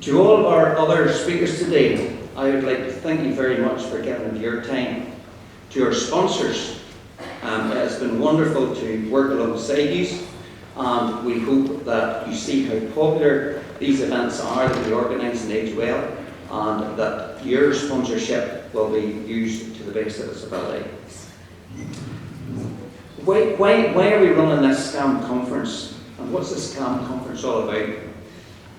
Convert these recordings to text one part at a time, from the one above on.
To all of our other speakers today, I would like to thank you very much for giving of your time. To our sponsors, it has been wonderful to work alongside you, and we hope that you see how popular these events are that we organise in Agewell, and that your sponsorship will be used to the best of its ability. Why are we running this SCAM conference? And what's the SCAM conference all about?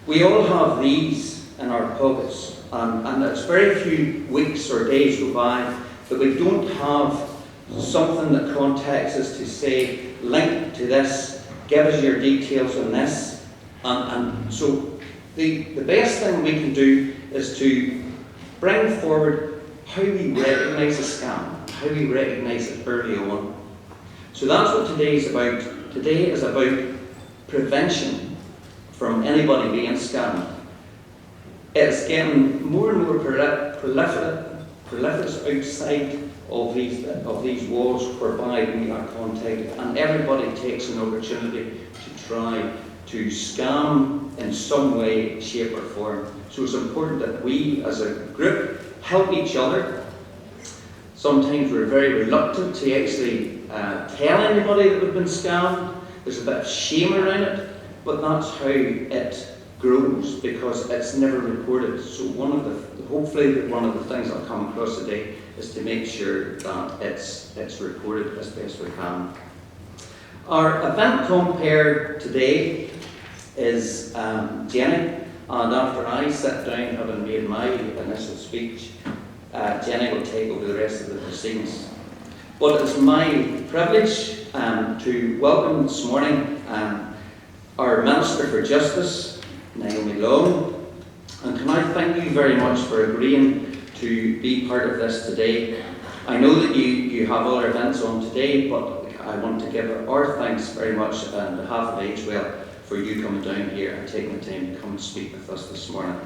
We all have these in our pockets, and it's very few weeks or days go by that we don't have something that contacts us to say, link to this, give us your details on this. And so the best thing we can do is to bring forward how we recognise a scam, how we recognise it early on. So that's what today is about. Today is about prevention from anybody being scammed. It's getting more and more proliferous outside of these walls whereby we are contacted, and everybody takes an opportunity to try to scam in some way, shape or form. So it's important that we as a group help each other. Sometimes we're very reluctant to actually tell anybody that we've been scammed. There's a bit of shame around it, but that's how it grows, because it's never reported. So hopefully one of the things I'll come across today is to make sure that it's reported as best we can. Our event compere today is Jenny, and after I sit down having made my initial speech, Jenny will take over the rest of the proceedings. But it's my privilege to welcome this morning our Minister for Justice, Naomi. And can I thank you very much for agreeing to be part of this today. I know that you have other events on today, but I want to give our thanks very much on behalf of Agewell for you coming down here and taking the time to come and speak with us this morning.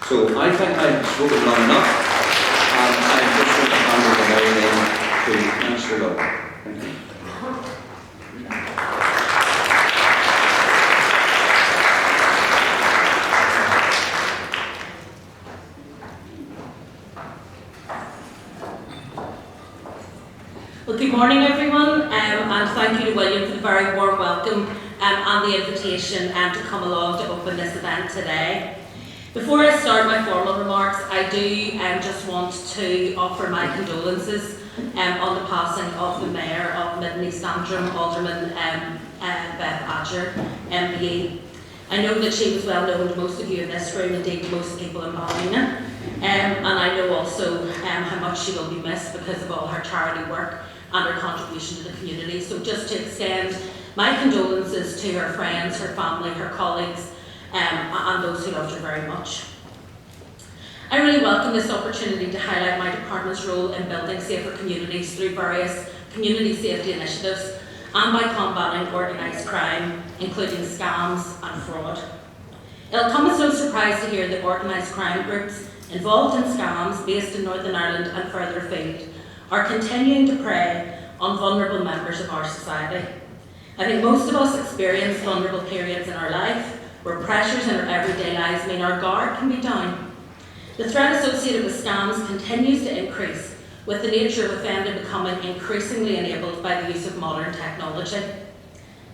So I think I've spoken long enough, and I'm just going to hand over now to Minister Law. Thank you. Well, good morning everyone, and thank you to William for the very warm welcome and the invitation to come along to open this event today. Before I start my formal remarks, I do just want to offer my condolences on the passing of the Mayor of Mid and East Antrim, Alderman Beth Adger, MBE. I know that she was well known to most of you in this room, indeed to most people in Ballina, and I know also how much she will be missed because of all her charity work and her contribution to the community. So just to extend my condolences to her friends, her family, her colleagues, and those who loved her very much. I really welcome this opportunity to highlight my department's role in building safer communities through various community safety initiatives and by combating organised crime, including scams and fraud. It'll come as no surprise to hear that organised crime groups involved in scams based in Northern Ireland and further afield are continuing to prey on vulnerable members of our society. I think most of us experience vulnerable periods in our life where pressures in our everyday lives mean our guard can be down. The threat associated with scams continues to increase, with the nature of offending becoming increasingly enabled by the use of modern technology.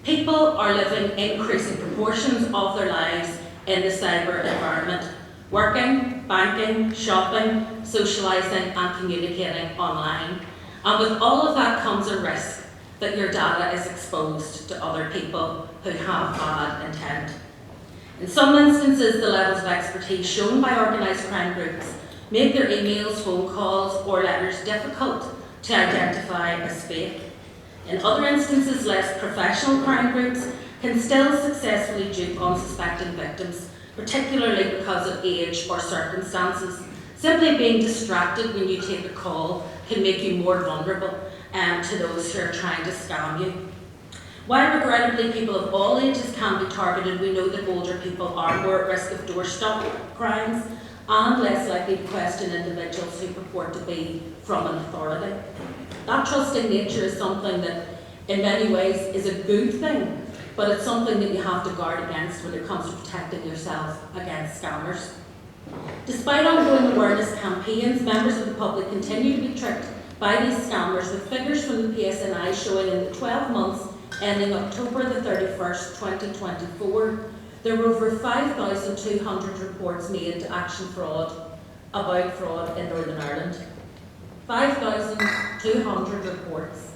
People are living increasing proportions of their lives in the cyber environment, working, banking, shopping, socialising and communicating online. And with all of that comes a risk that your data is exposed to other people who have bad intent. In some instances, the levels of expertise shown by organised crime groups make their emails, phone calls or letters difficult to identify as fake. In other instances, less professional crime groups can still successfully dupe unsuspecting victims, particularly because of age or circumstances. Simply being distracted when you take a call can make you more vulnerable to those who are trying to scam you. While regrettably people of all ages can be targeted, we know that older people are more at risk of doorstop crimes and less likely to question individuals who purport to be from an authority. That trusting nature is something that in many ways is a good thing, but it's something that you have to guard against when it comes to protecting yourself against scammers. Despite ongoing awareness campaigns, members of the public continue to be tricked by these scammers, with figures from the PSNI showing in the 12 months ending October the 31st, 2024, there were over 5,200 reports made to Action Fraud about fraud in Northern Ireland. 5,200 reports.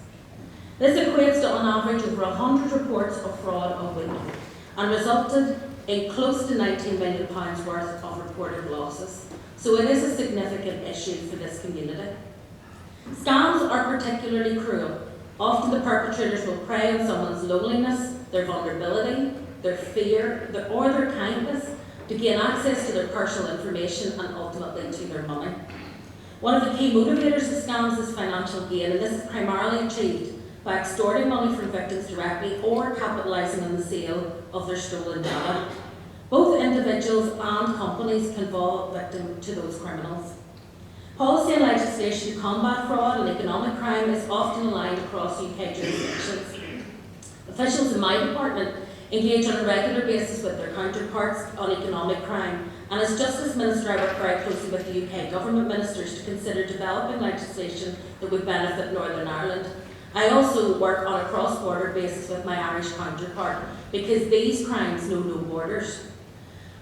This equates to on average over 100 reports of fraud a week and resulted in close to £19 million worth of reported losses. So it is a significant issue for this community. Scams are particularly cruel. Often the perpetrators will prey on someone's loneliness, their vulnerability, their fear, or their kindness to gain access to their personal information and ultimately to their money. One of the key motivators of scams is financial gain, and this is primarily achieved by extorting money from victims directly or capitalising on the sale of their stolen data. Both individuals and companies can fall victim to those criminals. Policy and legislation to combat fraud and economic crime is often aligned across UK jurisdictions. Officials in my department engage on a regular basis with their counterparts on economic crime, and as Justice Minister I work very closely with the UK Government Ministers to consider developing legislation that would benefit Northern Ireland. I also work on a cross-border basis with my Irish counterpart because these crimes know no borders.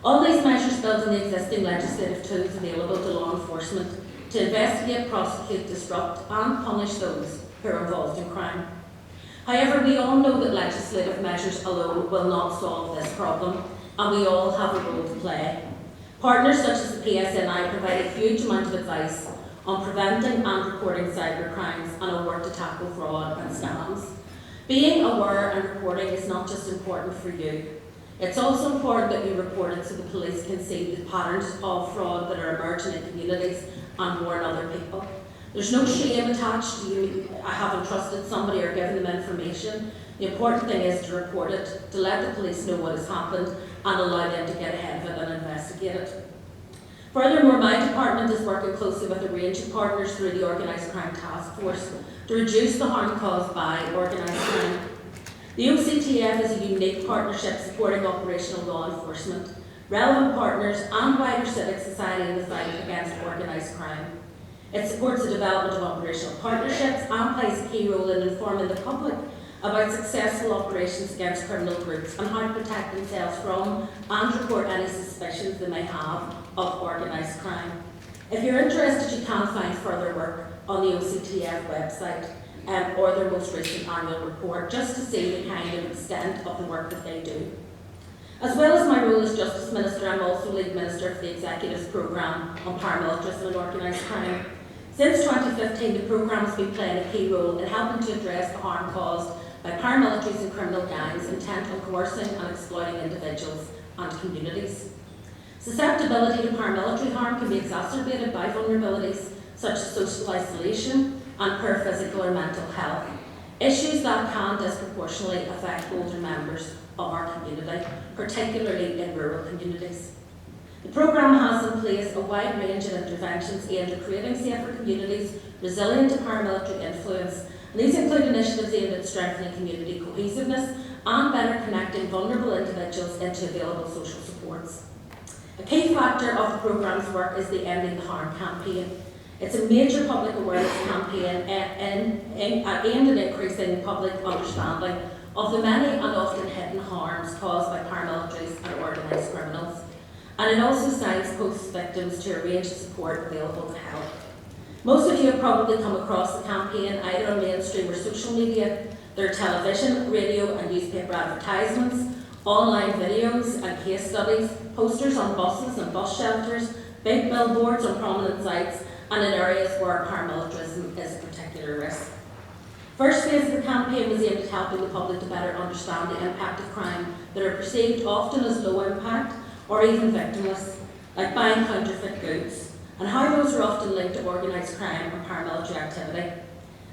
All these measures build on the existing legislative tools available to law enforcement to investigate, prosecute, disrupt and punish those who are involved in crime. However, we all know that legislative measures alone will not solve this problem, and we all have a role to play. Partners such as the PSNI provide a huge amount of advice on preventing and reporting cyber crimes and on work to tackle fraud and scams. Being aware and reporting is not just important for you. It's also important that you report it so the police can see the patterns of fraud that are emerging in communities and warn other people. There's no shame attached to you. I haven't trusted somebody or given them information. The important thing is to report it, to let the police know what has happened and allow them to get ahead of it and investigate it. Furthermore, my department is working closely with a range of partners through the Organised Crime Task Force to reduce the harm caused by organised crime. The OCTF is a unique partnership supporting operational law enforcement, relevant partners and wider civic society in the fight against organised crime. It supports the development of operational partnerships and plays a key role in informing the public about successful operations against criminal groups and how to protect themselves from and report any suspicions they may have of organised crime. If you're interested, you can find further work on the OCTF website or their most recent annual report, just to see the kind of extent of the work that they do. As well as my role as Justice Minister, I'm also Lead Minister for the Executive's Programme on Paramilitarism and Organised Crime. Since 2015, the programme has been playing a key role in helping to address the harm caused by paramilitaries and criminal gangs intent on coercing and exploiting individuals and communities. Susceptibility to paramilitary harm can be exacerbated by vulnerabilities such as social isolation and poor physical or mental health, issues that can disproportionately affect older members of our community, particularly in rural communities. The programme has in place a wide range of interventions aimed at creating safer communities, resilient to paramilitary influence, and these include initiatives aimed at strengthening community cohesiveness and better connecting vulnerable individuals into available social supports. A key factor of the programme's work is the Ending the Harm campaign. It's a major public awareness campaign aimed at increasing public understanding of the many and often hidden harms caused by paramilitaries and organised criminals. And it also signposts victims to a range of support available to help. Most of you have probably come across the campaign either on mainstream or social media. There are television, radio and newspaper advertisements, online videos and case studies, posters on buses and bus shelters, big billboards on prominent sites, and in areas where paramilitarism is a particular risk. First phase of the campaign was aimed at helping the public to better understand the impact of crime that are perceived often as low impact or even victimless, like buying counterfeit goods, and how those are often linked to organised crime and paramilitary activity.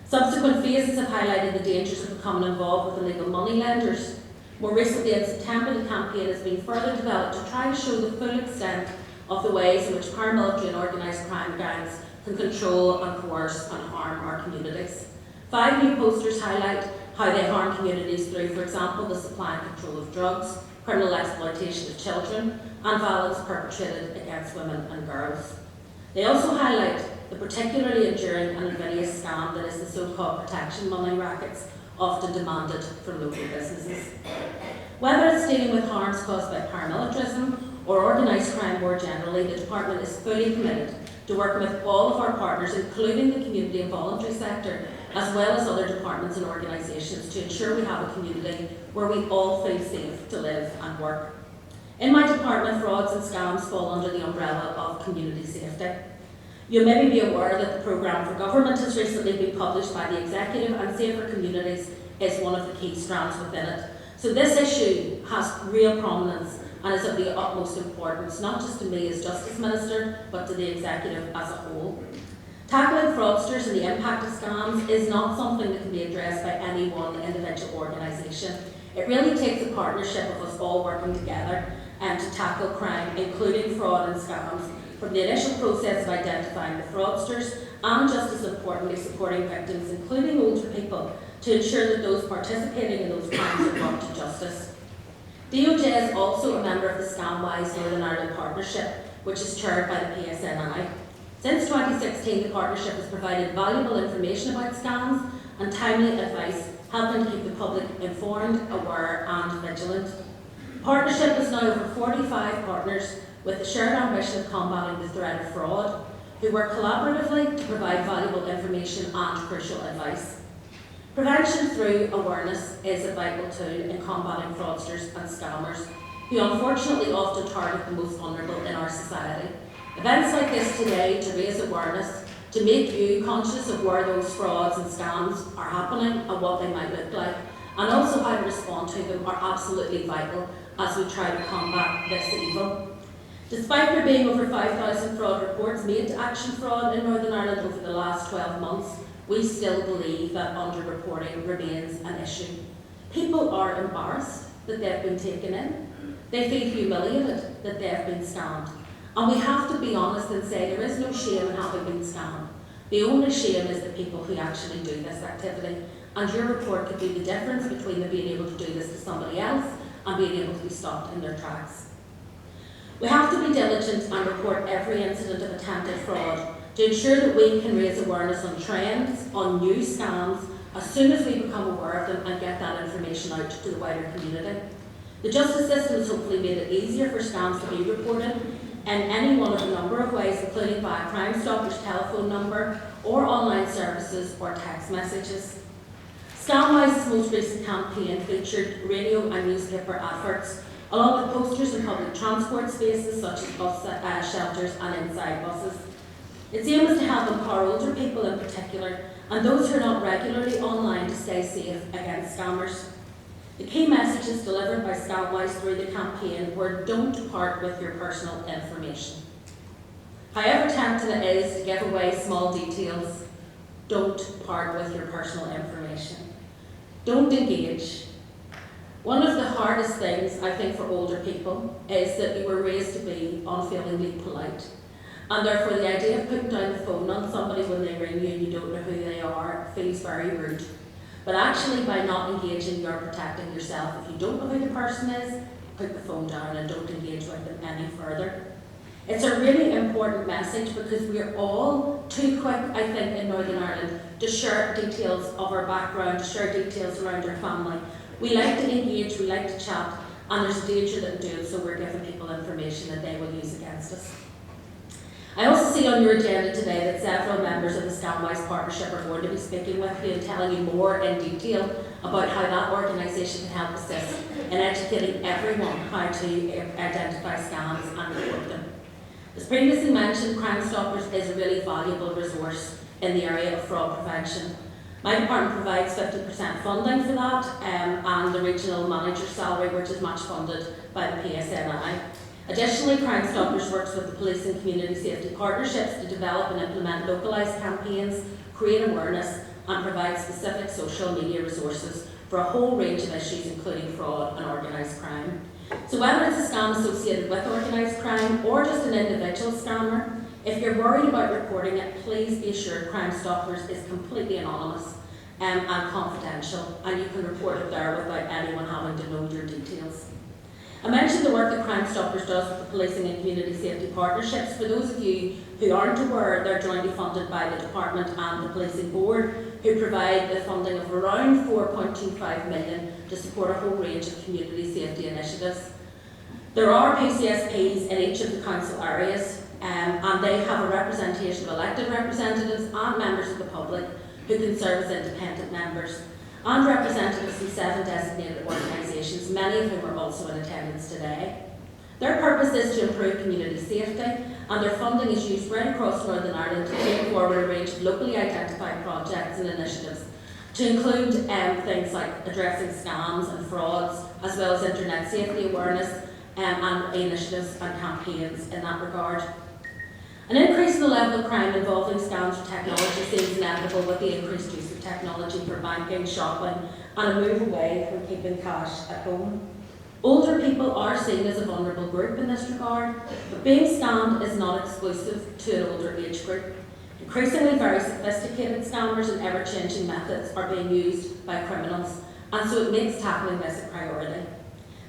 Subsequent phases have highlighted the dangers of becoming involved with illegal money lenders. More recently, in September, the campaign has been further developed to try to show the full extent of the ways in which paramilitary and organised crime gangs can control and coerce and harm our communities. 5 new posters highlight how they harm communities through, for example, the supply and control of drugs, criminal exploitation of children, and violence perpetrated against women and girls. They also highlight the particularly enduring and invidious scam that is the so-called protection money rackets often demanded from local businesses. Whether it's dealing with harms caused by paramilitarism or organised crime more generally, the Department is fully committed to working with all of our partners, including the community and voluntary sector, as well as other departments and organisations, to ensure we have a community where we all feel safe to live and work. In my department, frauds and scams fall under the umbrella of community safety. You may be aware that the programme for government has recently been published by the Executive, and Safer Communities is one of the key strands within it. So this issue has real prominence and is of the utmost importance, not just to me as Justice Minister, but to the Executive as a whole. Tackling fraudsters and the impact of scams is not something that can be addressed by any one individual organisation. It really takes a partnership of us all working together to tackle crime, including fraud and scams, from the initial process of identifying the fraudsters and, just as importantly, supporting victims, including older people, to ensure that those participating in those crimes are brought to justice. DOJ is also a member of the Scamwise Northern Ireland Partnership, which is chaired by the PSNI. Since 2016, the partnership has provided valuable information about scams and timely advice, helping to keep the public informed, aware and vigilant. The partnership is now over 45 partners with the shared ambition of combating the threat of fraud, who work collaboratively to provide valuable information and crucial advice. Prevention through awareness is a vital tool in combating fraudsters and scammers, who unfortunately often target the most vulnerable in our society. Events like this today to raise awareness, to make you conscious of where those frauds and scams are happening and what they might look like, and also how to respond to them, are absolutely vital as we try to combat this evil. Despite there being over 5,000 fraud reports made to Action Fraud in Northern Ireland over the last 12 months, we still believe that underreporting remains an issue. People are embarrassed that they've been taken in. They feel humiliated that they've been scammed. And we have to be honest and say there is no shame in having been scammed. The only shame is the people who actually do this activity. And your report could be the difference between them being able to do this to somebody else and being able to be stopped in their tracks. We have to be diligent and report every incident of attempted fraud to ensure that we can raise awareness on trends, on new scams, as soon as we become aware of them and get that information out to the wider community. The justice system has hopefully made it easier for scams to be reported in any one of a number of ways, including via Crime Stoppers telephone number or online services or text messages. Scamwise's most recent campaign featured radio and newspaper adverts, along with posters in public transport spaces such as bus shelters and inside buses. Its aim is to help empower older people in particular and those who are not regularly online to stay safe against scammers. The key messages delivered by Scamwise through the campaign were: don't part with your personal information. However tempting it is to give away small details, don't part with your personal information. Don't engage. One of the hardest things, I think, for older people is that you were raised to be unfailingly polite. And therefore the idea of putting down the phone on somebody when they ring you and you don't know who they are feels very rude. But actually, by not engaging, you're protecting yourself. If you don't know who the person is, put the phone down and don't engage with them any further. It's a really important message because we're all too quick, I think, in Northern Ireland to share details of our background, to share details around our family. We like to engage, we like to chat, and there's a danger that in doing so we're giving people information that they will use against us. I also see on your agenda today that several members of the Scamwise Partnership are going to be speaking with you and telling you more in detail about how that organisation can help assist in educating everyone how to identify scams and report them. As previously mentioned, Crime Stoppers is a really valuable resource in the area of fraud prevention. My department provides 50% funding for that and the regional manager's salary, which is match funded by the PSNI. Additionally, Crime Stoppers works with the police and community safety partnerships to develop and implement localised campaigns, create awareness and provide specific social media resources for a whole range of issues including fraud and organised crime. So whether it's a scam associated with organised crime or just an individual scammer, if you're worried about reporting it, please be assured Crime Stoppers is completely anonymous. and confidential, and you can report it there without anyone having to know your details. I mentioned the work that Crime Stoppers does with the Policing and Community Safety Partnerships. For those of you who aren't aware, they're jointly funded by the Department and the Policing Board, who provide the funding of around 4.25 million to support a whole range of community safety initiatives. There are PCSPs in each of the council areas, and they have a representation of elected representatives and members of the public who can serve as independent members, and representatives from 7 designated organisations, many of whom are also in attendance today. Their purpose is to improve community safety, and their funding is used right across Northern Ireland to take forward a range of locally identified projects and initiatives, to include things like addressing scams and frauds, as well as internet safety awareness and initiatives and campaigns in that regard. An increase in the level of crime involving scams or technology seems inevitable with the increased use of technology for banking, shopping, and a move away from keeping cash at home. Older people are seen as a vulnerable group in this regard, but being scammed is not exclusive to an older age group. Increasingly very sophisticated scammers and ever-changing methods are being used by criminals, and so it makes tackling this a priority.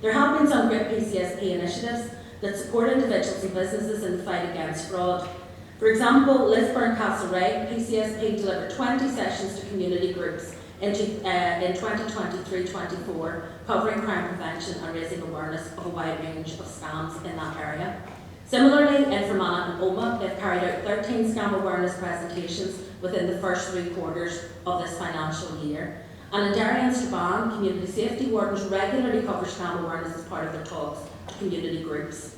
There have been some great PCSP initiatives that support individuals and businesses in the fight against fraud. For example, Lisburn Castlereagh PCSP delivered 20 sessions to community groups in 2023-24, covering crime prevention and raising awareness of a wide range of scams in that area. Similarly, in Fermanagh and Omagh, they've carried out 13 scam awareness presentations within the first 3 quarters of this financial year. And in Derry and Strabane, community safety wardens regularly cover scam awareness as part of their talks to community groups.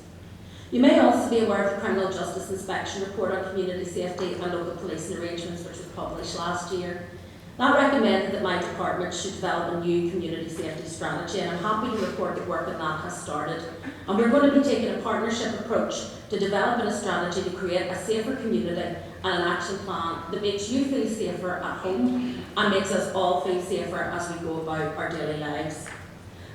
You may also be aware of the Criminal Justice Inspection Report on Community Safety and Local Policing Arrangements, which was published last year. That recommended that my department should develop a new community safety strategy, and I'm happy to report that work on that has started. And we're going to be taking a partnership approach to developing a strategy to create a safer community and an action plan that makes you feel safer at home and makes us all feel safer as we go about our daily lives.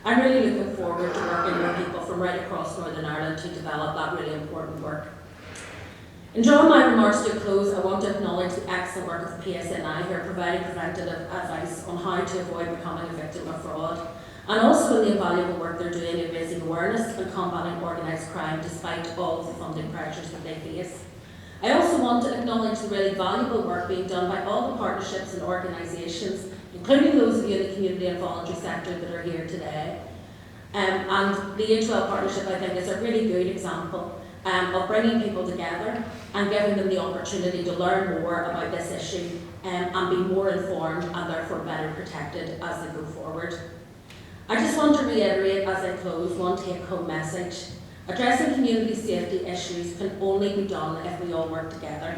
I'm really looking forward to working with people from right across Northern Ireland to develop that really important work. In drawing my remarks to a close, I want to acknowledge the excellent work of the PSNI who are providing preventative advice on how to avoid becoming a victim of fraud, and also in the invaluable work they're doing in raising awareness and combating organised crime despite all of the funding pressures that they face. I also want to acknowledge the really valuable work being done by all the partnerships and organisations, including those of you in the community and voluntary sector that are here today. And the Agewell partnership, I think, is a really good example of bringing people together and giving them the opportunity to learn more about this issue and be more informed and therefore better protected as they go forward. I just want to reiterate as I close one take-home message. Addressing community safety issues can only be done if we all work together.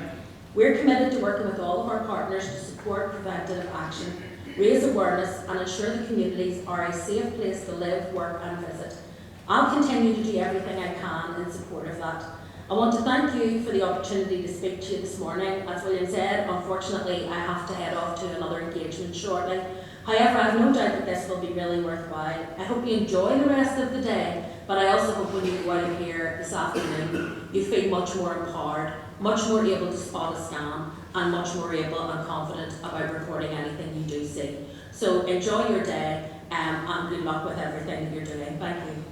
We're committed to working with all of our partners to support preventative action, raise awareness and ensure the communities are a safe place to live, work and visit. I'll continue to do everything I can in support of that. I want to thank you for the opportunity to speak to you this morning. As William said, unfortunately I have to head off to another engagement shortly. However, I have no doubt that this will be really worthwhile. I hope you enjoy the rest of the day, but I also hope when you go out of here this afternoon, you feel much more empowered, much more able to spot a scam, and much more able and confident about reporting anything you do see. So enjoy your day and good luck with everything that you're doing. Thank you.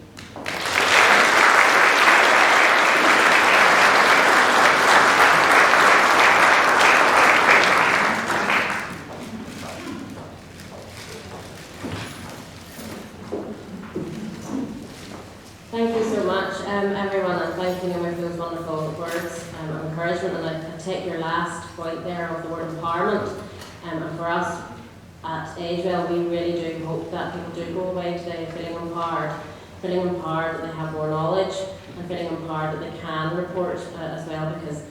Thank you so much, everyone, and thank you, Naomi, for those wonderful words of encouragement. And I take your last point there of the word empowerment. And for us at Agewell, we really do hope that people do go away today feeling empowered that they have more knowledge, and feeling empowered that they can report as well, because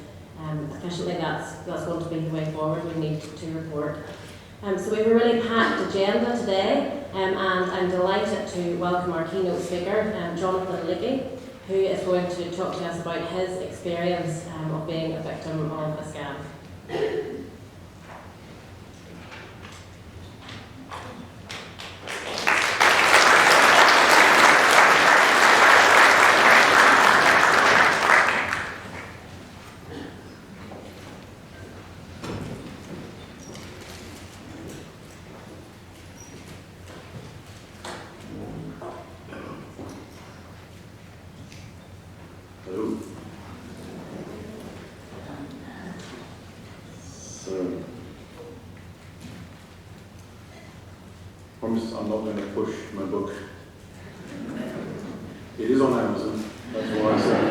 efficiently that's going to be the way forward. We need to report. So we have a really packed agenda today, and I'm delighted to welcome our keynote speaker, Jonathan Leakey, who is going to talk to us about his experience of being a victim of a scam. promise I'm not going to push my book. It is on Amazon, that's what I said.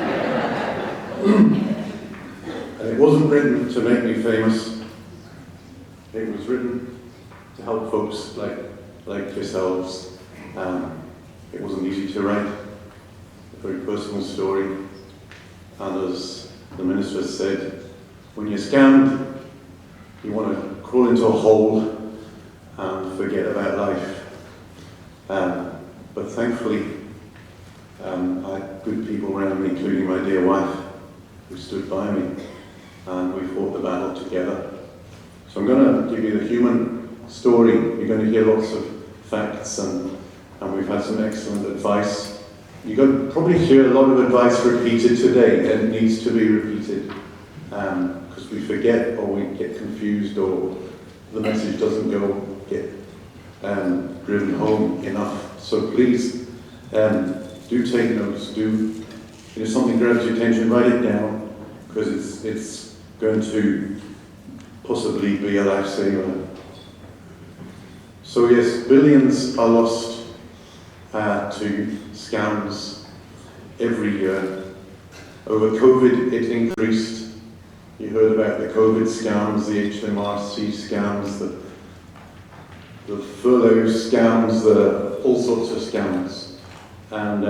And it wasn't written to make me famous. It was written to help folks like yourselves. It wasn't easy to write. A very personal story. And as the minister said, when you're scammed, you want to crawl into a hole and forget about life. But thankfully, I had good people around me, including my dear wife, who stood by me, and we fought the battle together. So I'm going to give you the human story. You're going to hear lots of facts, and we've had some excellent advice. You're going to probably hear a lot of advice repeated today, and it needs to be repeated, because we forget, or we get confused, or the message doesn't get driven home enough. So please, do take notes. If something grabs your attention, write it down, because it's going to possibly be a lifesaver. So yes, billions are lost to scams every year. Over COVID, it increased. You heard about the COVID scams, the HMRC scams, the furlough scams, all sorts of scams. And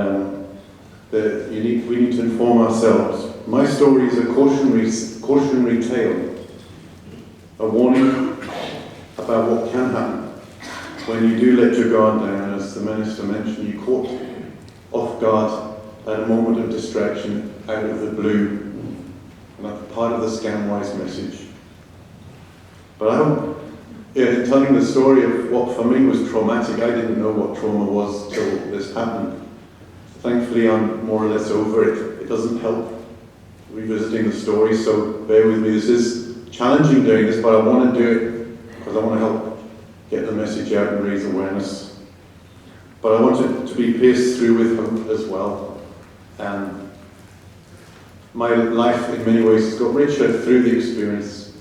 we need to inform ourselves. My story is a cautionary tale, a warning about what can happen when you do let your guard down. As the minister mentioned, you caught off guard at a moment of distraction out of the blue, and that's part of the scam-wise message. But I hope, in telling the story of what for me was traumatic, I didn't know what trauma was till this happened. Thankfully, I'm more or less over it. It doesn't help revisiting the story, so bear with me. This is challenging doing this, but I want to do it because I want to help get the message out and raise awareness. But I want it to be pierced through with hope as well. My life, in many ways, has got richer through the experience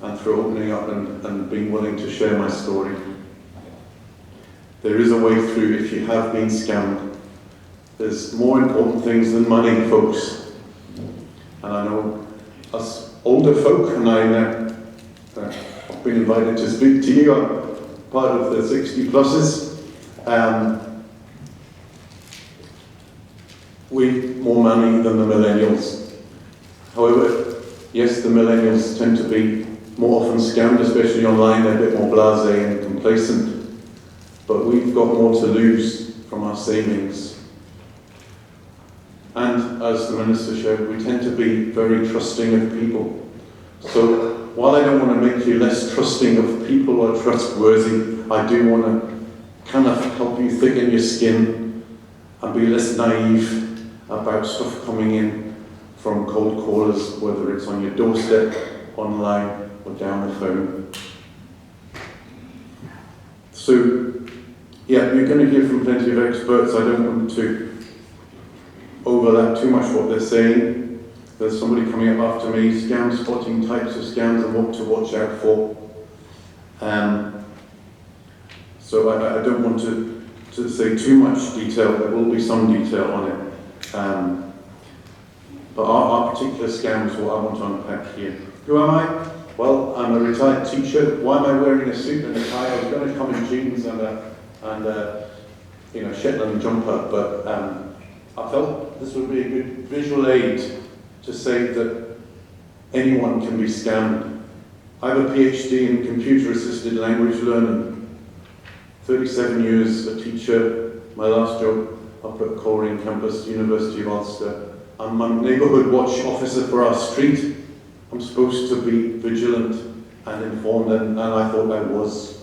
and through opening up and being willing to share my story. There is a way through if you have been scammed. There's more important things than money, folks. And I know us older folk, and I've been invited to speak to you. I'm part of the 60 pluses. We've more money than the millennials. However, yes, the millennials tend to be more often scammed, especially online. They're a bit more blasé and complacent. But we've got more to lose from our savings. And as the minister showed, we tend to be very trusting of people. So while I don't want to make you less trusting of people or trustworthy, I do want to kind of help you thicken your skin and be less naive about stuff coming in from cold callers, whether it's on your doorstep, online, or down the phone. So, yeah, you're going to hear from plenty of experts. I don't want to overlap too much what they're saying. There's somebody coming up after me, scam spotting types of scams and what to watch out for. So I don't want to say too much detail. There will be some detail on it. But our particular scam is what I want to unpack here. Who am I? Well, I'm a retired teacher. Why am I wearing a suit and a tie? I was going to come in jeans and Shetland jumper, but I felt this would be a good visual aid to say that anyone can be scammed. I have a PhD in computer-assisted language learning. 37 years a teacher. My last job up at Coleraine campus, University of Ulster. I'm a neighbourhood watch officer for our street. I'm supposed to be vigilant and informed, and I thought I was.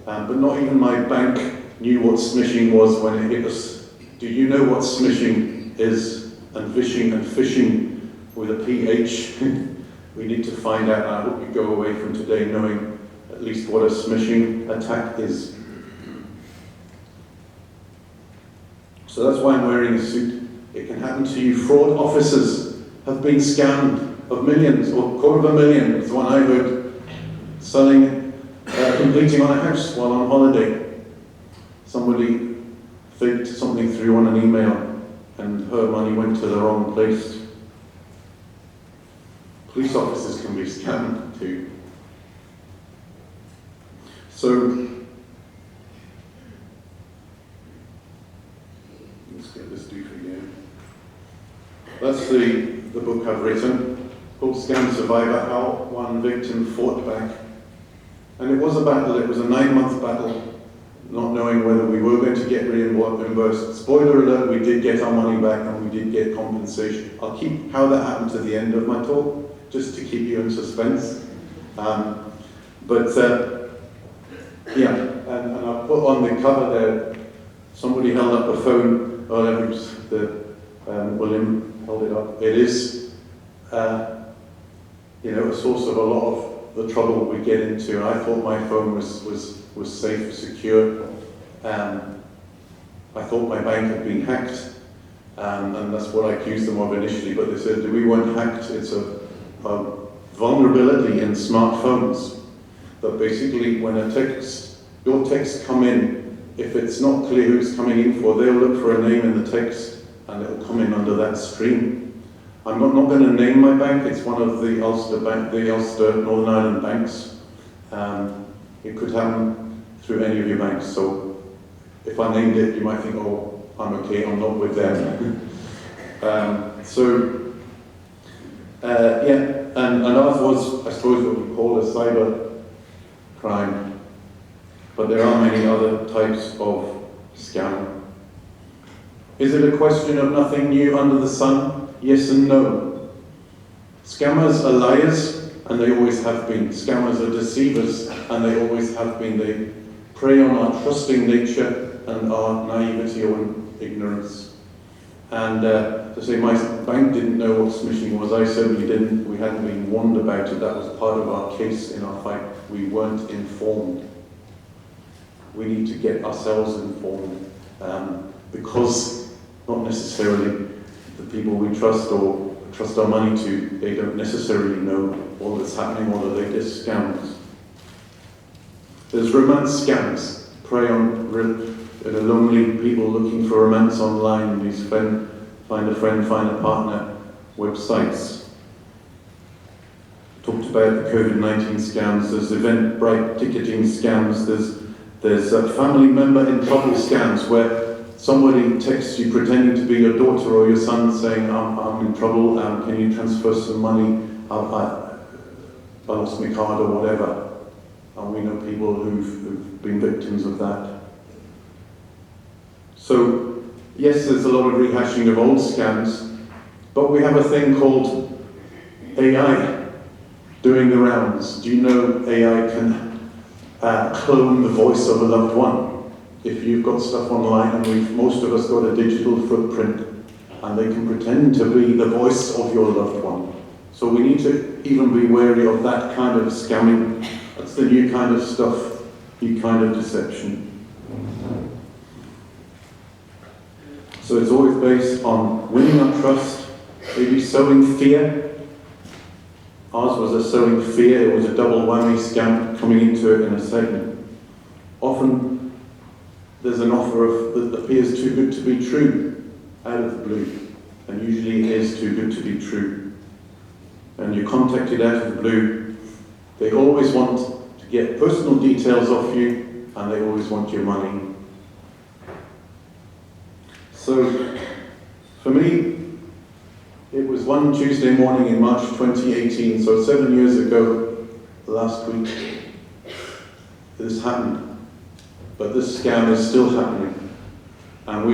But not even my bank knew what smishing was when it hit us. Do you know what smishing is? And phishing with a PH? We need to find out, and I hope you go away from today knowing at least what a smishing attack is. So that's why I'm wearing a suit. It can happen to you. Fraud officers have been scammed of millions, or $250,000 is the one I heard, completing on a house while on holiday. somebody faked something through on an email and her money went to the wrong place. Police officers can be scammed too. So, let's get this dude again. That's the book I've written, called Scam Survivor, How One Victim Fought Back. And it was a battle, it was a 9-month battle, not knowing whether we were going to get reimbursed. Spoiler alert, we did get our money back and we did get compensation. I'll keep how that happened to the end of my talk, just to keep you in suspense. Yeah, and I put on the cover there, somebody held up a phone, William held it up. It is, a source of a lot of the trouble we get into. I thought my phone was safe, secure. I thought my bank had been hacked, and that's what I accused them of initially, but they said we weren't hacked, it's a vulnerability in smartphones. But basically, when your texts come in, if it's not clear who it's coming in for, they'll look for a name in the text and it'll come in under that stream. I'm not going to name my bank, it's one of the Ulster Northern Ireland banks. It could happen through any of your banks, so if I named it, you might think, oh, I'm okay, I'm not with them. And ours was, I suppose, what we call a cyber crime, but there are many other types of scam. Is it a question of nothing new under the sun? Yes and no. Scammers are liars, and they always have been. Scammers are deceivers, and they always have been. They prey on our trusting nature and our naivety or ignorance. And to say my bank didn't know what smishing was, I certainly didn't. We hadn't been warned about it. That was part of our case in our fight. We weren't informed. We need to get ourselves informed, because not necessarily the people we trust or trust our money to, they don't necessarily know all that's happening, all the latest scams. There's romance scams, prey on lonely people looking for romance online, these find a friend, find a partner websites. Talked about the COVID-19 scams, there's Eventbrite ticketing scams, there's family member in trouble scams where somebody texts you pretending to be your daughter or your son saying, I'm in trouble, can you transfer some money, I lost my card or whatever. And we know people who've been victims of that. So, yes, there's a lot of rehashing of old scams, but we have a thing called AI doing the rounds. Do you know AI can clone the voice of a loved one? If you've got stuff online, and most of us got a digital footprint, and they can pretend to be the voice of your loved one. So we need to even be wary of that kind of scamming. That's the new kind of stuff, new kind of deception. So it's always based on winning our trust, maybe sowing fear. Ours was a sowing fear, it was a double whammy scam coming into it in a second. Often there's an offer that appears too good to be true out of the blue, and usually it is too good to be true. And you're contacted out of the blue, they always want to get personal details off you, and they always want your money. So, for me, it was one Tuesday morning in March 2018, so 7 years ago, last week, this happened. But this scam is still happening. And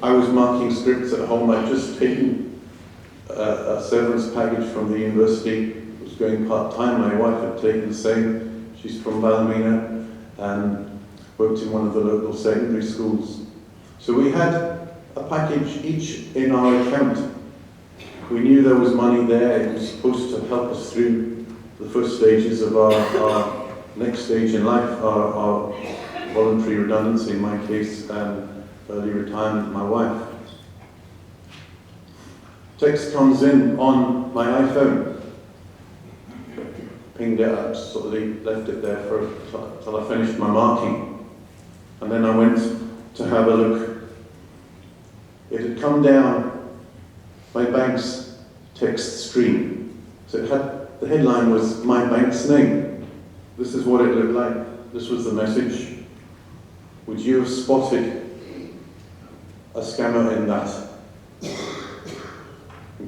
I was marking scripts at home. I'd just taken a severance package from the university. I was going part-time. My wife had taken the same. She's from Ballymena and worked in one of the local secondary schools. So we had a package each in our account. We knew there was money there. It was supposed to help us through the first stages of our next stage in life, our voluntary redundancy, in my case, early retirement, my wife. Text comes in on my iPhone. Pinged it up, sort of left it there until I finished my marking. And then I went to have a look. It had come down my bank's text stream. So it had, the headline was my bank's name. This is what it looked like. This was the message. Would you have spotted a scammer in that?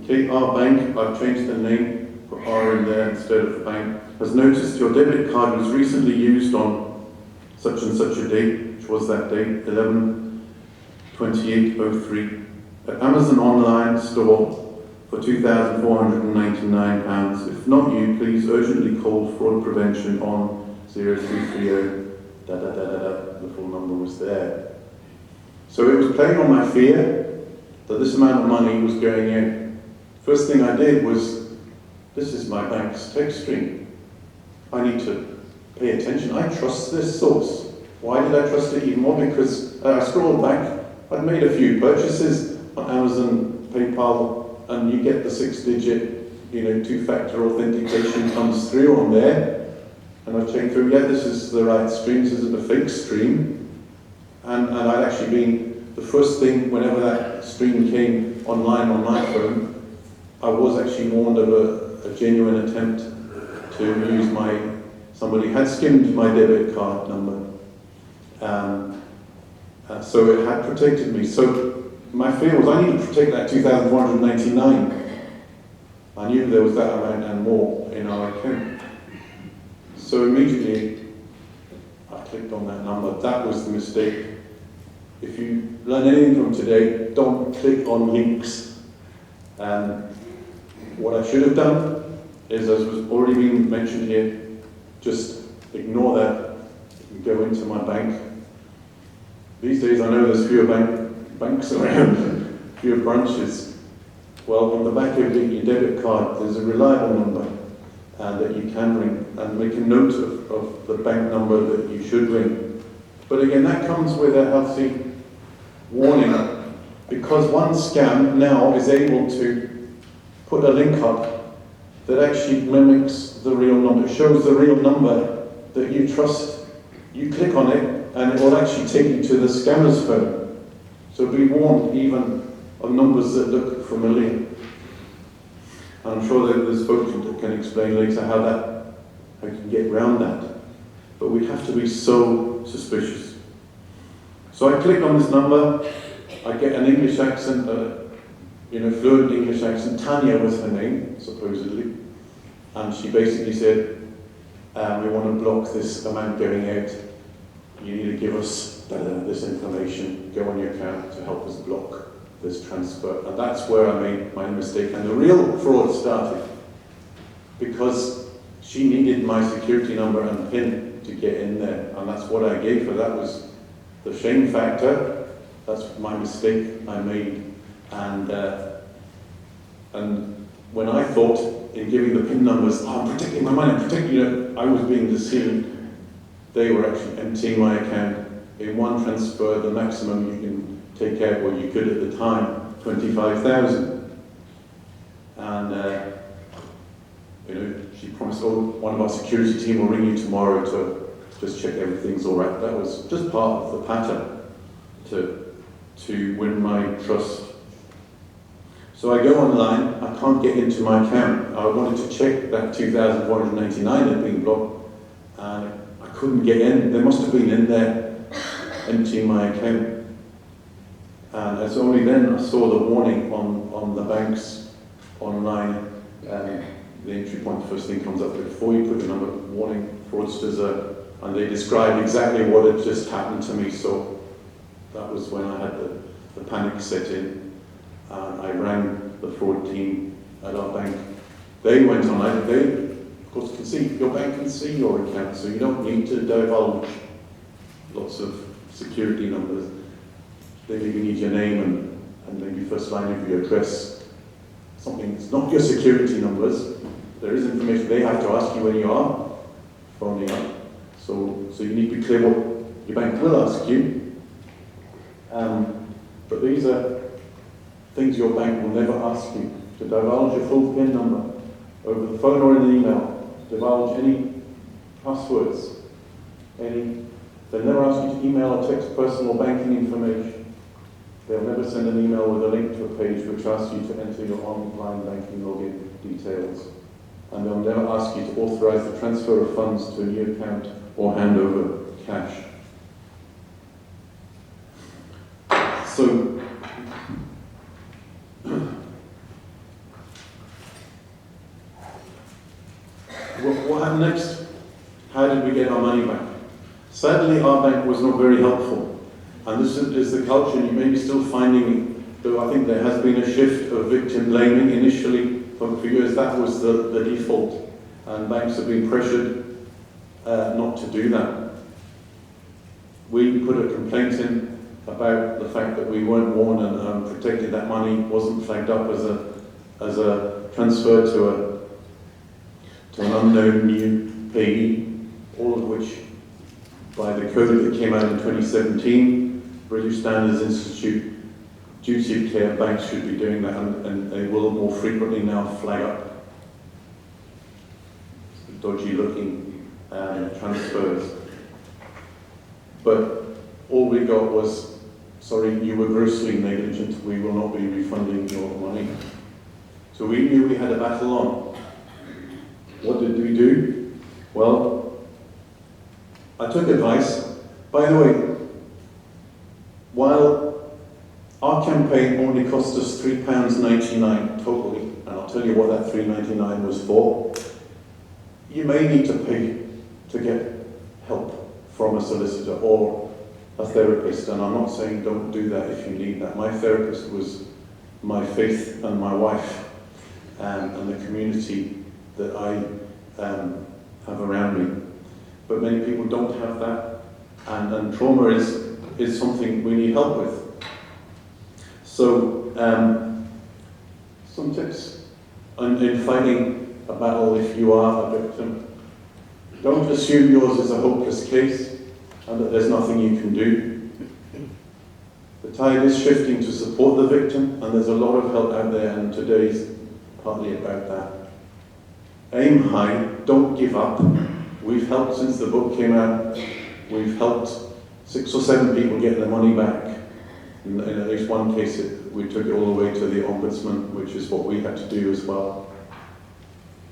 Okay, our bank, I've changed the name, put R in there instead of the bank, has noticed your debit card was recently used on such and such a date, which was that date, 11/28/03, at Amazon online store for £2,499. If not you, please urgently call fraud prevention on 0330, the full number was there. So it was playing on my fear that this amount of money was going in. First thing I did was, this is my bank's text stream. I need to pay attention. I trust this source. Why did I trust it even more? Because I scrolled back. I'd made a few purchases on Amazon, PayPal, and you get the 6-digit, two-factor authentication comes through on there. And I checked through, yeah, this is the right stream, this isn't a fake stream. And I'd actually been, the first thing, whenever that stream came online on my phone, I was actually warned of a genuine attempt to use somebody had skimmed my debit card number. So it had protected me. So my fear was I need to protect that 2,499. I knew there was that amount and more in our account. So immediately I clicked on that number. That was the mistake. If you learn anything from today, don't click on links. What I should have done is, as was already been mentioned here, just ignore that and go into my bank. These days I know there's fewer banks around, fewer branches. Well, on the back of your debit card there's a reliable number that you can ring, and make a note of the bank number that you should ring. But again, that comes with a healthy warning, because one scam now is able to put a link up that actually mimics the real number, shows the real number that you trust. You click on it and it will actually take you to the scammer's phone. So be warned even of numbers that look familiar. And I'm sure that there's folks that can explain later how you can get around that. But we have to be so suspicious. So I click on this number, I get an English accent, fluent English accent. Tanya was her name, supposedly. And she basically said, we want to block this amount going out. You need to give us this information, go on your account to help us block this transfer. And that's where I made my mistake. And the real fraud started, because she needed my security number and PIN to get in there. And that's what I gave her. That was the shame factor. That's my mistake I made. And when I thought in giving the PIN numbers, I'm protecting my money, I'm protecting I was being deceived. They were actually emptying my account. In one transfer, the maximum you can take out, or you could at the time, 25,000. And she promised, one of our security team will ring you tomorrow to just check everything's all right. That was just part of the pattern to win my trust. So I go online, I can't get into my account. I wanted to check that 2,499 had been blocked, and I couldn't get in. They must have been in there emptying my account. And it's only then I saw the warning on the bank's online, the entry point, the first thing comes up before you put the number, warning, fraudsters and they described exactly what had just happened to me. So that was when I had the panic set in. I rang the fraud team at our bank. They went on, they of course can see, your bank can see your account, so you don't need to divulge lots of security numbers. They maybe need your name and maybe first line of your address. Something, it's not your security numbers. There is information they have to ask you when you are phoning up. So you need to be clear what your bank will ask you. But these are things your bank will never ask you. To divulge your full PIN number over the phone or in an email. Divulge any passwords, any They'll never ask you to email or text personal banking information. They'll never send an email with a link to a page which asks you to enter your online banking login details. And they'll never ask you to authorize the transfer of funds to a new account or hand over cash. So, what happened next? How did we get our money back? Sadly, our bank was not very helpful. And this is the culture you may be still finding, though I think there has been a shift of victim blaming. Initially, for years, that was the default. And banks have been pressured not to do that. We put a complaint in about the fact that we weren't warned and protected, that money wasn't flagged up as a transfer to an unknown new payee, all of which, by the code that came out in 2017, British Standards Institute, duty of care, banks should be doing that, and they will more frequently now flag up dodgy looking transfers. But all we got was, sorry, you were grossly negligent, we will not be refunding your money. So we knew we had a battle on. What did we do? Well, I took advice. By the way, while our campaign only cost us £3.99 totally, and I'll tell you what that £3.99 was for, you may need to pay to get help from a solicitor or a therapist, and I'm not saying don't do that if you need that. My therapist was my faith and my wife and the community that I have around me. But many people don't have that, and trauma is something we need help with. So, some tips in fighting a battle if you are a victim. Don't assume yours is a hopeless case and that there's nothing you can do. The tide is shifting to support the victim, and there's a lot of help out there, and today's partly about that. Aim high, don't give up. We've helped since the book came out. We've helped 6 or 7 people get their money back. In at least one case, we took it all the way to the Ombudsman, which is what we had to do as well.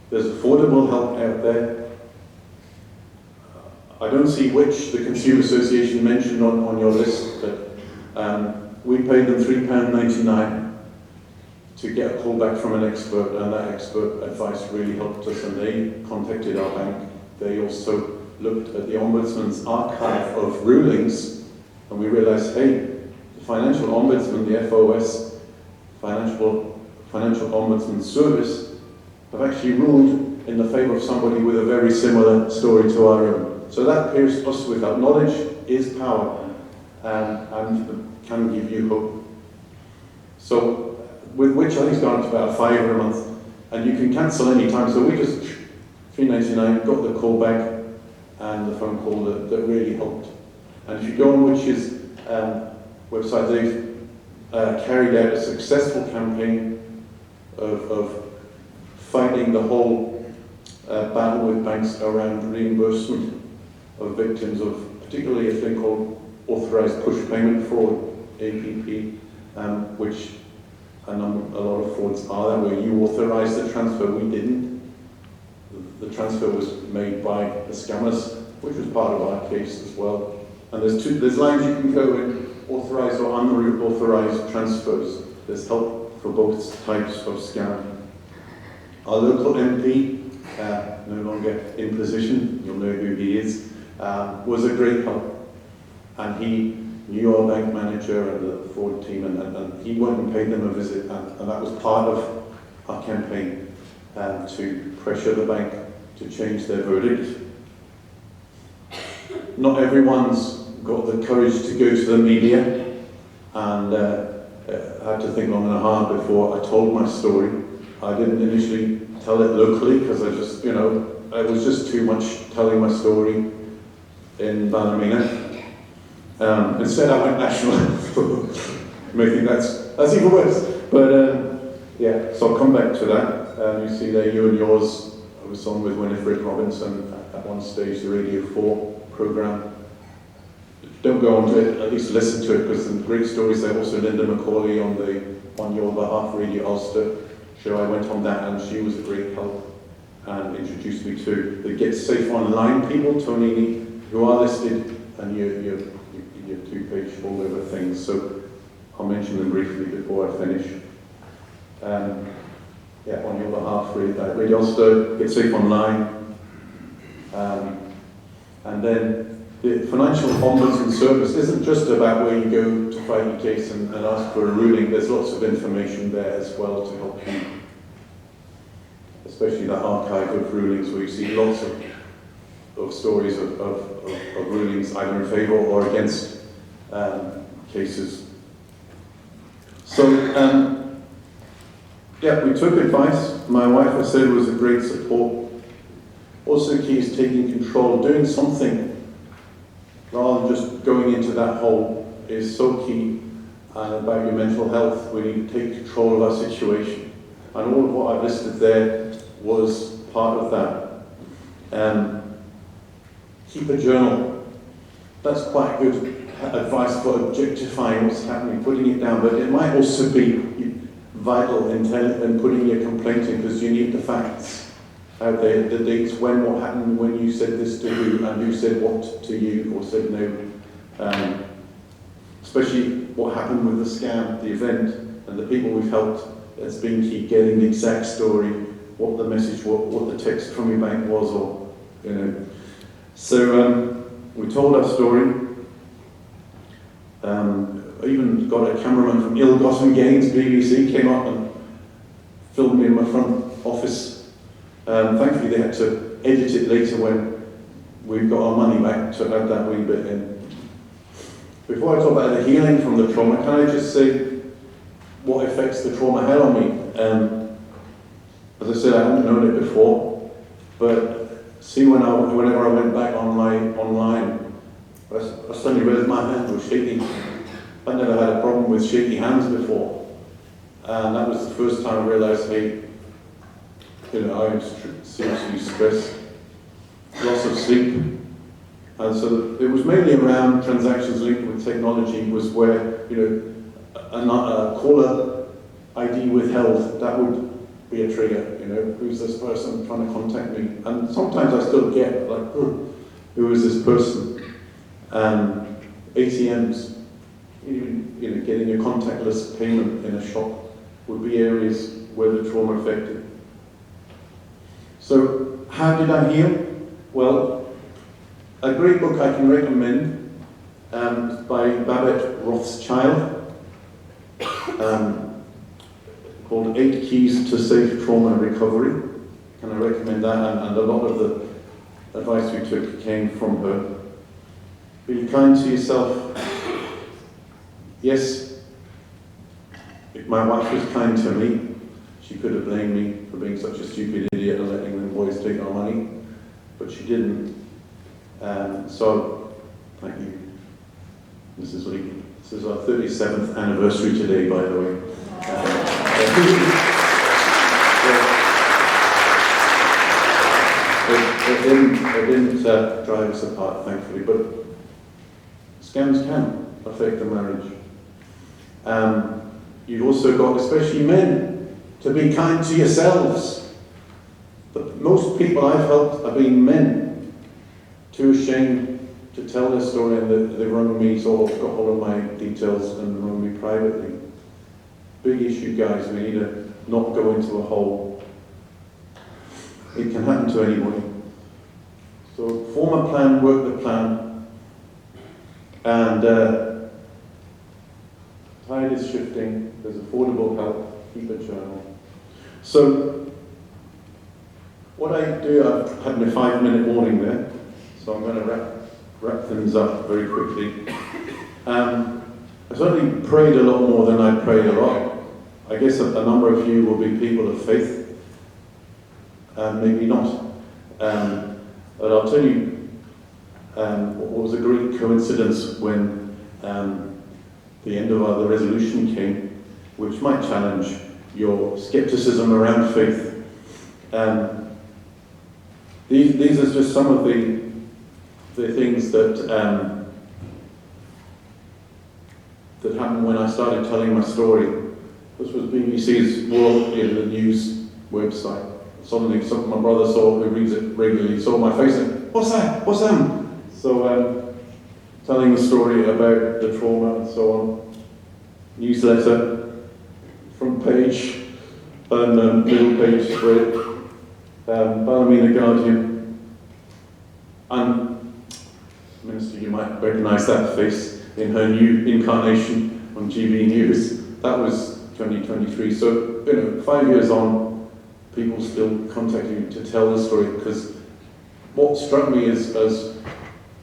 There's affordable help out there. I don't see which the Consumer Association mentioned on your list, but we paid them £3.99 to get a call back from an expert, and that expert advice really helped us, and they contacted our bank. They also looked at the Ombudsman's archive of rulings, and we realized, hey, the Financial Ombudsman, the FOS, Financial Ombudsman Service, have actually ruled in the favour of somebody with a very similar story to our own. So that pierced us with that. Knowledge is power, and can give you hope. So, with which I think it's gone up to about £5 a month, and you can cancel any time. So we just £3.99, got the call back and the phone call that really helped. And if you go on Which's website, they've carried out a successful campaign of fighting the whole battle with banks around reimbursement of victims of particularly a thing called authorised push payment fraud, APP, which a lot of frauds are that way. You authorised the transfer, we didn't. The transfer was made by the scammers, which was part of our case as well. And there's lines you can go in, authorised or unauthorised transfers. There's help for both types of scam. Our local MP, no longer in position, you'll know who he is, was a great help. And he knew our bank manager and the fraud team, and he went and paid them a visit, and that was part of our campaign to pressure the bank to change their verdict. Not everyone's got the courage to go to the media, and I had to think long and hard before I told my story. I didn't initially tell it locally because I just, it was just too much telling my story in Ballymena. Instead I went national. You may think that's even worse. But yeah, so I'll come back to that. You see there, You and Yours, I was on with Winifred Robinson at one stage, the Radio 4 programme. don't go on to it, at least listen to it, because some great stories there. Also Linda Macaulay on the On Your Behalf Radio Ulster show. I went on that and she was a great help and introduced me to the Get Safe Online people, Tonini, who are listed and your two-page folder of things. So I'll mention them briefly before I finish. Yeah, On Your Behalf Radio Ulster, Get Safe Online, and then the financial ombudsman service isn't just about where you go to fight your case and ask for a ruling. There's lots of information there as well to help you, especially the archive of rulings, where you see lots of stories of rulings either in favour or against cases. So, yeah, we took advice. My wife, I said, was a great support. Also key is taking control, doing something rather than just going into that hole is so key. About your mental health, we need to take control of our situation. And all of what I've listed there was part of that. Keep a journal. That's quite good advice for objectifying what's happening, putting it down, but it might also be vital in putting your complaint in, because you need the facts out there, the dates, when, what happened, when you said this to who, and who said what to you or said no. Especially what happened with the scam, the event, and the people we've helped. That's been key, getting the exact story, what the message was, what the text from your bank was, or, you know. So we told our story. I even got a cameraman from Ill-Gotten Gains, BBC, came up and filmed me in my front office. Thankfully they had to edit it later when we've got our money back to add that wee bit in. Before I talk about the healing from the trauma, can I just say what effects the trauma had on me? As I said, I hadn't known it before, but see, whenever I went back online, I suddenly realized my hands were shaking. I'd never had a problem with shaky hands before, and that was the first time I realized, hey, you know, I was seriously stressed, loss of sleep, and so it was mainly around transactions linked with technology, was where, you know, a caller ID withheld, that would be a trigger, you know, who's this person trying to contact me? And sometimes I still get like, who is this person? ATMs, even, you know, getting a contactless payment in a shop would be areas where the trauma affected. So, how did I heal? Well, a great book I can recommend by Babette Rothschild, called 8 Keys to Safe Trauma Recovery. Can I recommend that? And a lot of the advice we took came from her. Be kind to yourself. Yes, if my wife was kind to me, she could have blamed me for being such a stupid idiot and letting the boys take our money, but she didn't. So, thank you, Mrs. Leakey. This is our 37th anniversary today, by the way. It didn't drive us apart, thankfully, but scams can affect the marriage. You've also got, especially men, to be kind to yourselves. But most people I've helped have been men, too ashamed to tell their story, and they've rung me, so I've got all of my details and rung me privately. Big issue, guys. We need to not go into a hole. It can happen to anybody. So form a plan, work the plan, and tide is shifting. There's affordable help. Keep a journal. So what I do, I've had my 5-minute warning there, so I'm going to wrap things up very quickly. I certainly prayed a lot more than I prayed a lot. I guess a number of you will be people of faith, maybe not. But I'll tell you what was a great coincidence when the end of the resolution came, which might challenge your skepticism around faith. These are just some of the things that that happened when I started telling my story. This was BBC's World in the News website. Suddenly, my brother saw, who reads it regularly, saw my face and, what's that? What's that? So, telling the story about the trauma and so on. Newsletter, front page, and middle page spread, Ballymena Guardian, and Minister, you might recognise that face in her new incarnation on GB News. That was 2023. So, 5 years on, people still contact you to tell the story, because what struck me as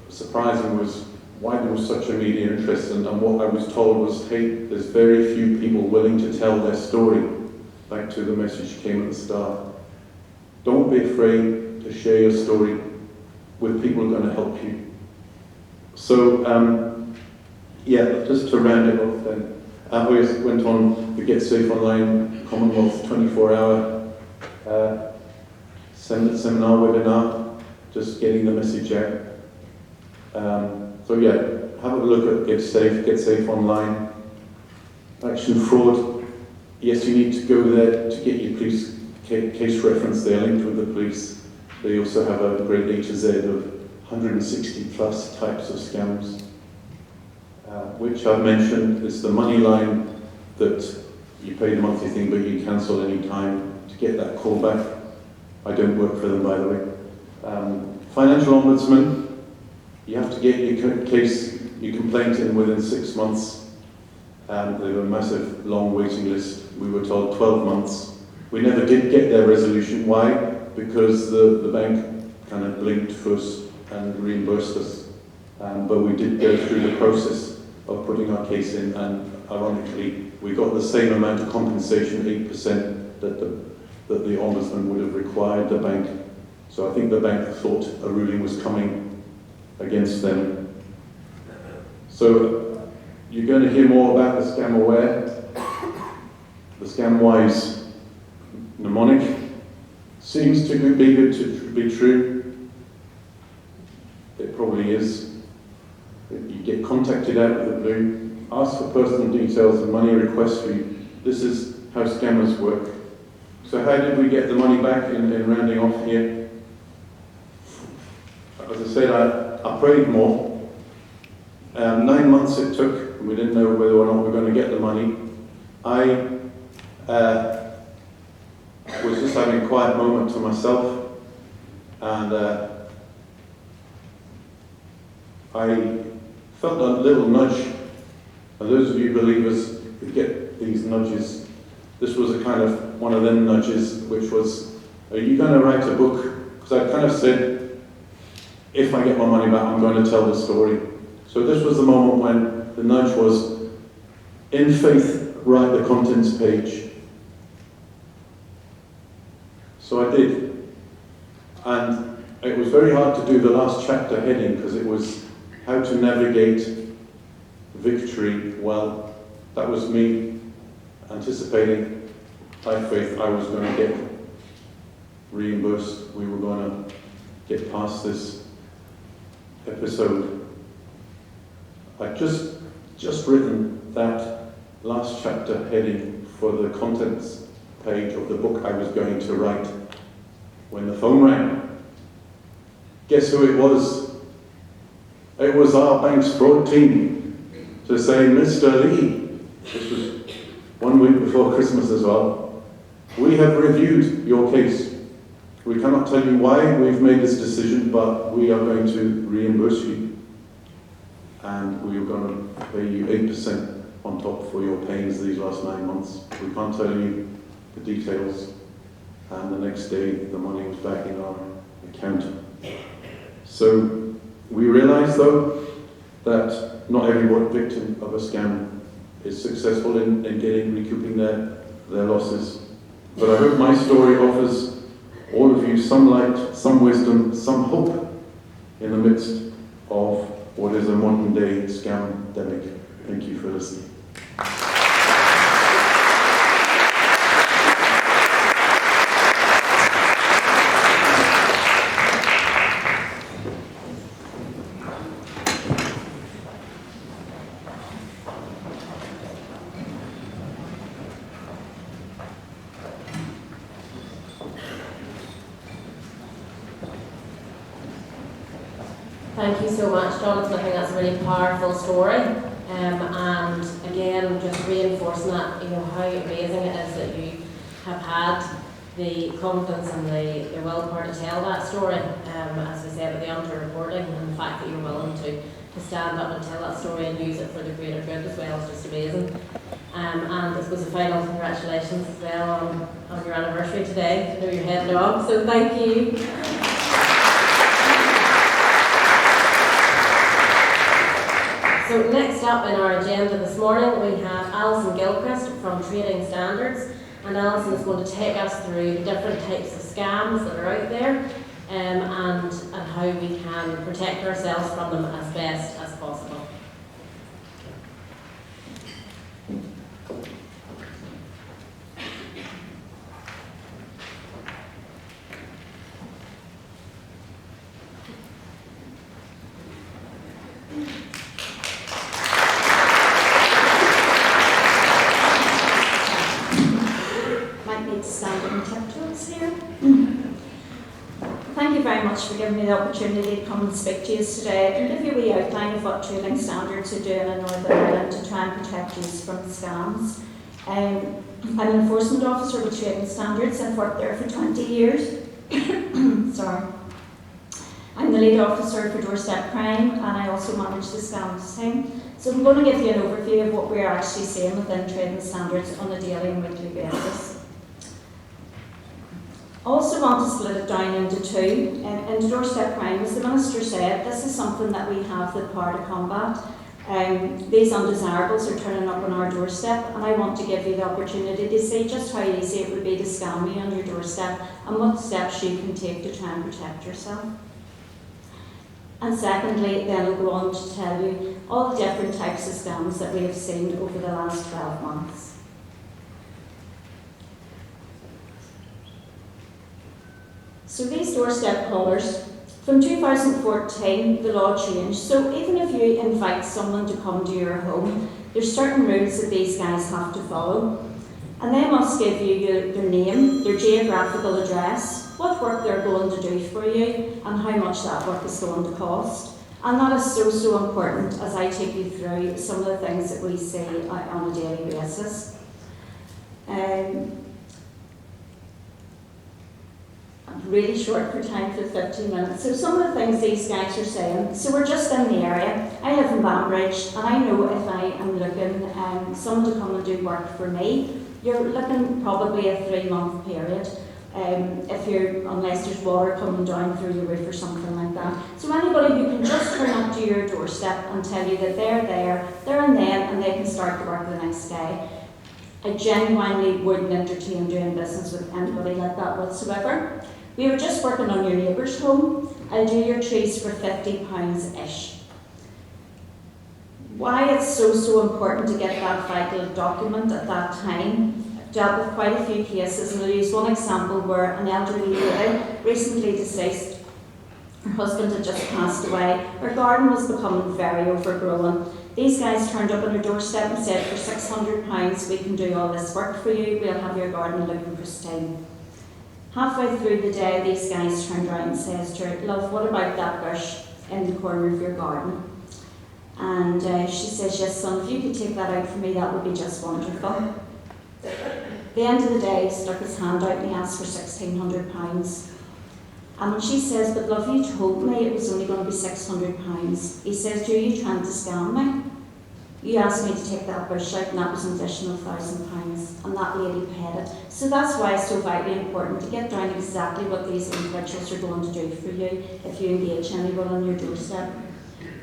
surprising was why there was such immediate interest, and what I was told was, hey, there's very few people willing to tell their story. Back to the message came at the start. Don't be afraid to share your story with people who are going to help you. So, just to round it off then, we went on the Get Safe Online Commonwealth 24-hour seminar, webinar, just getting the message out. Have a look at Get Safe Online. Action Fraud. Yes, you need to go there to get your police case reference. They're linked with the police. They also have a great A to Z of 160 plus types of scams, which I've mentioned. It's the money line that you pay the monthly thing, but you cancel any time to get that call back. I don't work for them, by the way. Financial Ombudsman. You have to get your complaint in within 6 months. They have a massive, long waiting list. We were told 12 months. We never did get their resolution. Why? Because the bank kind of blinked for us and reimbursed us. But we did go through the process of putting our case in, and ironically, we got the same amount of compensation, 8%, that the Ombudsman would have required the bank. So I think the bank thought a ruling was coming against them. So you're going to hear more about the Scam Aware, the Scam-wise mnemonic. Seems to be good to be true. It probably is. You get contacted out of the blue, ask for personal details and money requests for you. This is how scammers work. So how did we get the money back in rounding off here? As I said, I prayed more. 9 months it took, and we didn't know whether or not we were going to get the money. I was just having a quiet moment to myself, and I felt a little nudge. And those of you believers who get these nudges, this was a kind of one of them nudges, which was, are you going to write a book? Because I kind of said, if I get my money back, I'm going to tell the story. So this was the moment when the nudge was, in faith, write the contents page. So I did. And it was very hard to do the last chapter heading, because it was how to navigate victory well. That was me anticipating, by faith, I was going to get reimbursed. We were going to get past this episode. I'd just written that last chapter heading for the contents page of the book I was going to write when the phone rang. Guess who it was? It was our bank's fraud team to say, Mr. Lee, this was 1 week before Christmas as well, we have reviewed your case. We cannot tell you why we've made this decision, but we are going to reimburse you. And we are going to pay you 8% on top for your pains these last 9 months. We can't tell you the details. And the next day, the money was back in our account. So we realize, though, that not every victim of a scam is successful in recouping their losses. But I hope my story offers all of you some light, some wisdom, some hope in the midst of what is a modern day scamdemic. Thank you for listening. Thank you so much, Jonathan. I think that's a really powerful story. And again, just reinforcing that, how amazing it is that you have had the confidence and the willpower to tell that story. As we said, with the under-reporting and the fact that you're willing to stand up and tell that story and use it for the greater good as well is just amazing. And I suppose a final congratulations as well on your anniversary today. I know you're heading off, so thank you. So next up in our agenda this morning we have Alison Gilchrist from Trading Standards, and Alison is going to take us through the different types of scams that are out there and how we can protect ourselves from them as best as possible. Thank you very much for giving me the opportunity to come and speak to you today and give you a wee outline of what Trading Standards are doing in Northern Ireland to try and protect you from scams. I'm an enforcement officer with Trading Standards. I've worked there for 20 years. Sorry. I'm the lead officer for doorstep crime and I also manage the scams team. So I'm going to give you an overview of what we're actually seeing within Trading Standards on a daily and weekly basis. Also want to split it down into two. In doorstep crime, as the Minister said, this is something that we have the power to combat. These undesirables are turning up on our doorstep, and I want to give you the opportunity to see just how easy it would be to scam you on your doorstep and what steps you can take to try and protect yourself. And secondly, then I'll go on to tell you all the different types of scams that we have seen over the last 12 months. So these doorstep callers, from 2014 the law changed, so even if you invite someone to come to your home, there's certain rules that these guys have to follow. And they must give you their name, their geographical address, what work they're going to do for you, and how much that work is going to cost. And that is so important as I take you through some of the things that we see on a daily basis. I'm really short for time for 15 minutes. So some of the things these guys are saying. So we're just in the area. I live in Banbridge, and I know if I am looking someone to come and do work for me, you're looking probably a 3-month period. Unless there's water coming down through your roof or something like that. So anybody who can just turn up to your doorstep and tell you that they're and then, and they can start to work the next day. I genuinely wouldn't entertain doing business with anybody like that whatsoever. We were just working on your neighbour's home. I'll do your trees for £50-ish. Why it's so important to get that vital document at that time. I've dealt with quite a few cases, and I'll use one example where an elderly lady, recently deceased, her husband had just passed away, her garden was becoming very overgrown. These guys turned up on her doorstep and said, for £600 we can do all this work for you, we'll have your garden looking pristine. Halfway through the day, these guys turned around and says to her, love, what about that bush in the corner of your garden? And she says, yes, son, if you could take that out for me, that would be just wonderful. At the end of the day, he stuck his hand out and he asked for £1,600. And when she says, but love, you told me it was only going to be £600. He says, are you trying to scam me? You asked me to take that bush out and that was an additional £1,000, and that lady paid it. So that's why it's so vitally important to get down exactly what these individuals are going to do for you if you engage anyone on your doorstep.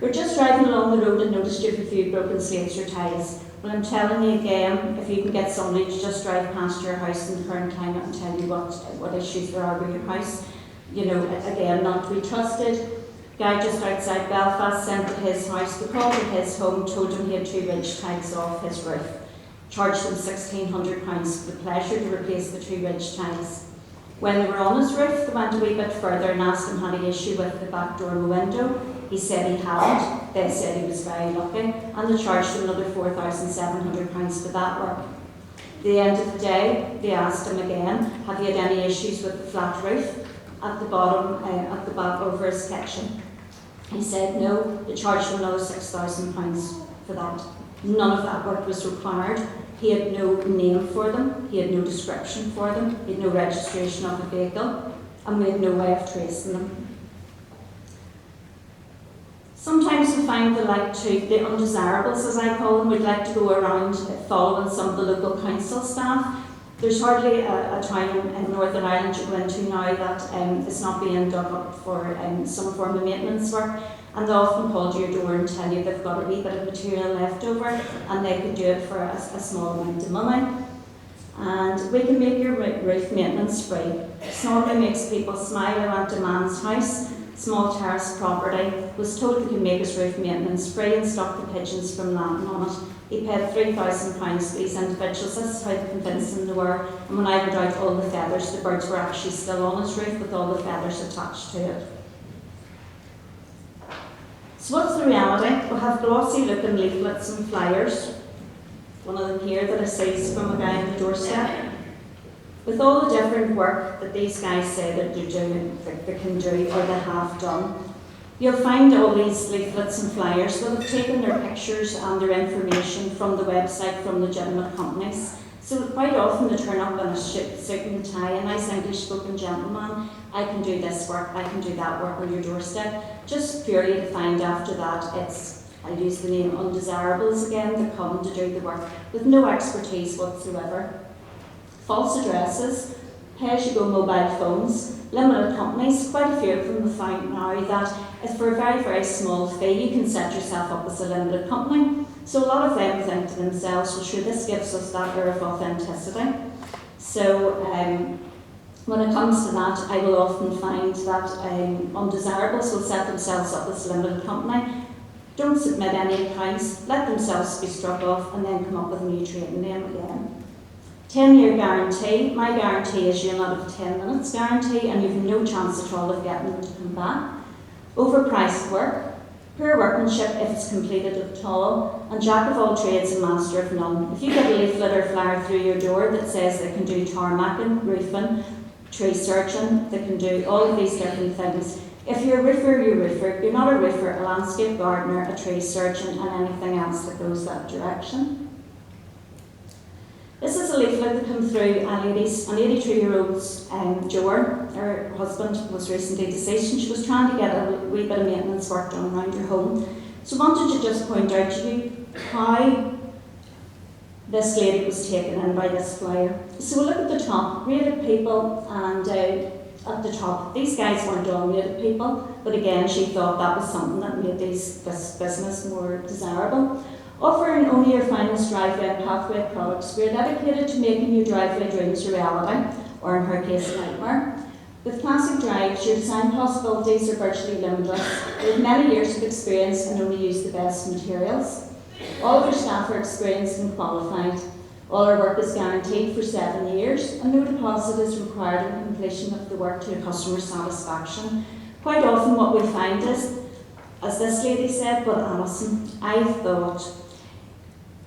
We're just driving along the road and noticed you have a few broken slates or tiles. Well, I'm telling you again, if you can get somebody to just drive past your house in the current climate and tell you what issues there are with your house, again, not to be trusted. Guy just outside Belfast sent to his house, we called at his home, told him he had 2 ridge tiles off his roof, charged him £1,600 for the pleasure to replace the 2 ridge tiles. When they were on his roof, they went a wee bit further and asked him had he issue with the back door and the window. He said he hadn't. They said he was very lucky, and they charged him another £4,700 for that work. At the end of the day, they asked him again, have you had any issues with the flat roof at the bottom, at the back over his kitchen? He said no, they charged him another £6,000 for that. None of that work was required. He had no name for them, he had no description for them, he had no registration of the vehicle, and we had no way of tracing them. Sometimes we find the undesirables, as I call them, we'd like to go around following some of the local council staff. There's hardly a town in Northern Ireland you go into now that is not being dug up for some form of maintenance work, and they often call to your door and tell you they've got a wee bit of material left over and they could do it for a small amount of money. And we can make your roof maintenance free. It normally makes people smile. I went to a man's house, small terrace property, was told we could make his roof maintenance free and stop the pigeons from landing on it. He paid £3,000 for these individuals. This is how convincing they were. And when I went out, all the feathers, the birds were actually still on his roof with all the feathers attached to it. So what's the reality? We have glossy looking leaflets and flyers. One of them here that I see from a guy on the doorstep. With all the different work that these guys say that they're doing, that they can do or they have done, you'll find all these leaflets and flyers that have taken their pictures and their information from the website from legitimate companies. So quite often they turn up in a suit and tie, a nice English-spoken gentleman. I can do this work, I can do that work on your doorstep. Just purely to find after that I use the name undesirables again, that come to do the work with no expertise whatsoever. False addresses, pay-as-you-go mobile phones, limited companies, quite a few of them have found now that if for a very, very small fee you can set yourself up as a limited company. So a lot of them think to themselves, well sure, this gives us that air of authenticity. So when it comes to that, I will often find that undesirables will set themselves up as a limited company, don't submit any accounts, let themselves be struck off and then come up with a new trading name again. 10-year guarantee. My guarantee is you'll not have a 10 minutes guarantee and you've no chance at all of getting them to come back. Overpriced work, poor workmanship if it's completed at all, and jack of all trades and master of none. If you get a leaflet or flyer through your door that says they can do tarmacking, roofing, tree searching, they can do all of these different things. If you're a roofer, you're a roofer. You're not a roofer, a landscape gardener, a tree surgeon, and anything else that goes that direction. This is a leaflet that came through an 82-year-old's Joan. Her husband was recently deceased and she was trying to get a wee bit of maintenance work done around her home. So I wanted to just point out to you how this lady was taken in by this flyer. So we look at the top, rated people, and at the top, these guys weren't all rated people, but again she thought that was something that made this business more desirable. Offering only your finest driveway and pathway products, we are dedicated to making your driveway dreams a reality, or in her case, a nightmare. With classic drives, your design possibilities are virtually limitless. We have many years of experience and only use the best materials. All of our staff are experienced and qualified. All our work is guaranteed for 7 years, and no deposit is required in completion of the work to customer satisfaction. Quite often what we find is, as this lady said, but Alison, I thought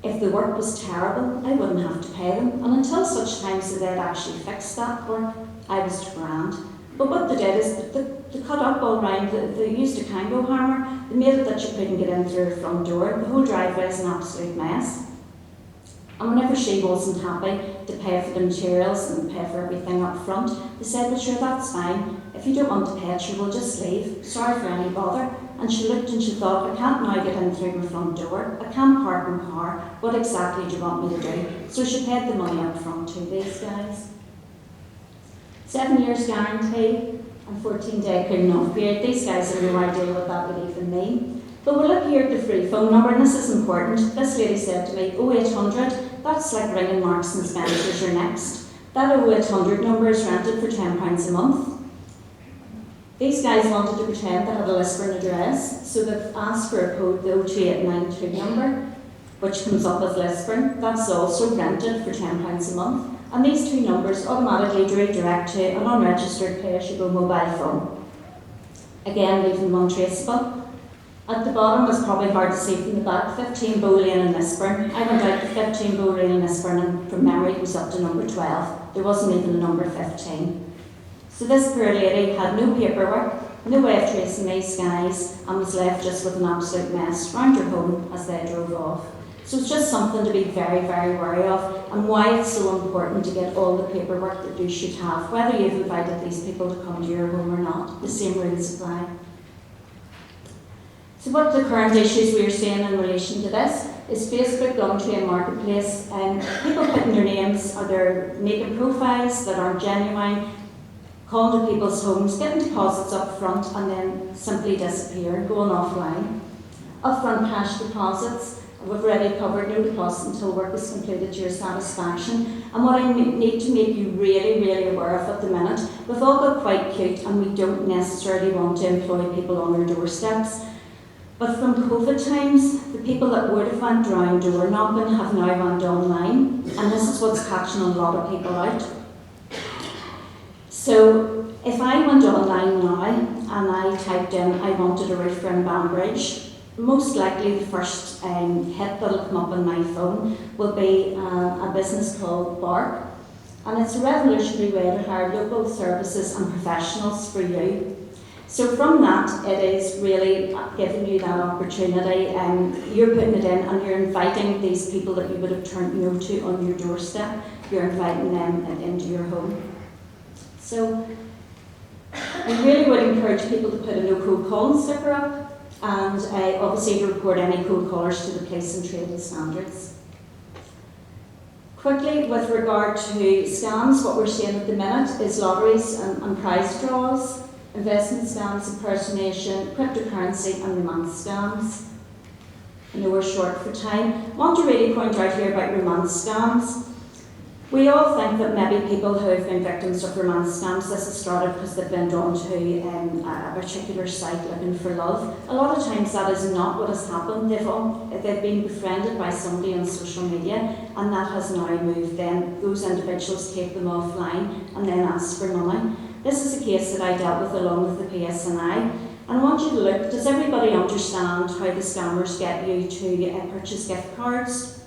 if the work was terrible, I wouldn't have to pay them. And until such times that they'd actually fixed that work, I was grand. But what they did is they cut up all round, they used a Kango hammer, they made it that you couldn't get in through her front door. The whole driveway is an absolute mess. And whenever she wasn't happy to pay for the materials and pay for everything up front, they said, well sure, that's fine. If you don't want to pay it, sure, we'll just leave. Sorry for any bother. And she looked and she thought, I can't now get in through my front door. I can't park my car. What exactly do you want me to do? So she paid the money up front to these guys. 7 years guarantee and 14-day cooling off period. These guys have no idea what that would even mean. But we'll look here at the free phone number, and this is important. This lady said to me, 0800, that's like ringing Marks and Spencer's or Next. That 0800 number is rented for £10 a month. These guys wanted to pretend they had a Lisburn address, so they've asked for a code, the 02892 number, which comes up as Lisburn. That's also rented for £10 a month. And these two numbers automatically redirect to an unregistered pay-as-you-go mobile phone. Again, leaving them untraceable. At the bottom, it's probably hard to see from the back, 15 Bow Lane in Lisburn. I went out to 15 Bow Lane in Lisburn and from memory it was up to number 12. There wasn't even a number 15. So this poor lady had no paperwork, No way of tracing these guys, and was left just with an absolute mess round her home as they drove off. So it's just something to be very, very wary of, and why it's so important to get all the paperwork that you should have, whether you've invited these people to come to your home or not. The same rules apply. So what are the current issues we are seeing in relation to this? Is Facebook gone to a marketplace, and people putting their names or they're making profiles that aren't genuine, calling to people's homes, getting deposits up front and then simply disappearing, going offline. Upfront cash deposits, we've already covered no deposit until work is completed to your satisfaction. And what I need to make you really, really aware of at the minute, we've all got quite cute and we don't necessarily want to employ people on our doorsteps. But from COVID times, the people that would have went round door knocking have now went online, and this is what's catching a lot of people out. So if I went online now and I typed in I wanted a roofer in Banbridge, most likely the first hit that'll come up on my phone will be a business called Bark, and it's a revolutionary way to hire local services and professionals for you. So from that, it is really giving you that opportunity, you're putting it in and you're inviting these people that you would have turned no to on your doorstep, you're inviting them into your home. So I really would encourage people to put a no cold calling sticker up, and obviously to report any cold callers to the police and trading standards. Quickly, with regard to scams, what we're seeing at the minute is lotteries and prize draws, investment scams, impersonation, cryptocurrency and romance scams. I know we're short for time. I want to really point out here about romance scams. We all think that maybe people who have been victims of romance scams, this has started because they've been drawn to a particular site looking for love. A lot of times that is not what has happened. They've been befriended by somebody on social media, and that has now moved them. Those individuals take them offline and then ask for money. This is a case that I dealt with along with the PSNI, and I want you to look, does everybody understand how the scammers get you to purchase gift cards?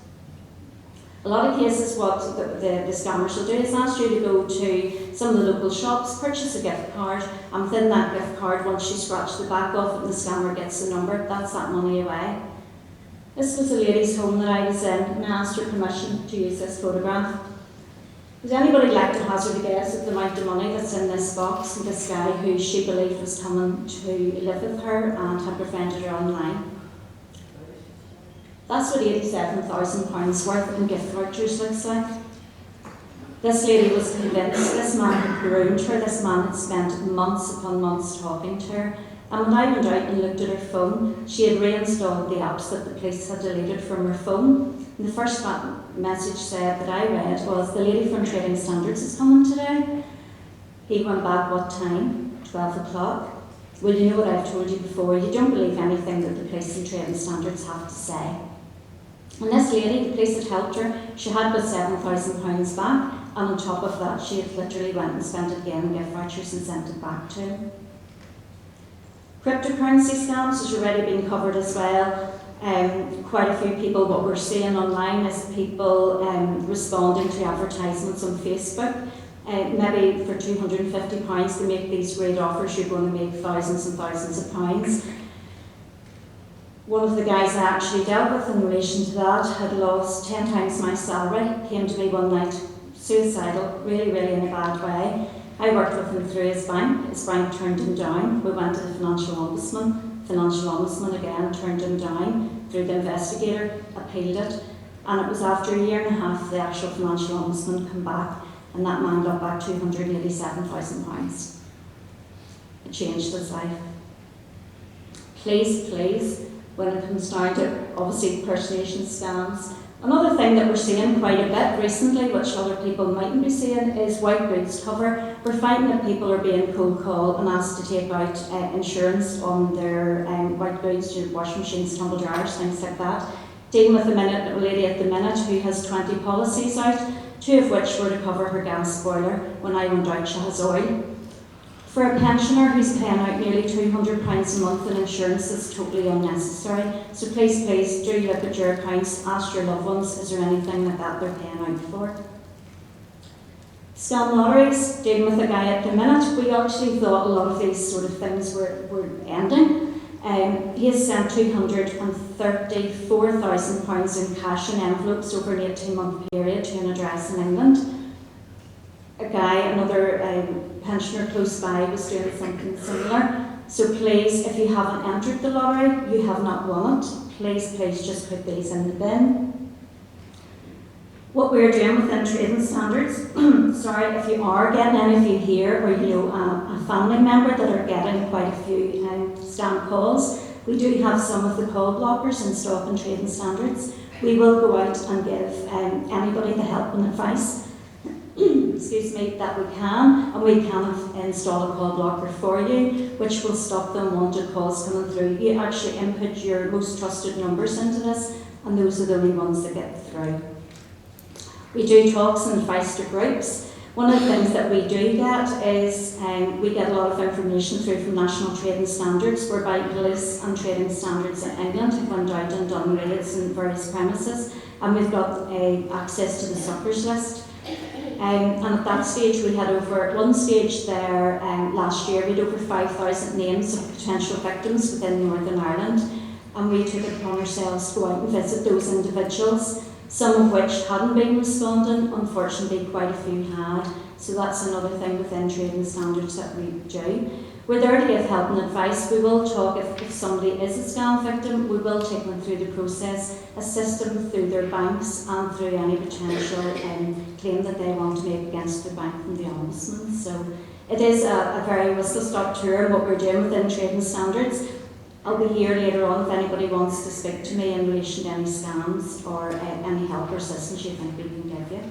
A lot of cases what the scammers will do is ask you to go to some of the local shops, purchase a gift card, and within that gift card, once you scratch the back off it and the scammer gets the number, that's that money away. This was a lady's home that I was in, and I asked her permission to use this photograph. Would anybody like to hazard a guess at the amount of money that's in this box and this guy who she believed was coming to live with her and had befriended her online? That's what £87,000 worth in gift vouchers looks like. This lady was convinced, this man had groomed her, this man had spent months upon months talking to her, and when I went out and looked at her phone, she had reinstalled the apps that the police had deleted from her phone. And the first message said that I read was, the lady from Trading Standards is coming today. He went back, what time? 12 o'clock. Well, you know what I've told you before, you don't believe anything that the police and Trading Standards have to say. And this lady, the police had helped her, she had got £7,000 back, and on top of that she had literally went and spent it again in gift vouchers and sent it back to him. Cryptocurrency scams has already been covered as well. Quite a few people, what we're seeing online is people responding to advertisements on Facebook. Maybe for £250 to make these great offers, you're going to make thousands and thousands of pounds. One of the guys I actually dealt with in relation to that had lost 10 times my salary, came to me one night, suicidal, really, really in a bad way. I worked with him through his bank turned him down. We went to the financial ombudsman again turned him down, through the investigator, appealed it, and it was after a year and a half the actual financial ombudsman came back, and that man got back £287,000. It changed his life. Please, when it comes down to obviously impersonation scams. Another thing that we're seeing quite a bit recently, which other people mightn't be seeing, is white goods cover. We're finding that people are being cold called and asked to take out insurance on their white goods, washing machines, tumble dryers, things like that. Dealing with a lady at the minute who has 20 policies out, 2 of which were to cover her gas boiler. When I went out, she has oil. For a pensioner who's paying out nearly £200 a month in insurance, is totally unnecessary. So please do look at your accounts, ask your loved ones, is there anything like that they're paying out for? Scam lotteries, dealing with a guy at the minute, we actually thought a lot of these sort of things were ending. He has sent £234,000 in cash in envelopes over an 18-month period to an address in England. A guy, another pensioner close by, was doing something similar. So please, if you haven't entered the lottery, you have not won it. Please just put these in the bin. What we're doing within trading standards, sorry, if you are getting any of you here, or you know a family member that are getting quite a few scam calls, we do have some of the call blockers in stock in trading standards. We will go out and give anybody the help and advice excuse me, that we can, and we can install a call blocker for you, which will stop the unwanted calls coming through. You actually input your most trusted numbers into this, and those are the only ones that get through. We do talks and advice to groups. One of the things that we do get is we get a lot of information through from National Trading Standards, whereby police and trading standards in England have gone out and done raids in various premises, and we've got access to the suckers list. And at that stage, we had over, at one stage there last year, we had over 5,000 names of potential victims within Northern Ireland, and we took it upon ourselves to go out and visit those individuals, some of which hadn't been responding. Unfortunately, quite a few had. So that's another thing within trading standards that we do. We're there to give help and advice. We will talk if somebody is a scam victim, we will take them through the process, assist them through their banks and through any potential claim that they want to make against the bank from the ombudsman. So it is a very whistle-stop tour in what we're doing within trading standards. I'll be here later on if anybody wants to speak to me in relation to any scams or any help or assistance you think we can give you.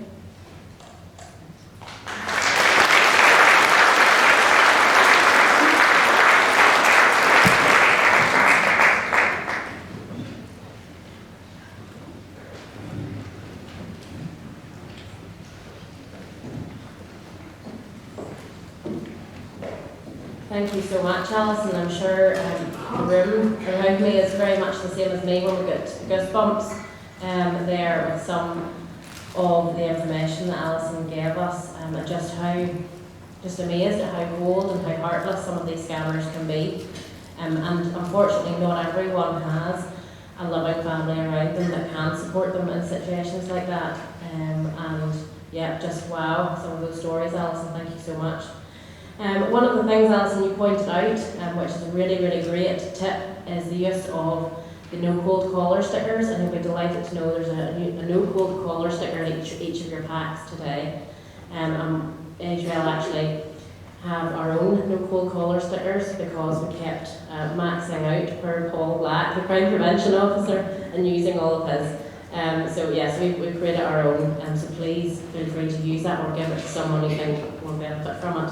Thank you so much, Alison. I'm sure the room around me is very much the same as me when we get goosebumps there with some of the information that Alison gave us, and just amazed at how cold and how heartless some of these scammers can be. And unfortunately, not everyone has a loving family around them that can support them in situations like that. And yeah, just wow, some of those stories, Alison. Thank you so much. One of the things, Alison, you pointed out, which is a really, really great tip, is the use of the no cold caller stickers, and you'll be delighted to know there's a no cold caller sticker in each of your packs today. Agewell actually have our own no cold caller stickers because we kept maxing out per Paul Black, the crime prevention officer, and using all of his. So yes, we've created our own, so please feel free to use that or give it to someone you think will benefit from it.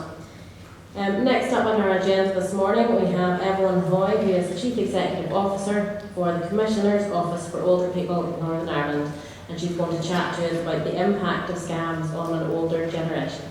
Next up on our agenda this morning, we have Evelyn Hoy, who is the Chief Executive Officer for the Commissioner's Office for Older People in Northern Ireland, and she's going to chat to us about the impact of scams on an older generation.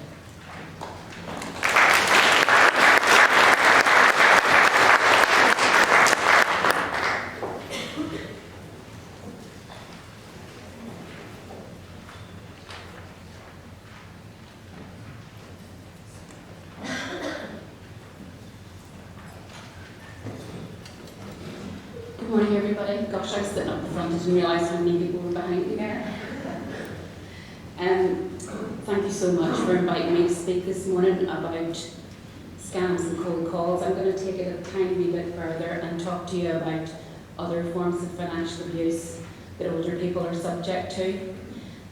Good morning, everybody. Gosh, I was sitting up the front, I didn't realise how many people were behind me there. Thank you so much for inviting me to speak this morning about scams and cold calls. I'm going to take it a tiny wee bit further and talk to you about other forms of financial abuse that older people are subject to.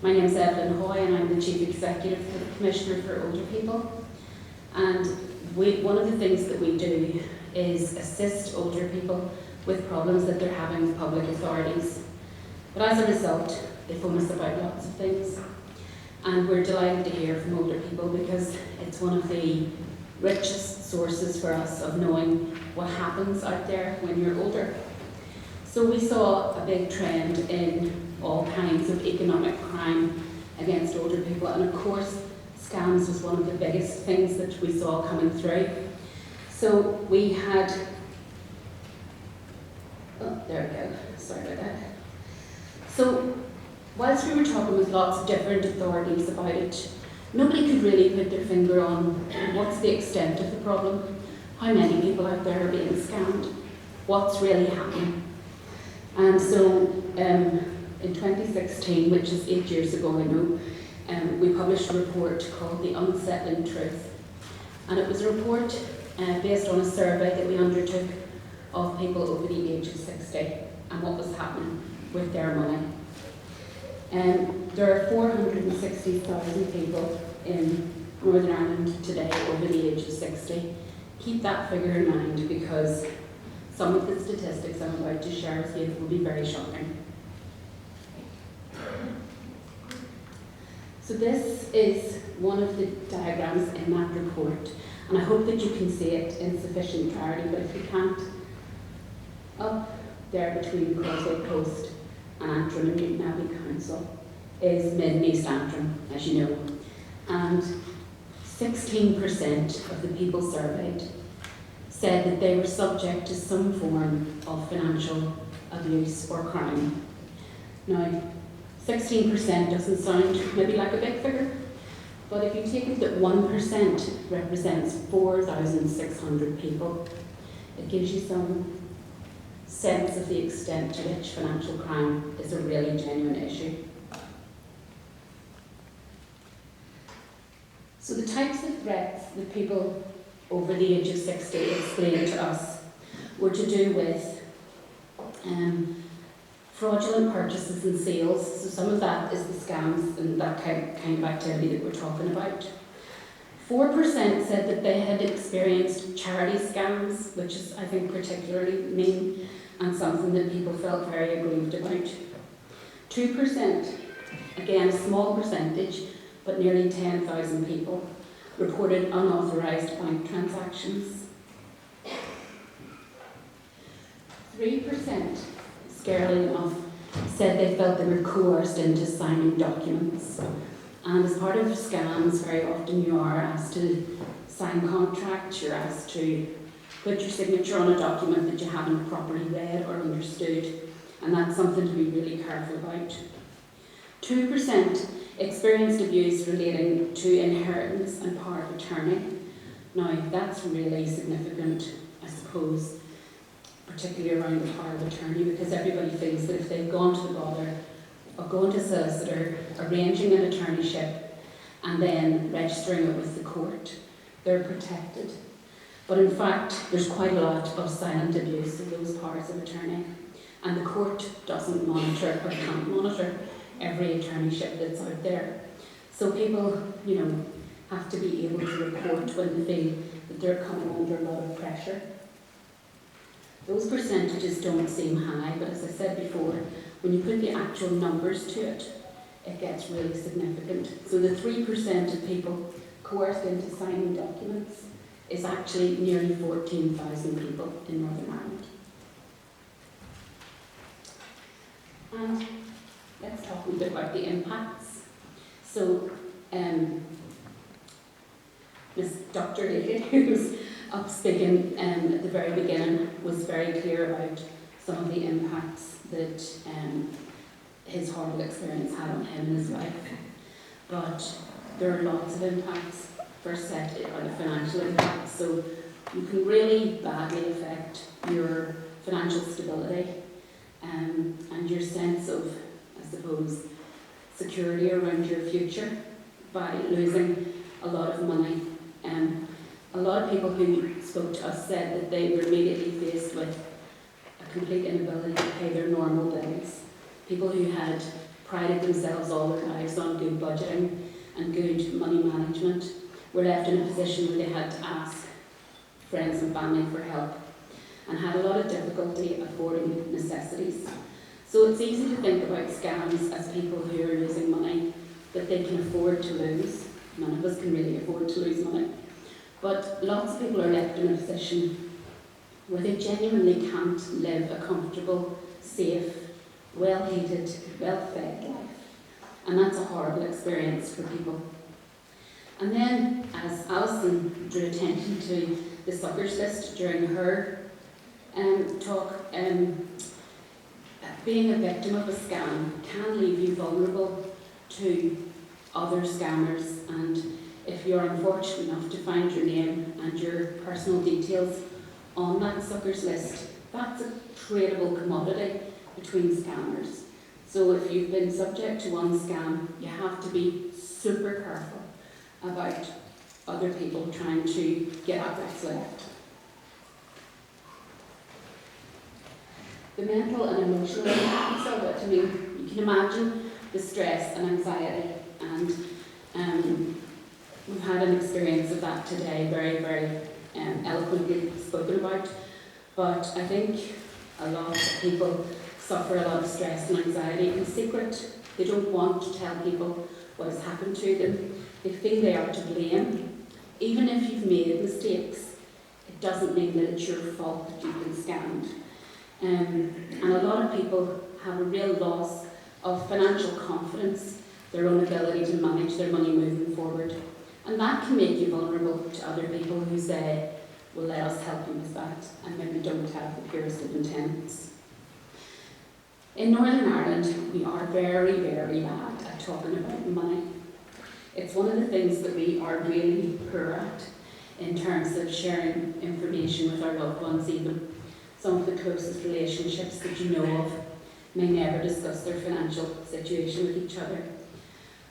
My name is Evelyn Hoy, and I'm the Chief Executive for the Commissioner for Older People. And one of the things that we do is assist older people with problems that they're having with public authorities. But as a result, they phone us about lots of things. And we're delighted to hear from older people because it's one of the richest sources for us of knowing what happens out there when you're older. So we saw a big trend in all kinds of economic crime against older people, and of course, scams was one of the biggest things that we saw coming through. So we had there we go, sorry about that. So, whilst we were talking with lots of different authorities about it, Nobody could really put their finger on what's the extent of the problem, how many people out there are being scammed, what's really happening. And so in 2016, which is 8 years ago I know, we published a report called The Unsettling Truth. And it was a report based on a survey that we undertook of people over the age of 60 and what was happening with their money. There are 460,000 people in Northern Ireland today over the age of 60. Keep that figure in mind because some of the statistics I'm about to share with you will be very shocking. So this is one of the diagrams in that report, and I hope that you can see it in sufficient clarity, but if you can't, up there between Causeway Coast and Antrim and Newton Abbey Council is Mid and East Antrim, as you know. And 16% of the people surveyed said that they were subject to some form of financial abuse or crime. Now, 16% doesn't sound maybe like a big figure, but if you take it that 1% represents 4,600 people, it gives you some sense of the extent to which financial crime is a really genuine issue. So the types of threats that people over the age of 60 explained to us were to do with fraudulent purchases and sales. So some of that is the scams and that kind of activity that we're talking about. 4% said that they had experienced charity scams, which is, I think, particularly mean and something that people felt very aggrieved about. 2%, again a small percentage, but nearly 10,000 people, reported unauthorised bank transactions. 3%, scarily enough, said they felt they were coerced into signing documents. And as part of scams, very often you are asked to sign contracts, you're asked to put your signature on a document that you haven't properly read or understood, and that's something to be really careful about. 2% experienced abuse relating to inheritance and power of attorney. Now, that's really significant, I suppose, particularly around the power of attorney, because everybody thinks that if they've gone to the bother of going to a solicitor, arranging an attorneyship, and then registering it with the court, they're protected. But in fact, there's quite a lot of silent abuse of those powers of attorney, and the court doesn't monitor or can't monitor every attorneyship that's out there. So people, have to be able to report when they feel that they're coming under a lot of pressure. Those percentages don't seem high, but as I said before, when you put the actual numbers to it, it gets really significant. So the 3% of people coerced into signing documents is actually nearly 14,000 people in Northern Ireland. And let's talk a bit about the impacts. So, Dr. Leakey, who was up speaking at the very beginning, was very clear about some of the impacts that his horrible experience had on him and his wife. But there are lots of impacts. First set are the financial impacts. So you can really badly affect your financial stability and your sense of, I suppose, security around your future by losing a lot of money. A lot of people who spoke to us said that they were immediately faced with a complete inability to pay their normal bills. People who had prided themselves all their lives on good budgeting and good money management were left in a position where they had to ask friends and family for help and had a lot of difficulty affording necessities. So it's easy to think about scams as people who are losing money that they can afford to lose. None of us can really afford to lose money. But lots of people are left in a position where they genuinely can't live a comfortable, safe, well-heated, well-fed life. And that's a horrible experience for people. And then, as Alison drew attention to the suckers list during her talk, being a victim of a scam can leave you vulnerable to other scammers, and if you're unfortunate enough to find your name and your personal details on that suckers list, that's a tradable commodity between scammers. So if you've been subject to one scam, you have to be super careful about other people trying to get at what's left. The mental and emotional impacts of it, I mean, you can imagine the stress and anxiety, and we've had an experience of that today, very, very eloquently spoken about. But I think a lot of people suffer a lot of stress and anxiety in secret. They don't want to tell people what has happened to them. They feel they are to blame. Even if you've made mistakes, it doesn't mean that it's your fault that you've been scammed. And a lot of people have a real loss of financial confidence, their own ability to manage their money moving forward. And that can make you vulnerable to other people who say, well, let us help you with that, and maybe don't have the purest of intents. In Northern Ireland, we are very, very bad at talking about money. It's one of the things that we are really poor at in terms of sharing information with our loved ones. Even some of the closest relationships that you know of may never discuss their financial situation with each other.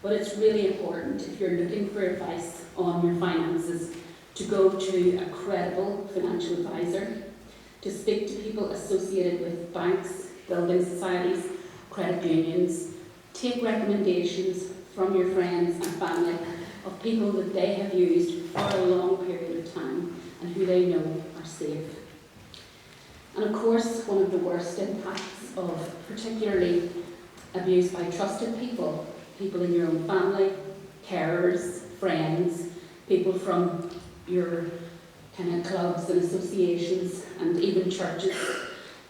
But it's really important, if you're looking for advice on your finances, to go to a credible financial advisor, to speak to people associated with banks, building societies, credit unions, take recommendations from your friends and family of people that they have used for a long period of time and who they know are safe. And of course, one of the worst impacts of particularly abuse by trusted people, people in your own family, carers, friends, people from your kind of clubs and associations and even churches,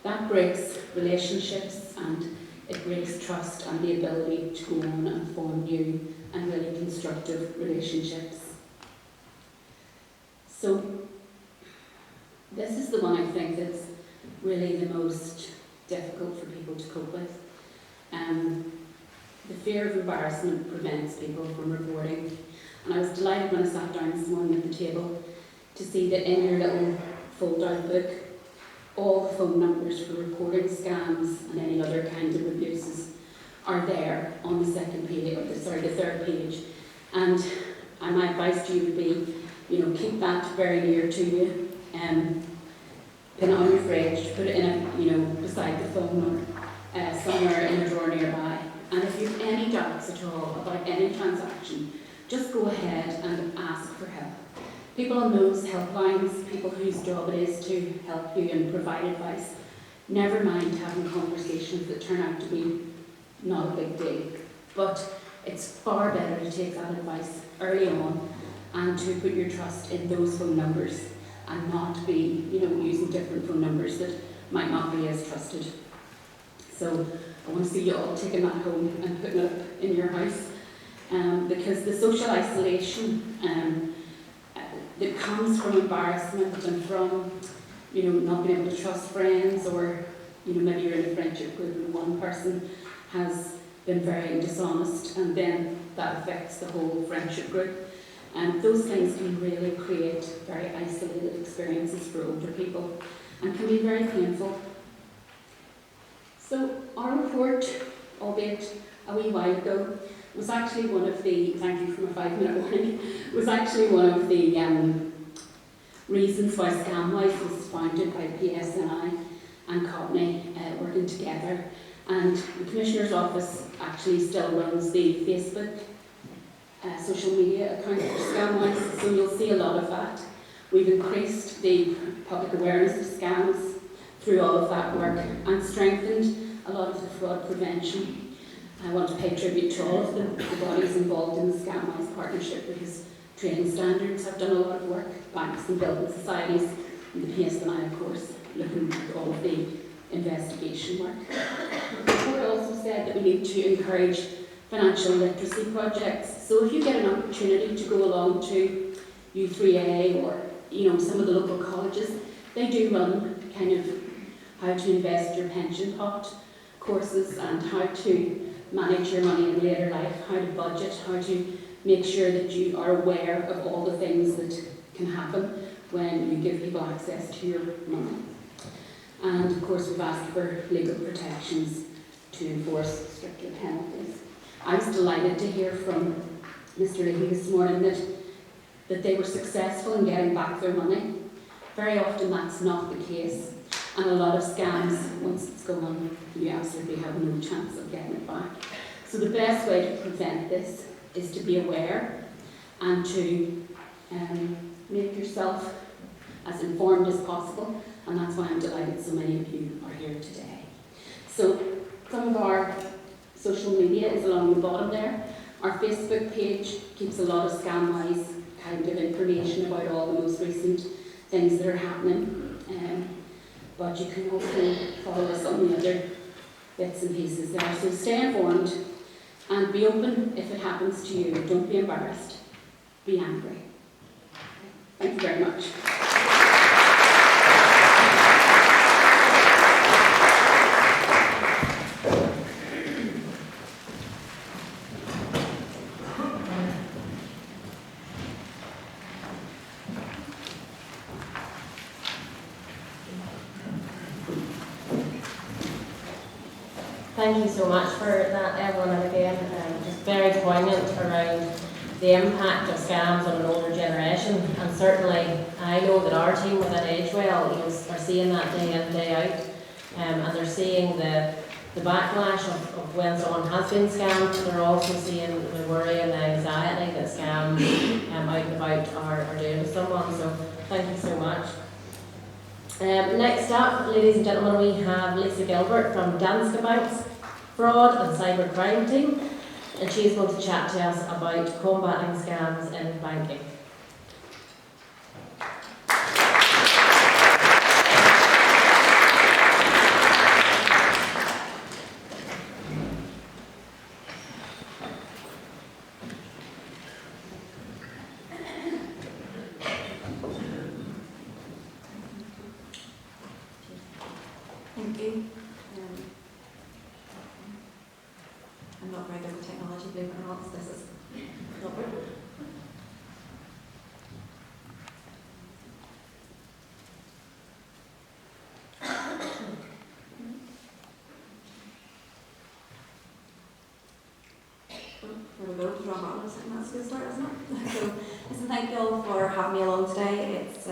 that breaks relationships and it breaks trust and the ability to go on and form new and really constructive relationships. So this is the one I think that's really the most difficult for people to cope with. The fear of embarrassment prevents people from reporting. And I was delighted when I sat down this morning at the table to see that in your little fold-out book, all the phone numbers for reporting scams and any other kind of abuses are there on the second page, or the third page. And my advice to you would be, keep that very near to you, pin it on your fridge, put it in beside the phone or somewhere in a drawer nearby. And if you have any doubts at all about any transaction, just go ahead and ask for help. People on those helplines, people whose job it is to help you and provide advice, never mind having conversations that turn out to be not a big deal. But it's far better to take that advice early on and to put your trust in those phone numbers and not be, using different phone numbers that might not be as trusted. So I want to see you all taking that home and putting it up in your house, because the social isolation that comes from embarrassment and from, not being able to trust friends, or, maybe you're in a friendship group and one person has been very dishonest and then that affects the whole friendship group. And those things can really create very isolated experiences for older people and can be very painful. So our report, albeit a wee while ago, was actually one of the, thank you for my 5-minute warning, was actually one of the reasons why Scamwise was founded by PSNI and Company working together. And the Commissioner's Office actually still runs the Facebook social media account for Scamwise, so you'll see a lot of that. We've increased the public awareness of scams through all of that work and strengthened a lot of the fraud prevention. I want to pay tribute to all of the bodies involved in the Scamwise partnership, because training standards have done a lot of work, banks and building societies, and the PSNI, of course, looking at all of the investigation work. The report also said that we need to encourage financial literacy projects. So if you get an opportunity to go along to U3A or some of the local colleges, they do run kind of how to invest your pension pot courses and how to manage your money in later life, how to budget, how to make sure that you are aware of all the things that can happen when you give people access to your money. And of course we've asked for legal protections to enforce stricter penalties. I was delighted to hear from Mr. Leakey this morning that they were successful in getting back their money. Very often that's not the case, and a lot of scams, once it's gone, you absolutely have no chance of getting it back. So the best way to prevent this is to be aware and to make yourself as informed as possible, and that's why I'm delighted so many of you are here today. So some of our social media is along the bottom there. Our Facebook page keeps a lot of scam-wise kind of information about all the most recent things that are happening. But you can also follow us on the other bits and pieces there. So stay informed and be open if it happens to you. Don't be embarrassed. Be angry. Thank you very much. Thank you so much for that, everyone, and again, just very poignant around the impact of scams on an older generation. And certainly, I know that our team within Agewell are seeing that day in, day out, and they're seeing the backlash of when someone has been scammed. They're also seeing the worry and the anxiety that scams out and about are doing to someone. So, thank you so much. Next up, ladies and gentlemen, we have Lisa Gilbert from Danske Bank's Fraud and Cyber Crime Team, and she's going to chat to us about combating scams in banking. Thank you. I'm not very good with technology, believe it or not, so this is not good. There we go, wrong button, that's a good start, isn't it? So, listen, thank you all for having me along today. It's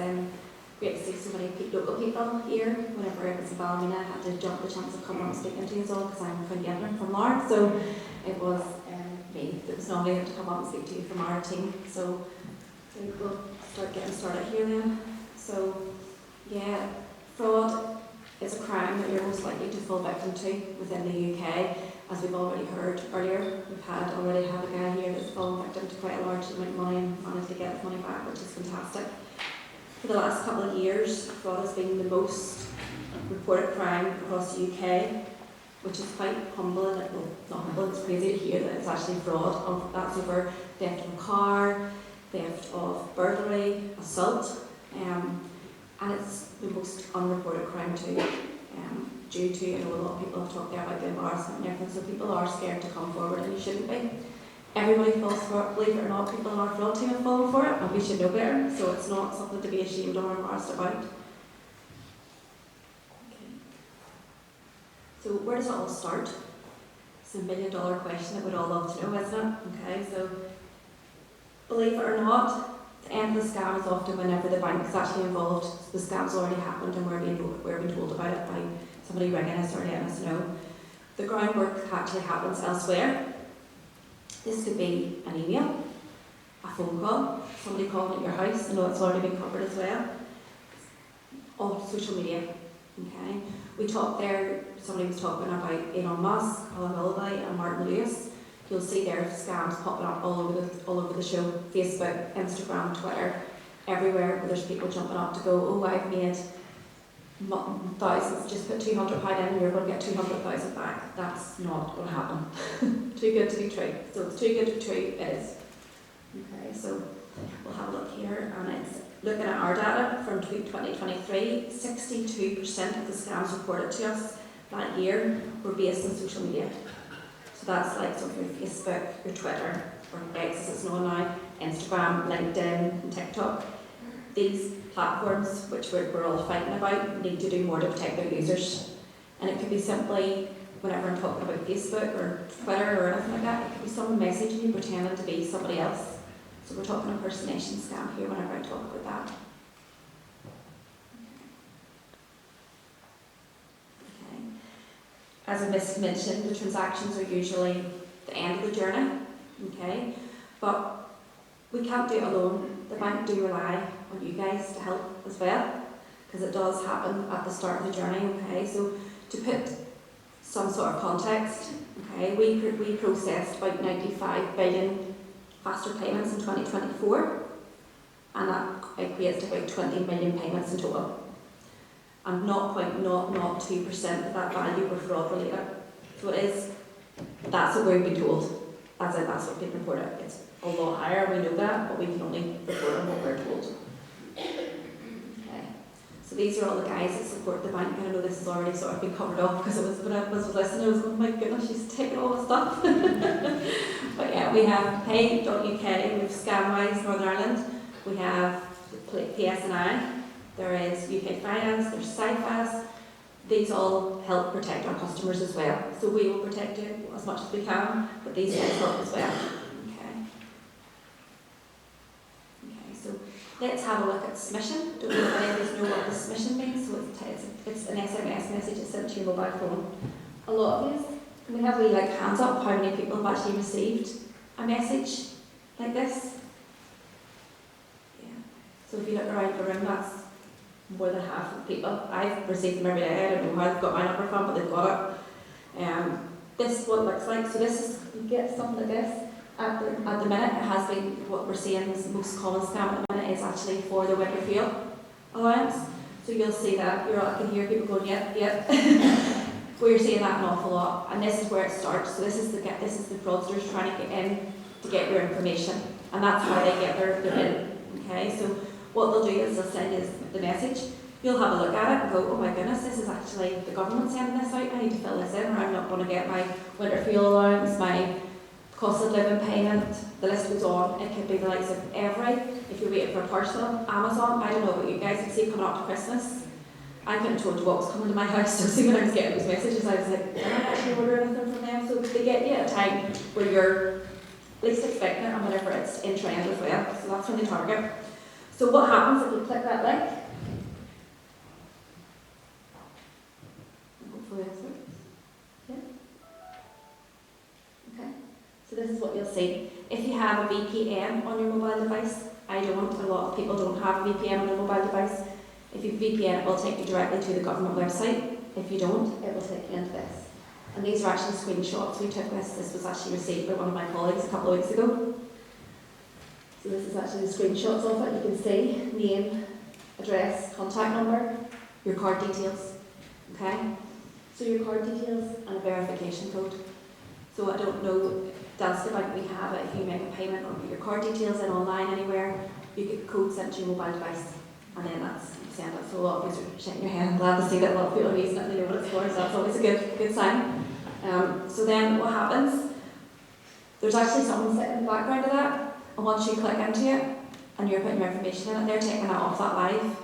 great to see so many local people here. Whenever it was in Ballymena, I had to jump the chance of coming on and speaking to you all because I'm from Antrim, from Lark. So it was me that was normally to come on and speak to you from our team. So we'll start getting started here then. So yeah, fraud is a crime that you're most likely to fall victim to within the UK. As we've already heard earlier, we've already had a guy here that's fallen victim to quite a large amount of money and managed to get his money back, which is fantastic. For the last couple of years, fraud has been the most reported crime across the UK, which is quite humbling. Well, not humbling, it's crazy to hear that it's actually fraud. That's over theft of a car, theft of burglary, assault, and it's the most unreported crime too, due to, I know a lot of people have talked there about the embarrassment and everything, so people are scared to come forward, and you shouldn't be. Everybody falls for it, believe it or not, people in our fraud team have fallen for it, and we should know better, so it's not something to be ashamed or embarrassed about. Okay. So where does it all start? It's a $1 million question that we'd all love to know, isn't it? Okay, so believe it or not, the end of the scam is often whenever the bank is actually involved. So the scam's already happened and we're being told about it by somebody ringing us or letting us know. The groundwork actually happens elsewhere. This could be an email, a phone call, somebody calling at your house. I know it's already been covered as well. Or social media. Okay. We talked there, somebody was talking about Elon Musk, Colin Willoughby and Martin Lewis. You'll see their scams popping up all over the show. Facebook, Instagram, Twitter, everywhere where there's people jumping up to go, oh, I've made thousands, just put £200 in and you're going to get 200,000 back. That's not going to happen. Too good to be true. So it's too good to be true, it is. Okay, so we'll have a look here, and it's looking at our data from 2023, 62% of the scams reported to us that year were based on social media. So that's like sort of your Facebook, your Twitter, or X as it's known now, Instagram, LinkedIn, and TikTok. These platforms, which we're all fighting about, need to do more to protect their users. And it could be simply, whenever I'm talking about Facebook or Twitter or anything like that, it could be someone messaging you pretending to be somebody else. So we're talking impersonation scam here whenever I talk about that. Okay. As I mentioned, the transactions are usually the end of the journey. Okay, but we can't do it alone. The bank do rely on you guys to help as well, because it does happen at the start of the journey. Okay, so to put some sort of context, okay, we processed about 95 billion faster payments in 2024, and that equates to about 20 million payments in total. And 0.002% of that value were fraud related. So it is, that's what we've been told. As in, that's what's been reported. It's a lot higher, we know that, but we can only report on what we're told. Okay. So these are all the guys that support the bank. And I know this has already sort of been covered off, because it was when I was listening, I was going, my goodness, she's taking all the stuff. But yeah, we have Pay.uk, we have Scamwise Northern Ireland, we have PSNI, there is UK Finance, there's SciFast. These all help protect our customers as well. So we will protect you as much as we can, but these guys help as well. Okay, so let's have a look at smishing. Don't know if any of you know what the smishing means. So it's an SMS message that's sent to your mobile phone. A lot of you, can we have like hands up how many people have actually received a message like this? Yeah. So if you look around the room, that's more than half of the people. I've received them every day. I don't know how they've got my number from, but they've got it. This is what it looks like. So this is, you get something like this. At the minute, it has been, what we're seeing is the most common scam at the minute is actually for the winter fuel allowance. So you'll see that, I can hear people going, yep. So you're seeing that an awful lot. And this is where it starts. So this is the fraudsters trying to get in to get your information. And that's how they get their in. Okay, so what they'll do is they'll send you the message, you'll have a look at it and go, oh my goodness, this is actually the government sending this out, I need to fill this in, or I'm not going to get my winter fuel allowance, my cost of living payment, the list goes on. It could be the likes of Every, if you're waiting for a parcel, Amazon, I don't know about you guys, you see coming up to Christmas, I couldn't have told you what was coming to my house, so see when I was getting those messages, I was like, did I actually order anything from them? So they get you at a time where you're least expecting it and whenever it's in trend as well, so that's when they target. So what happens if you click that link? Hopefully that's it. Yeah. Okay. So this is what you'll see. If you have a VPN on your mobile device, I don't, a lot of people don't have a VPN on their mobile device. If you VPN, it will take you directly to the government website. If you don't, it will take you into this. And these are actually screenshots. We took this. This was actually received by one of my colleagues a couple of weeks ago. So this is actually the screenshots of it. You can see name, address, contact number, your card details. Okay? So your card details and a verification code. So I don't know, Danske Bank, we have it. If you make a payment or put your card details in online anywhere, you get a code sent to your mobile device. And then that's sent it. So a lot of you are shaking your head. I'm glad to see that a lot of people are using it and they know what it's for. So that's always a good sign. So then what happens? There's actually someone sitting in the background of that. And once you click into it and you're putting your information in it, they're taking that off that live.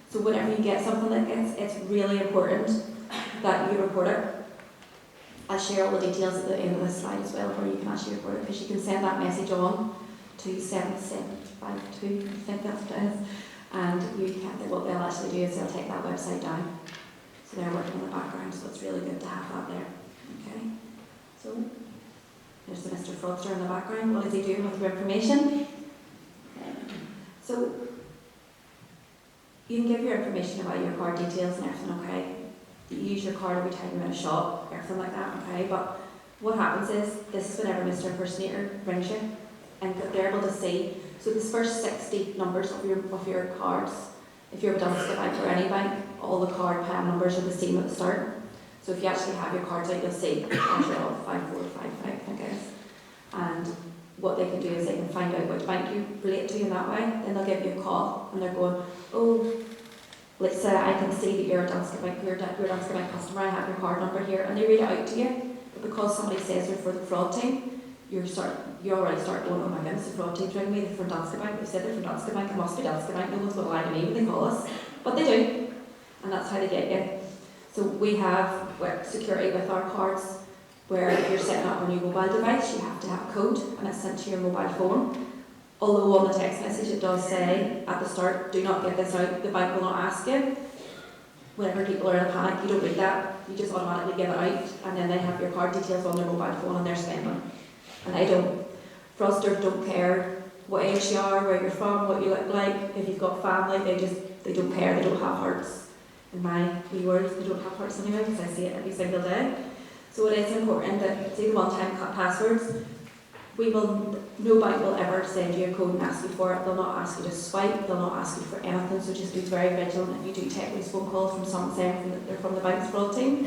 So whenever you get something like this, it's really important that you report it. I'll share all the details at the end of this slide as well, where you can actually report it, because you can send that message on to 7752, I think that's what it is. And you can, what they'll actually do is they'll take that website down. So they're working in the background, so it's really good to have that there. Okay. So there's the Mr. Fraudster in the background. What is he doing with your information? So you can give your information about your card details and everything, okay? You use your card every time you're in a shop, everything like that, okay? But what happens is, this is whenever Mr. Impersonator rings you, and they're able to see, so this first 60 numbers of your cards, if you're with Danske Bank or any bank, all the card PAN numbers are the same at the start. So if you actually have your cards out, you'll see Montreal 5455, I think it is. And what they can do is they can find out which bank you relate to in that way. Then they'll give you a call and they're going, oh, let's say I can see that you're a Danske Bank, you're a Danske Bank customer, I have your card number here, and they read it out to you. But because somebody says they're for the fraud team, you already start going, oh my goodness, the fraud team's ringing me, they're from Danske Bank, they said they're from Danske Bank, it must be Danske Bank, no one's going to lie to me when they call us. But they do, and that's how they get you. So we have security with our cards, where if you're setting up a new mobile device, you have to have a code, and it's sent to your mobile phone. Although on the text message it does say at the start, do not give this out, the bank will not ask you. Whenever people are in a panic, you don't read that, you just automatically give it out, and then they have your card details on their mobile phone and they're spending. And I don't. Fraudsters don't care what age you are, where you're from, what you look like. If you've got family, they don't care, they don't have hearts. In my wee words, they don't have hearts anyway, because I see it every single day. So it is important that, see the one-time passwords, no bank will ever send you a code and ask you for it. They'll not ask you to swipe, they'll not ask you for anything, so just be very vigilant if you do take these phone calls from someone saying they're from the bank's fraud team.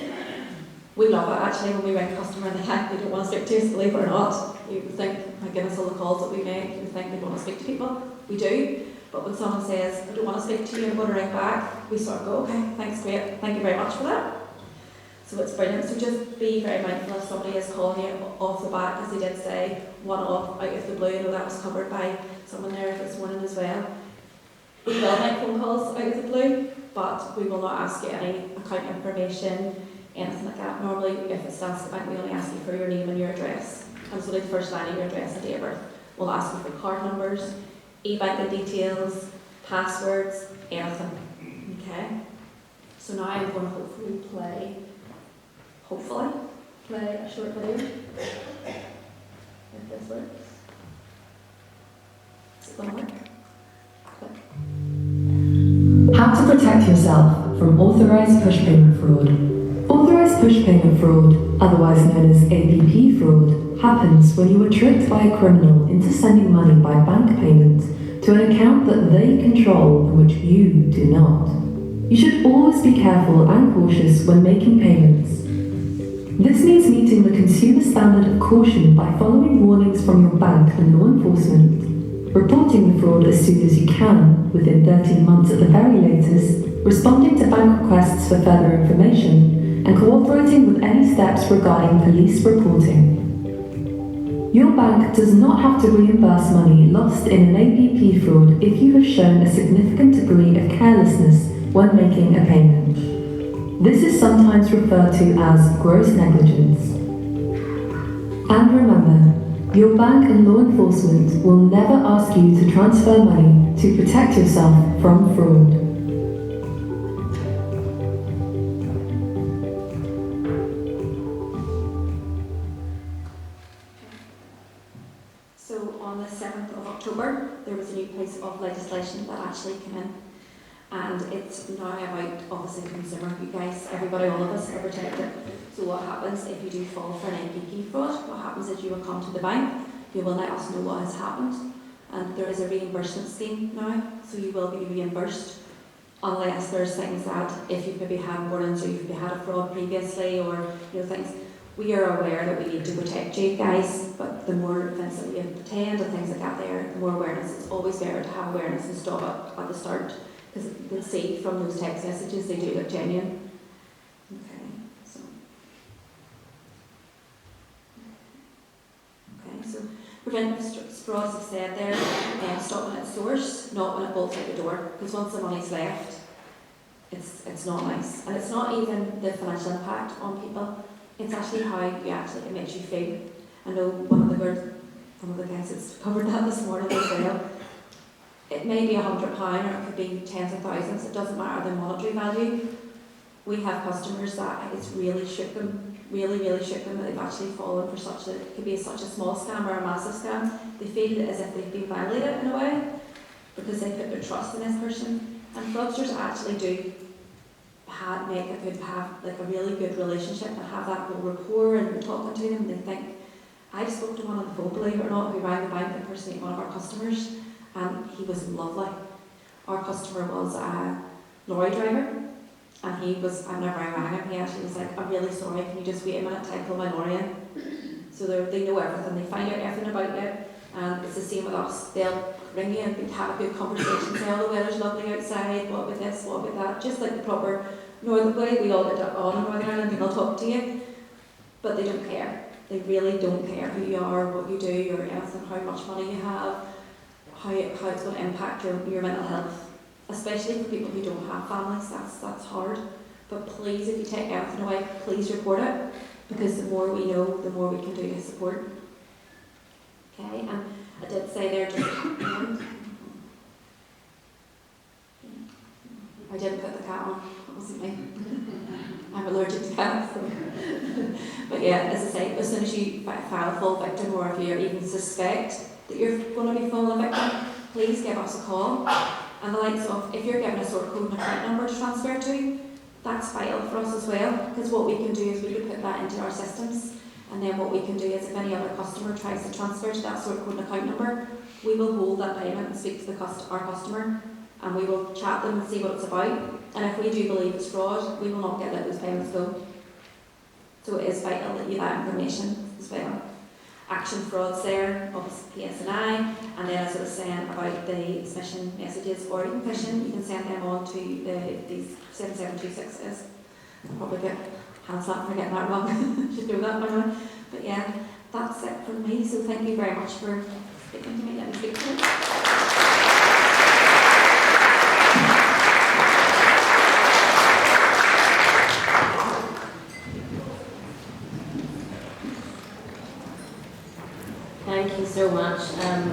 We love it actually when we ring a customer and they don't want to speak to us, believe it or not. You would think, my goodness, all the calls that we make, you would think they want to speak to people. We do. But when someone says, I don't want to speak to you, I'm going to ring back, we sort of go, okay, thanks, great, thank you very much for that. So it's brilliant. So just be very mindful if somebody is calling you off the bat, as they did say, one-off, out of the blue. I know that was covered by someone there this morning as well. We will make phone calls out of the blue, but we will not ask you any account information, anything like that. Normally, if it's Danske Bank, we only ask you for your name and your address. And so the first line of your address and date of birth. We'll ask you for card numbers, e-banking details, passwords, anything. Okay? So now I'm going to hopefully play a short video. If this works. Is it going to work? How to protect yourself from authorised push payment fraud. Authorised push payment fraud, otherwise known as APP fraud, happens when you are tricked by a criminal into sending money by bank payment to an account that they control and which you do not. You should always be careful and cautious when making payments. This means meeting the consumer standard of caution by following warnings from your bank and law enforcement, reporting the fraud as soon as you can, within 13 months at the very latest, responding to bank requests for further information, and cooperating with any steps regarding police reporting. Your bank does not have to reimburse money lost in an APP fraud if you have shown a significant degree of carelessness when making a payment. This is sometimes referred to as gross negligence. And remember, your bank and law enforcement will never ask you to transfer money to protect yourself from fraud. So on the 7th of October, there was a new piece of legislation that actually came in. And it's now about, obviously, consumer. You guys, everybody, all of us are protected. So what happens if you do fall for an APP fraud? What happens is you will come to the bank, you will let us know what has happened. And there is a reimbursement scheme now, so you will be reimbursed. Unless there's things that, if you've maybe had warnings or you've maybe had a fraud previously, or things, we are aware that we need to protect you guys, but the more events that we attend and things like that there, the more awareness. It's always better to have awareness and stop it at the start. Because you can see from those text messages, they do look genuine. So preventive frauds, I've said there, stop when it's source, not when it bolts out the door. Because once the money's left, it's not nice. And it's not even the financial impact on people, it's actually how it makes you feel. I know one of the guys that's covered that this morning as well. It may be £100 or it could be tens of thousands, it doesn't matter the monetary value. We have customers that it's really shook them, really shook them, that they've actually fallen for it could be such a small scam or a massive scam. They feel as if they've been violated in a way because they put their trust in this person. And fraudsters actually do have a really good relationship and have that whole rapport, and you're talking to them and they think, I spoke to one on the phone, believe it or not, who rang the bank impersonating one of our customers. And he was lovely. Our customer was a lorry driver, and whenever I rang him, he actually was like, I'm really sorry, can you just wait a minute till I pull my lorry in? So they know everything, they find out everything about you, and it's the same with us. They'll ring you and have a good conversation, say, oh, the weather's lovely outside, what about this, what about that, just like the proper Northern way we all get on in Northern Ireland, and they'll talk to you. but they don't care. They really don't care who you are, what you do, or anything, how much money you have, how it's going to impact your mental health, especially for people who don't have families. That's hard. But please, if you take anything away, please report it, because the more we know, the more we can do to support. Okay, and I did say there just I didn't put the cat on, it wasn't me. I'm allergic to cats. So. But yeah, as I say, as soon as you file a full victim, or if you even suspect that you're going to be full of victim, please give us a call. And the likes of, if you're given a sort code and account number to transfer to, that's vital for us as well, because what we can do is we can put that into our systems, and then what we can do is if any other customer tries to transfer to that sort code and account number, we will hold that payment and speak to our customer, and we will chat them and see what it's about. And if we do believe it's fraud, we will not let those payments go. So it is vital that you have that information as well. Action frauds there, obviously PSNI, and then as I was saying about the submission messages or even phishing, you can send them on to these 7726s. I'll probably get hands up for getting that wrong. Should know that by now. But yeah, that's it from me. So thank you very much for speaking to me. Let me speak to you. Thank you so much,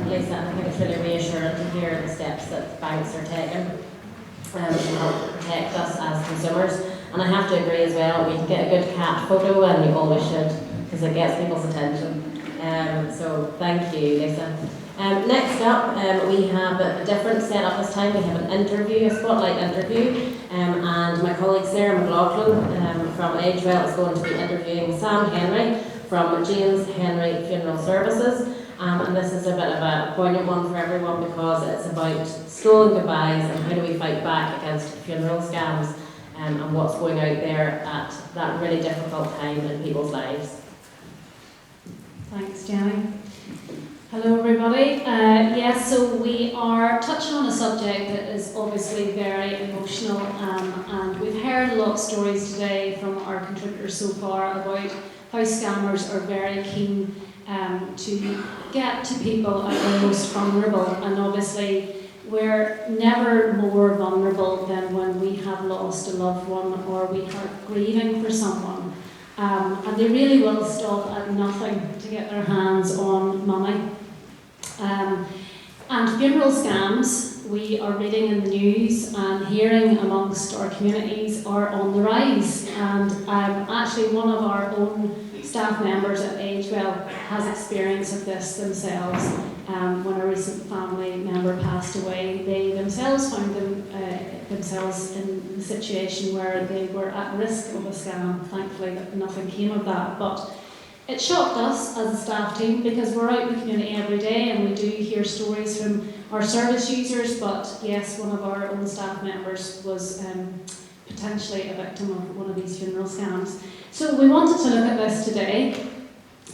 Lisa. I think it's really reassuring to hear the steps that banks are taking to help protect us as consumers. And I have to agree as well, we can get a good cat photo, and you always should, because it gets people's attention. So thank you, Lisa. Next up, we have a different setup this time. We have an interview, a spotlight interview, and my colleague Sarah McLaughlin from Agewell is going to be interviewing Sam Henry from James Henry Funeral Services. And this is a bit of a poignant one for everyone, because it's about stolen goodbyes and how do we fight back against funeral scams, and what's going out there at that really difficult time in people's lives. Thanks, Jenny. Hello everybody. Yes, so we are touching on a subject that is obviously very emotional, and we've heard a lot of stories today from our contributors so far about how scammers are very keen to get to people at their most vulnerable, and obviously we're never more vulnerable than when we have lost a loved one or we are grieving for someone. And they really will stop at nothing to get their hands on money. And funeral scams, we are reading in the news and hearing amongst our communities, are on the rise. And actually one of our own staff members at Agewell has experience of this themselves. When a recent family member passed away, they themselves found themselves in the situation where they were at risk of a scam. Thankfully, nothing came of that. But it shocked us as a staff team, because we're out in the community every day and we do hear stories from our service users. But yes, one of our own staff members was potentially a victim of one of these funeral scams. So we wanted to look at this today.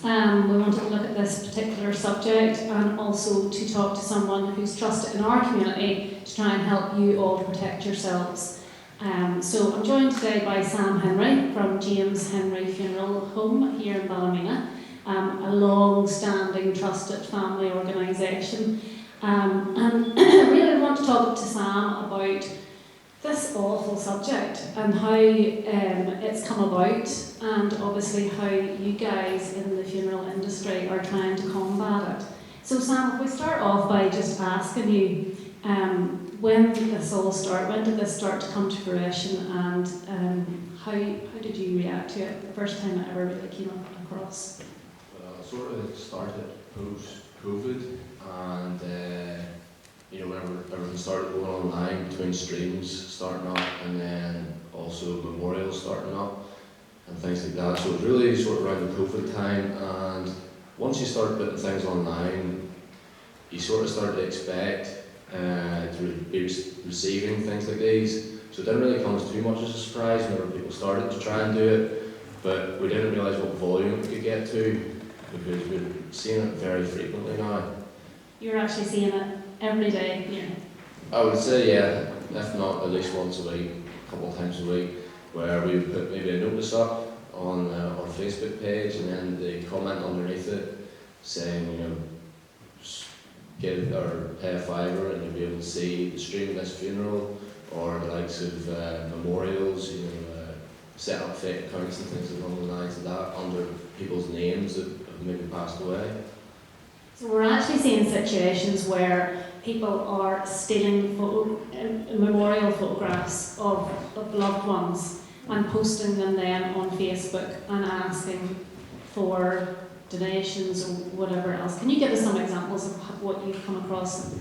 We wanted to look at this particular subject, and also to talk to someone who's trusted in our community to try and help you all protect yourselves. So I'm joined today by Sam Henry from James Henry Funeral Home here in Ballymena, a long-standing trusted family organisation. And I really want to talk to Sam about this awful subject and how it's come about, and obviously how you guys in the funeral industry are trying to combat it. So Sam, if we start off by just asking you, when did this all start? When did this start to come to fruition, and how did you react to it the first time it ever really came across? Well, it sort of started post-COVID, and whenever everything started going online, between streams starting up and then also memorials starting up and things like that. So it was really sort of around the COVID time, and once you start putting things online, you sort of start to expect to be receiving things like these. So it didn't really come as too much as a surprise whenever people started to try and do it, but we didn't realise what volume it could get to, because we're seeing it very frequently now. You're actually seeing it every day here? I would say, yeah, if not at least once a week, a couple of times a week, where we would put maybe a notice up on our Facebook page, and then they comment underneath it saying, you know, give or pay a fiver and you'll be able to see the stream of this funeral, or the likes of memorials, you know, set up fake accounts and things along the lines of that under people's names that have maybe passed away. So we're actually seeing situations where people are stealing memorial photographs of loved ones and posting them then on Facebook and asking for donations or whatever else. Can you give us some examples of what you've come across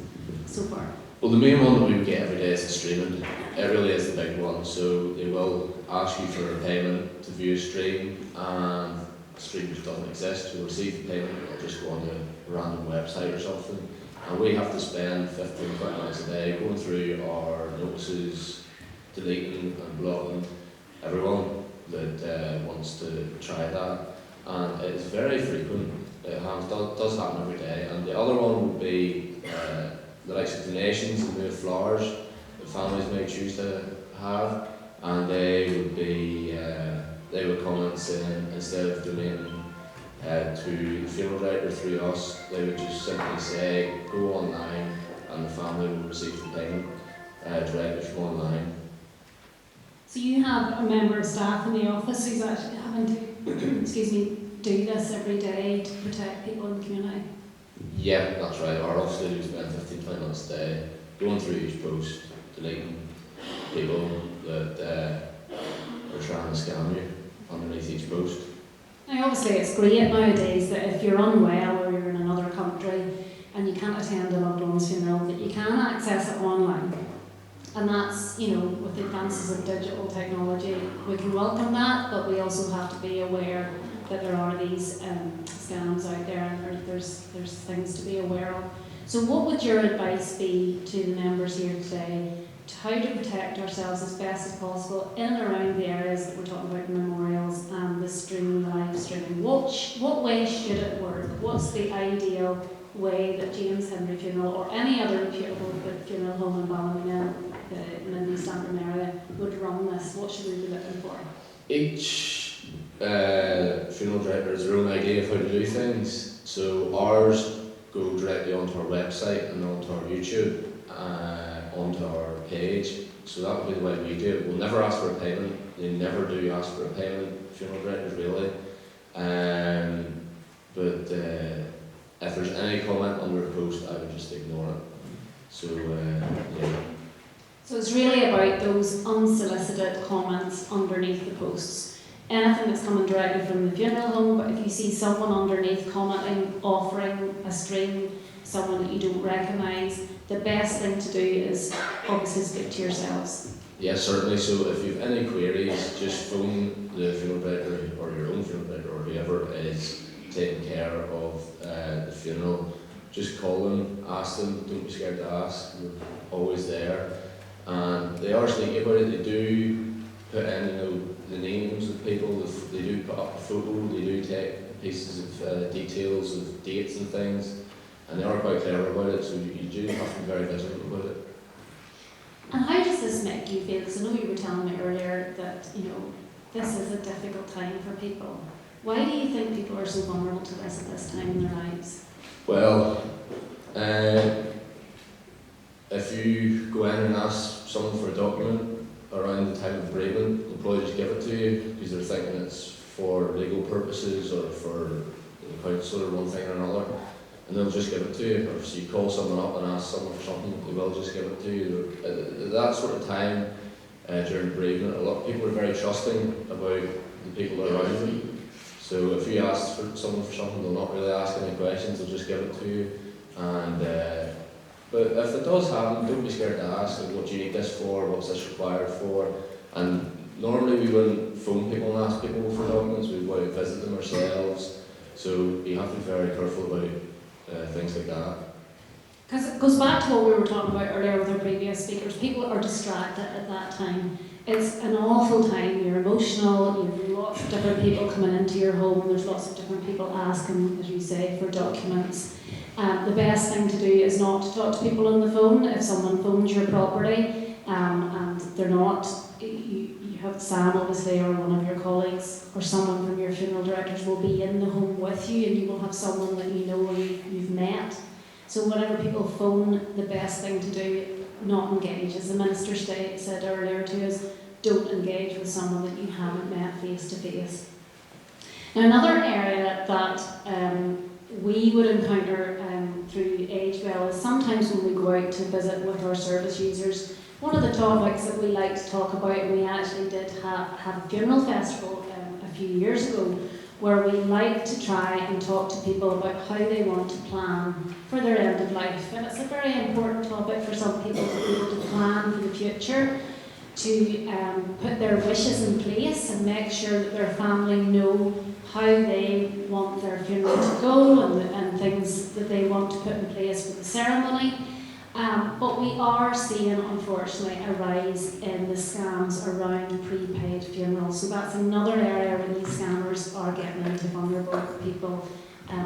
so far? Well, the main one that we get every day is the streaming. It really is the big one. So they will ask you for a payment to view a stream, and a stream just doesn't exist. You'll receive the payment, it'll just go on a random website or something. And we have to spend 15-20 minutes a day going through our notices, deleting and blocking everyone that wants to try that. And it's very frequent. It does happen every day. And the other one would be the likes of donations in lieu of flowers that families may choose to have, and they would comment saying instead of donating to the funeral director through us, they would just simply say go online and the family will receive the payment directly from online. So you have a member of staff in the office who's actually having to excuse me, do this every day to protect people in the community? Yeah, that's right. Our office do spend 15-20 minutes a day going through each post, deleting people that are trying to scam you underneath each post. Now obviously it's great nowadays that if you're unwell or you're in another country and you can't attend a loved one's funeral, that you can access it online. And that's, you know, with the advances of digital technology, we can welcome that, but we also have to be aware that there are these scams out there, and there's things to be aware of. So what would your advice be to the members here today to how to protect ourselves as best as possible in and around the areas that we're talking about, memorials and the streaming, live streaming? What way should it work? What's the ideal way that James Henry Funeral or any other reputable funeral home in Ballymena, in the East Antrim area, would run this? What should we be looking for? Each funeral director has their own idea of how to do things. So ours go directly onto our website and onto our YouTube, onto our page. So that would be the way we do it. We'll never ask for a payment. They never do ask for a payment, funeral directors really. But if there's any comment under a post, I would just ignore it. So yeah. So it's really about those unsolicited comments underneath the posts. Anything that's coming directly from the funeral home, but if you see someone underneath commenting, offering a stream, someone that you don't recognise, the best thing to do is obviously speak to yourselves. Yes, certainly. So if you have any queries, just phone the funeral director or your own funeral director or whoever is taking care of the funeral. Just call them, ask them, don't be scared to ask, we're always there. And they are sneaky about it. They do put in, you know, the names of people, they do put up a photo, they do take pieces of details of dates and things, and they are quite clever about it, so you do have to be very vigilant about it. And how does this make you feel? Because I know you were telling me earlier that, you know, this is a difficult time for people. Why do you think people are so vulnerable to this at this time in their lives? Well, if you go in and ask someone for a document around the time of bereavement, they'll probably just give it to you because they're thinking it's for legal purposes or for counsel or one thing or another, and they'll just give it to you. Or if you call someone up and ask someone for something, they will just give it to you. At that sort of time during bereavement, a lot of people are very trusting about the people around them. So if you ask for someone for something, they'll not really ask any questions, they'll just give it to you. And but if it does happen, don't be scared to ask, like, what do you need this for, what's this required for? And normally we wouldn't phone people and ask people for documents, we'd go out and visit them ourselves. So you have to be very careful about things like that. Because it goes back to what we were talking about earlier with our previous speakers. People are distracted at that time. It's an awful time, you're emotional, you have lots of different people coming into your home, there's lots of different people asking, as you say, for documents. The best thing to do is not to talk to people on the phone. If someone phones your property and they're not, you have Sam, obviously, or one of your colleagues, or someone from your funeral directors will be in the home with you, and you will have someone that you know you've met. So whenever people phone, the best thing to do, not engage. As the Minister said earlier to us, don't engage with someone that you haven't met face to face. Now, another area that we would encounter through Agewell is sometimes when we go out to visit with our service users, one of the topics that we like to talk about, and we actually did have a funeral festival a few years ago, where we like to try and talk to people about how they want to plan for their end of life. And it's a very important topic for some people to be able to plan for the future, to put their wishes in place and make sure that their family know how they want their funeral to go and things that they want to put in place for the ceremony. But we are seeing, unfortunately, a rise in the scams around prepaid funerals. So that's another area where these scammers are getting into vulnerable people,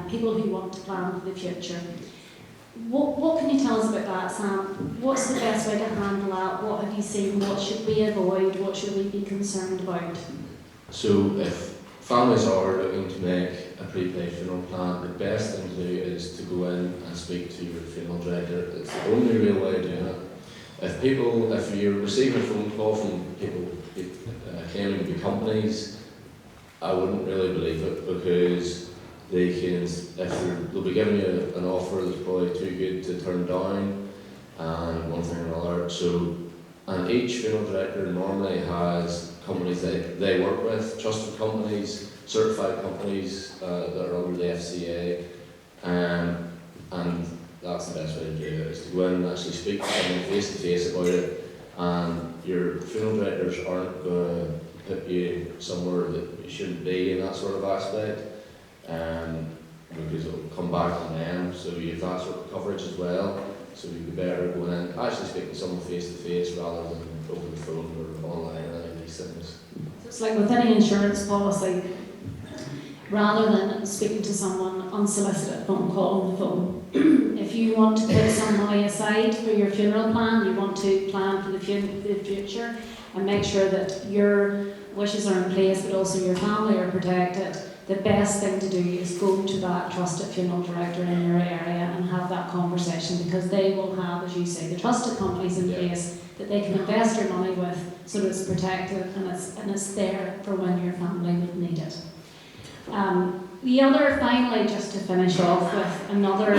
people who want to plan for the future. What can you tell us about that, Sam? What's the best way to handle that? What have you seen? What should we avoid? What should we be concerned about? So if families are looking to make a prepaid funeral plan, the best thing to do is to go in and speak to your funeral director. It's the only real way of doing it. If you're receiving a phone call from people claiming to be companies, I wouldn't really believe it, because they'll be giving you an offer that's probably too good to turn down, and one thing or another. And each funeral director normally has companies that they work with, trusted companies, certified companies that are under the FCA, and that's the best way to do it, is to go in and actually speak to someone face to face about it. And your funeral directors aren't going to put you somewhere that you shouldn't be in that sort of aspect, because it will come back on them. So you have that sort of coverage as well. So you'd be better going in, actually speaking to someone face to face rather than over the phone or online or any of these things. So it's like with any insurance policy, rather than speaking to someone unsolicited phone call on the phone, if you want to put some money aside for your funeral plan, you want to plan for the future and make sure that your wishes are in place but also your family are protected, the best thing to do is go to that trusted funeral director in your area and have that conversation, because they will have, as you say, the trusted companies in place that they can invest your money with, so that it's protected and it's there for when your family would need it. The other, finally, just to finish off with another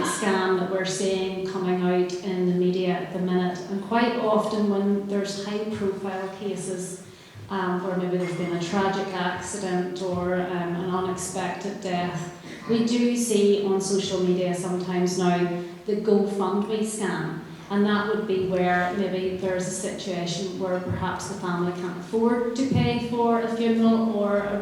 scam that we're seeing coming out in the media at the minute, and quite often when there's high-profile cases where maybe there's been a tragic accident or an unexpected death, we do see on social media sometimes now the GoFundMe scam. And that would be where maybe there's a situation where perhaps the family can't afford to pay for a funeral or a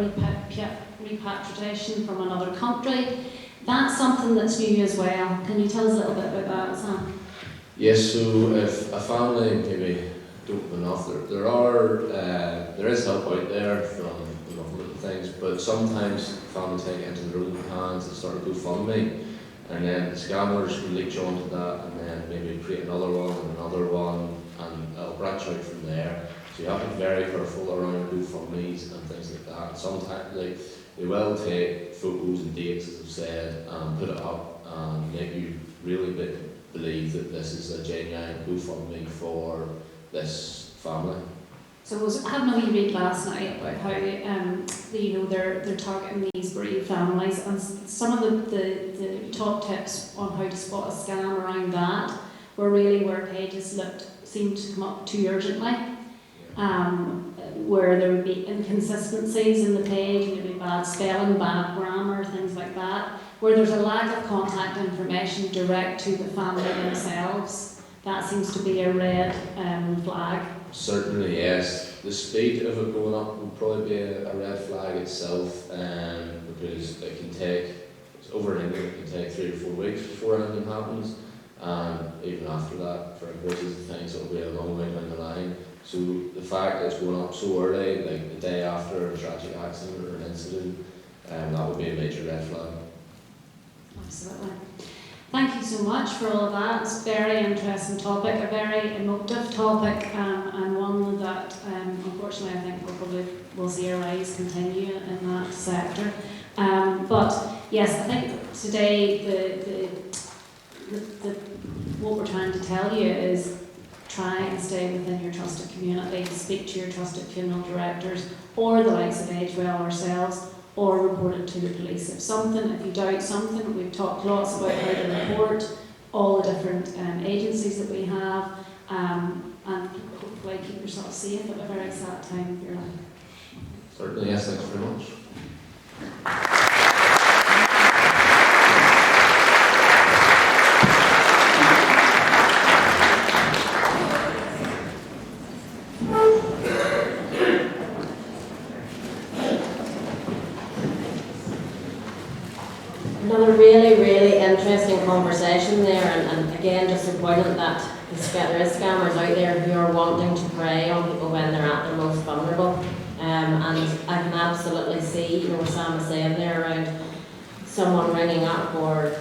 repatriation from another country. That's something that's new as well. Can you tell us a little bit about that, Sam? Yes, so if a family maybe don't have enough, there is help out there from the government and things, but sometimes families take it into their own hands and start a GoFundMe, and then the scammers will leech onto that and then maybe create another one, and it'll branch out from there. So you have to be very careful around GoFundMes and things like that. Sometimes they will take photos and dates, as I've said, and put it up and make you really believe that this is a genuine GoFundMe for this family. So I was having a wee read last night about how they're targeting these bereaved families, and some of the top tips on how to spot a scam around that were really where pages seemed to come up too urgently, where there would be inconsistencies in the page, maybe bad spelling, bad grammar, things like that, where there's a lack of contact information direct to the family themselves. That seems to be a red flag. Certainly, yes. The speed of it going up would probably be a red flag itself, because it can take, over in England, it can take 3 or 4 weeks before anything happens, and even after that, for increases and things, it'll be a long way down the line. So the fact that it's going up so early, like the day after a tragic accident or an incident, that would be a major red flag. Absolutely. Thank you so much for all of that. It's a very interesting topic, a very emotive topic, and one that unfortunately I think we'll see a rise continue in that sector. But yes, I think today what we're trying to tell you is try and stay within your trusted community, speak to your trusted funeral directors or the likes of Agewell ourselves, or report it to the police. If you doubt something, we've talked lots about how to report all the different agencies that we have, and hopefully keep yourself safe at a very sad time of your life. Certainly, yes, thanks very much. Another really, really interesting conversation there, and again, just important that there is scammers out there who are wanting to prey on people when they're at their most vulnerable. And I can absolutely see, what Sam was saying there around someone ringing up or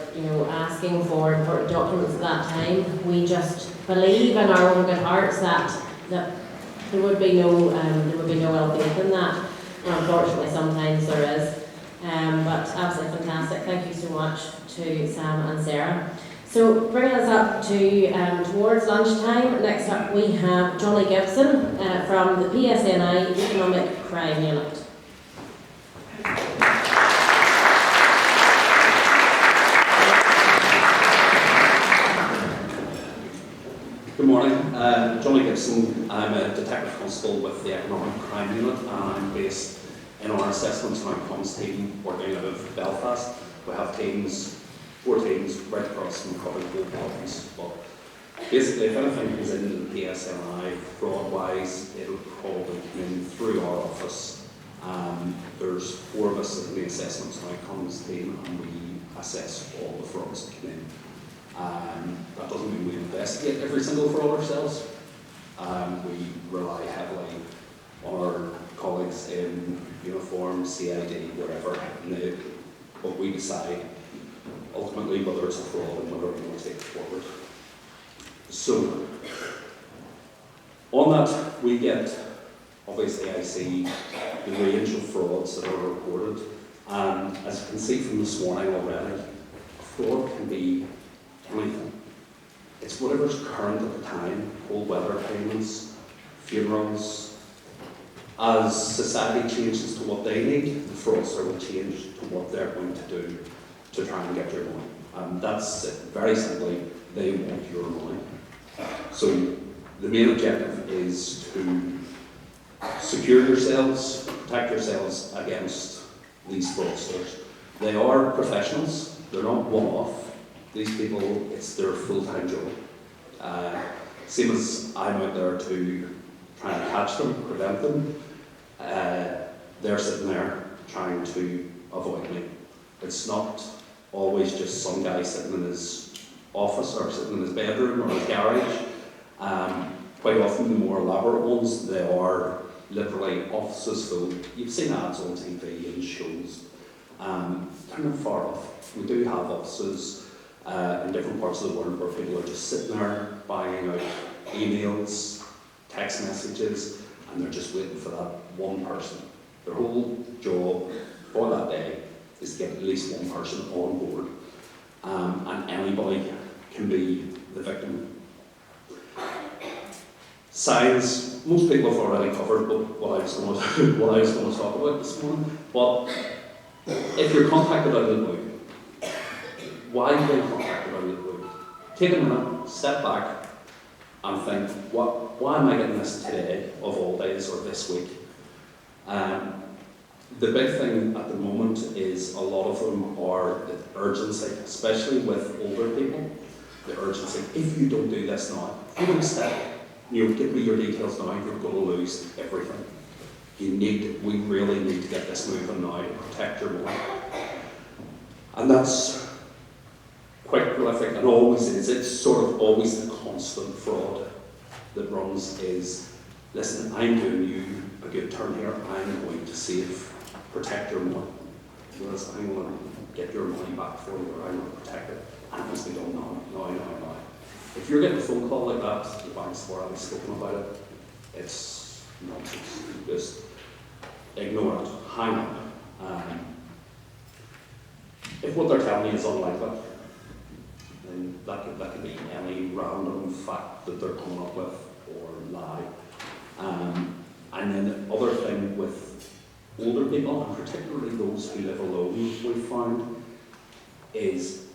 asking for important documents at that time. We just believe in our own good hearts that there would be no ill faith in that. And unfortunately, sometimes there is. But absolutely fantastic. Thank you so much to Sam and Sarah. So bringing us up to towards lunchtime, next up we have Johnny Gibson from the PSNI Economic Crime Unit. Good morning, Johnny Gibson. I'm a detective constable with the Economic Crime Unit, and I'm based in our assessments and outcomes team working out of Belfast. We have 4 teams right across from covering both provinces. But basically, if anything comes into the PSNI fraud-wise, it'll probably come in through our office. There's 4 of us in the assessments and outcomes team, and we assess all the frauds that come in. That doesn't mean we investigate every single fraud ourselves. We rely heavily on our colleagues in uniform, CID, wherever, but we decide ultimately whether it's a fraud and whether we want to take it forward. So, on that, we get, obviously I see the range of frauds that are reported, and as you can see from this morning already, fraud can be anything. It's whatever's current at the time, cold weather payments, funerals. As society changes to what they need, the fraudster will change to what they're going to do to try and get your money. And that's it. Very simply, they want your money. So the main objective is to secure yourselves, protect yourselves against these fraudsters. They are professionals, they're not one-off. These people, it's their full-time job. Same as I'm out there to try and catch them, prevent them. They're sitting there trying to avoid me. It's not always just some guy sitting in his office or sitting in his bedroom or his garage. Quite often the more elaborate ones, they are literally offices full. You've seen ads on TV and shows. They're not far off. We do have offices in different parts of the world where people are just sitting there buying out emails, text messages, and they're just waiting for that one person. Their whole job for that day is to get at least one person on board, and anybody can be the victim. Signs, most people have already covered what I was going to talk about this morning, but if you're contacted out of the blue, why are you being contacted out of the blue? Take a minute, step back, and think, why am I getting this today, of all days, or this week? The big thing at the moment is a lot of them are the urgency, especially with older people. The urgency, if you don't do this now, give me a step, give me your details now, you're going to lose everything. We really need to get this moving now to protect your money. And that's quite prolific, and always is. It's sort of always the constant fraud that runs is, listen, I'm doing you a good turn here, I'm going to protect your money. was, I'm going to get your money back for you, or I'm going to protect it, and it must be done now. If you're getting a phone call like that, the bank's already spoken about it, it's nonsense. Just ignore it, hang up. If what they're telling you is unlikely, then that could be any random fact that they're coming up with, or lie. And then the other thing with older people, and particularly those who live alone, we've found, is,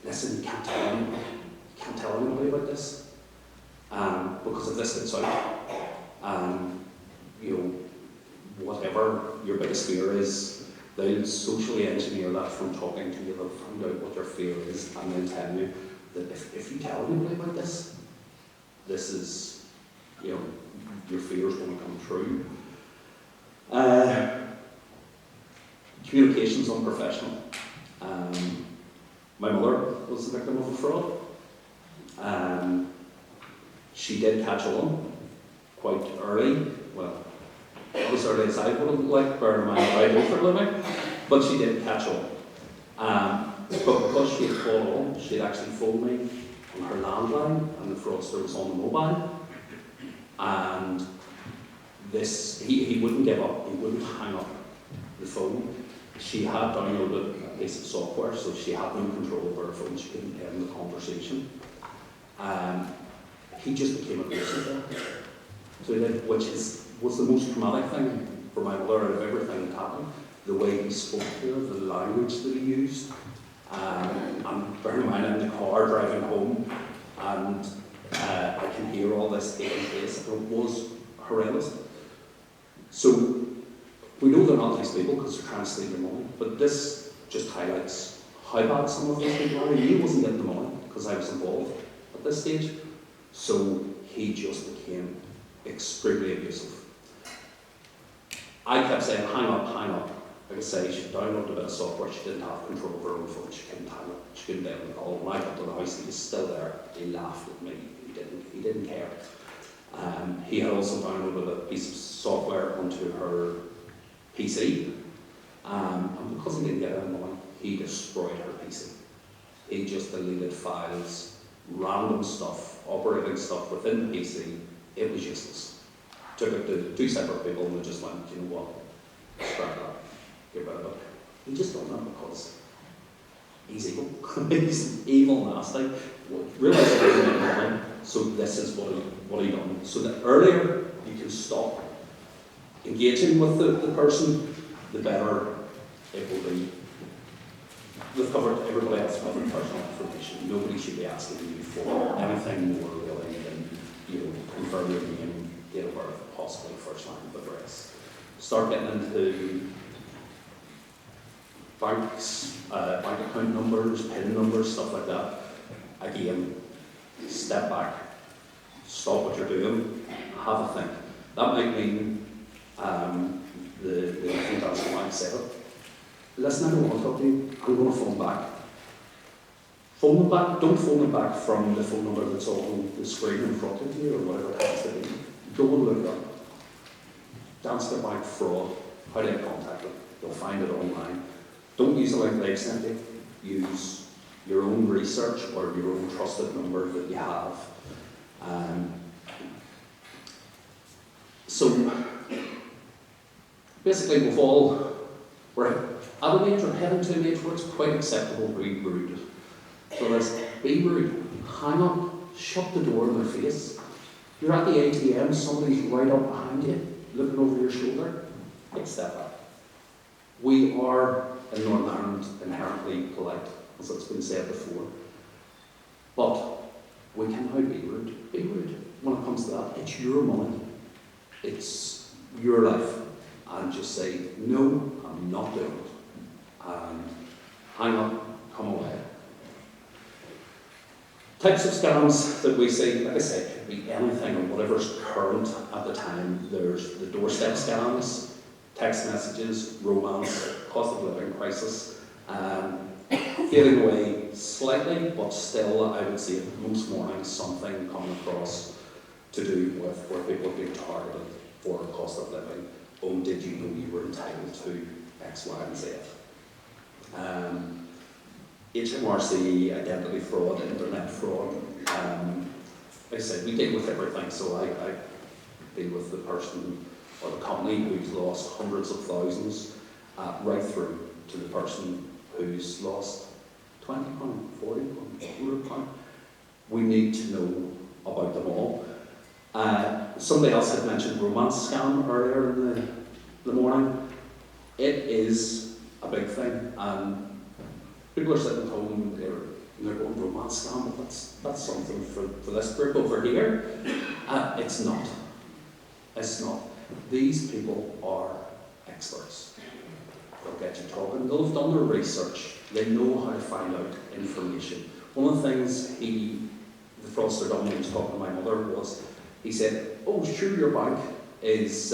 listen, you can't tell anybody about this, because if this gets out, you know, whatever your biggest fear is, they'll socially engineer that from talking to you. They'll find out what your fear is, and they'll tell you that if you tell anybody about this, this is, you know, your fear is going to come true. Communication's unprofessional. My mother was the victim of a fraud. She did catch on quite early. Well, not as early as I would have liked, bearing in mind what I do for a living, but she did catch on. But because she had called on, she had actually phoned me on her landline, and the fraudster was on the mobile. And this, he wouldn't give up, he wouldn't hang up the phone. She had downloaded a piece of software, so she had no control over her phone, she couldn't end the conversation. He just became abusive. So he did, which was the most traumatic thing for my mother out of everything that happened. The way he spoke to her, the language that he used. And bearing in mind, I'm in the car driving home, and I can hear all this taking place. It was horrendous. So we know they're not nice people because they're trying to steal your money, but this just highlights how bad some of these people are. He wasn't getting the money because I was involved at this stage, so he just became extremely abusive. I kept saying, hang up. Like I say, she downloaded a bit of software, she didn't have control of her own phone, she couldn't hang up, she couldn't end the call. When I got to the house, he was still there, he laughed at me, he didn't care. He had also downloaded a piece of software onto her PC, and because he didn't get any money, he destroyed her PC. He just deleted files, random stuff, operating stuff within the PC. It was useless. Took it to two separate people, and they just went, you know what, scrap that, get rid of it. He just done that because he's evil. He's evil, nasty. Realised he didn't get money, so this is what he done. So the earlier you can stop engaging with the person, the better it will be. We've covered, everybody else covered personal information. Nobody should be asking you for anything more really than, you know, confirm your name, date of birth, possibly first line of address. Start getting into banks, bank account numbers, PIN numbers, stuff like that. Again, step back, stop what you're doing, have a think. That might mean the Danske Bank said it. Listen, I don't want to talk to you, I'm going to phone back. Phone them back, don't phone them back from the phone number that's on the screen in front of you or whatever it has to be. Go and look it up. Danske Bank fraud, how do I contact them? You'll find it online. Don't use the link they've sent you. Use your own research or your own trusted number that you have. So basically we're at an age or heading to an age where it's quite acceptable to be rude. So let's be rude, hang up, shut the door in their face. You're at the ATM, somebody's right up behind you, looking over your shoulder, take a step back. We are in Northern Ireland inherently polite, as it's been said before. But we can now be rude. Be rude when it comes to that. It's your money. It's your life. And just say, no, I'm not doing it. And hang up, come away. Types of scams that we see, like I say, could be anything and whatever's current at the time. There's the doorstep scams, text messages, romance, cost of living crisis, fading away slightly, but still I would say most mornings something coming across to do with where people are being targeted for cost of living. Oh, did you know you were entitled to X, Y, and Z? HMRC, identity fraud, internet fraud. Like I said, we deal with everything, so I deal with the person or the company who's lost hundreds of thousands, right through to the person who's lost £20, £40, £100. We need to know about them all. Somebody else had mentioned romance scam earlier in the morning. It is a big thing, and people are sitting at home and they're going, romance scam, that's something for this group over here. It's not. It's not. These people are experts. They'll get you talking. They'll have done their research. They know how to find out information. One of the things the fraudster done when he was talking to my mother was, he said, oh, sure, your bank is,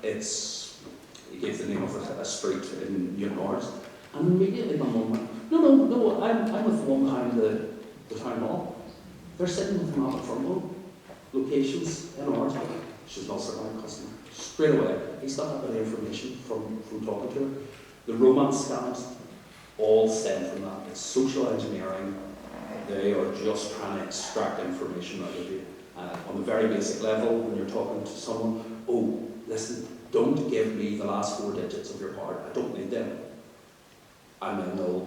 he gave the name of a street in Newton. And immediately my mum went, no, I'm with the one behind the town hall. They're sitting with them at front row. Locations in ours. She's lost her bank customer. Straight away, he's got that bit of information from talking to her. The romance scams all stem from that. It's social engineering. They are just trying to extract information out of you. On the very basic level, when you're talking to someone, oh, listen, don't give me the last 4 digits of your card. I don't need them. And then they'll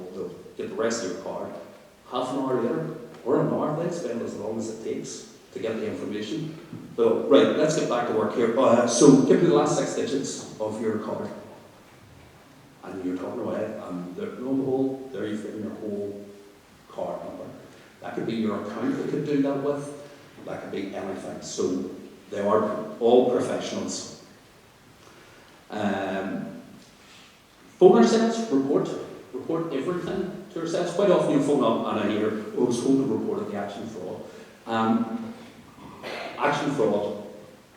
get the rest of your card. Half an hour later, or an hour, they spend as long as it takes to get the information. But right, let's get back to work here. So give me the last 6 digits of your card. And you're talking away, and lo and behold, there you've given your whole card number. That could be your account that could do that with. That could be anything. So they are all professionals. Phone ourselves, report everything to ourselves. Quite often you phone up and I hear, oh, I was told to report the action fraud. Action fraud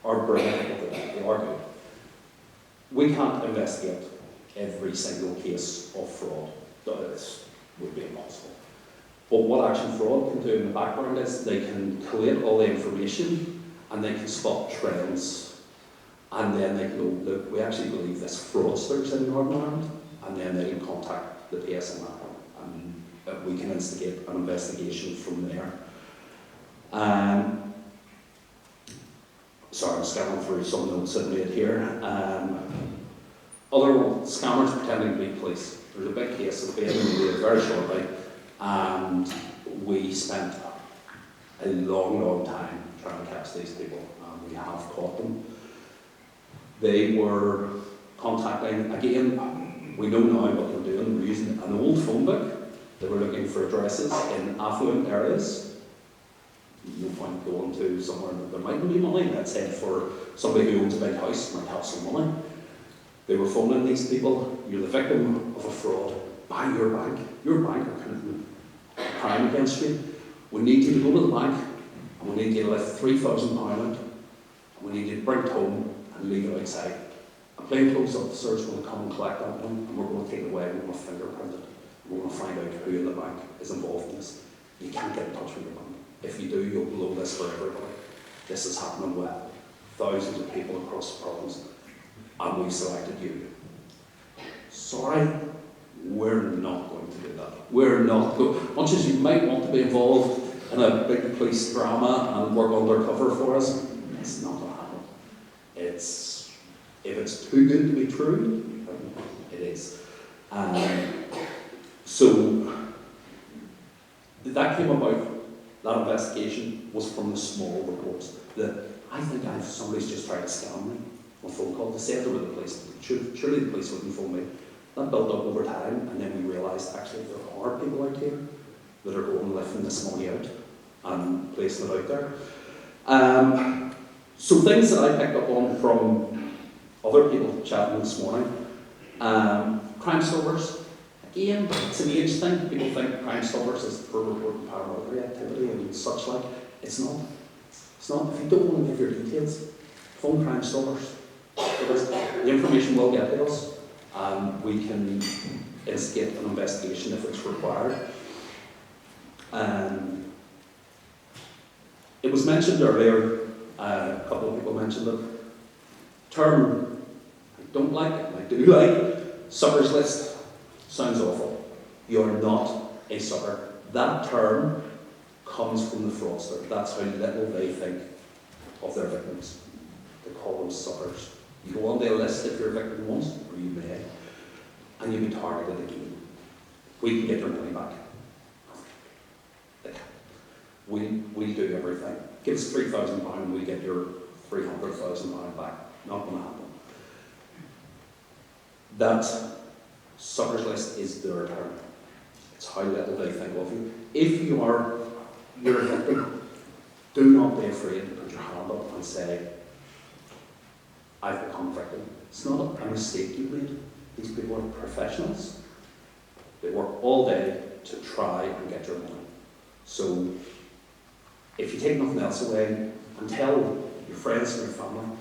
are brilliant, they are good. We can't investigate every single case of fraud. That would be impossible. But what action fraud can do in the background is they can collate all the information and they can spot trends. And then they can go, look, we actually believe this fraudster's in Northern Ireland, and then they can contact the PSNI and we can instigate an investigation from there. Sorry, I'm scanning through some notes I've made here. Other one, scammers pretending to be police. There's a big case that will be in the media very shortly, and we spent a long time trying to catch these people, and we have caught them. They were contacting, again, we know now what they're doing. We're using an old phone book. They were looking for addresses in affluent areas. No point going to somewhere that there mightn't be money. Let's say for somebody who owns a big house, might have some money. They were phoning these people, you're the victim of a fraud by your bank. Your bank are committing a crime against you. We need you to go to the bank, and we need you to lift £3,000 out, and we need you to bring it home and leave it outside. A plainclothes officer is going to come and collect that one, and we're going to take it away, we're going to fingerprint it, and we're going to find out who in the bank is involved in this. You can't get in touch with your bank. If you do, you'll blow this for everybody. This is happening with thousands of people across the province, and we've selected you. Sorry, we're not going to do that. We're not going. Much as you might want to be involved in a big police drama and work undercover for us, it's not going to happen. If it's too good to be true, it is. So that came about. That investigation was from the small reports. I think somebody's just tried to scam me on a phone call. They said they were the police. Surely the police wouldn't phone me. That built up over time, and then we realised actually there are people out here that are going and lifting this money out and placing it out there. So things that I picked up on from other people chatting this morning. Crime Stoppers. Again, it's an age thing. People think Crime Stoppers is for reporting paramilitary activity and such like. It's not. It's not. If you don't want to give your details, phone Crime Stoppers. The information will get to us, and we can instigate an investigation if it's required. It was mentioned earlier, a couple of people mentioned it. Term I don't like it, I do like, suckers list. Sounds awful. You're not a sucker. That term comes from the fraudster. That's how little they think of their victims. They call them suckers. You go on their list if you're a victim once, or you may, and you'll be targeted again. We can get your money back. We do everything. Give us £3,000 and we get your £300,000 back. Not going to happen. That suckers list is their term. It's how little they think of you. If you're a victim, do not be afraid to put your hand up and say, I've become a victim. It's not a mistake you made. These people are professionals. They work all day to try and get your money. So if you take nothing else away, and tell your friends and your family,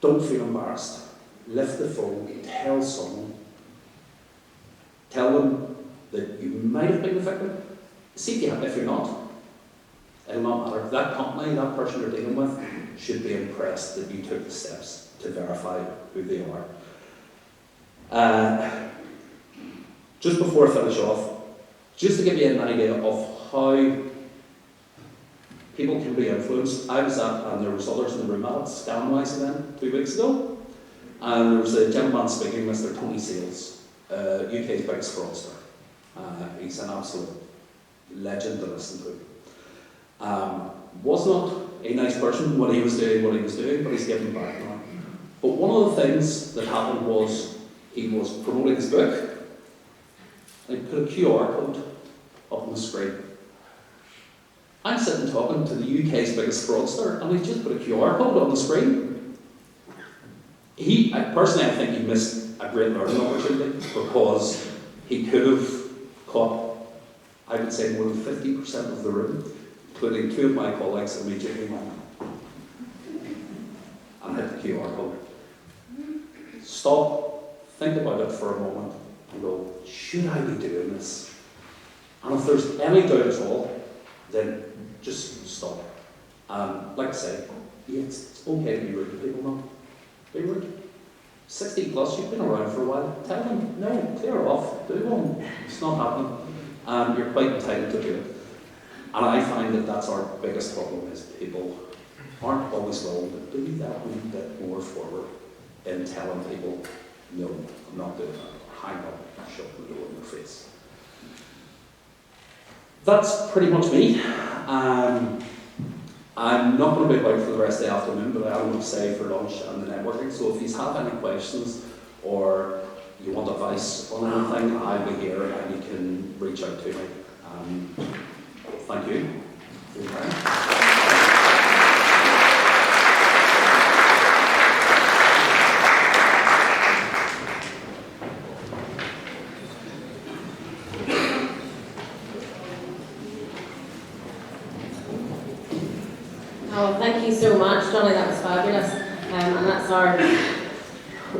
don't feel embarrassed. Lift the phone, tell someone. Tell them that you might have been a victim. See if you're not. It'll not matter. That company, that person you're dealing with, should be impressed that you took the steps to verify who they are. Just before I finish off, just to give you an idea of how people can be influenced. I was at, and there was others in the room at Scamwise event 2 weeks ago, and there was a gentleman speaking, Mr. Tony Sales, UK's biggest fraudster. He's an absolute legend to listen to. Was not a nice person when he was doing what he was doing, but he's giving back now. But one of the things that happened was he was promoting his book, and he put a QR code up on the screen. I'm sitting talking to the UK's biggest fraudster, and he just put a QR code on the screen. Personally, I think he missed a great learning opportunity, because he could have caught, I would say, more than 50% of the room, including 2 of my colleagues immediately went and hit the QR code. Stop, think about it for a moment, and go, should I be doing this? And if there's any doubt at all, then just stop. Like I say, it's okay to be rude to people now. Be rude. 60 plus, you've been around for a while. Tell them, no, clear off, do one. It's not happening. You're quite entitled to do it. And I find that that's our biggest problem, is people aren't always willing to do that wee bit more forward in telling people, no, I'm not doing that. Hang up, shut the door in their face. That's pretty much me. I'm not going to be about for the rest of the afternoon, but I am going to stay for lunch and the networking. So if you have any questions or you want advice on anything, I'll be here and you can reach out to me. Thank you for your time. Oh, thank you so much, Johnny. That was fabulous. And that's our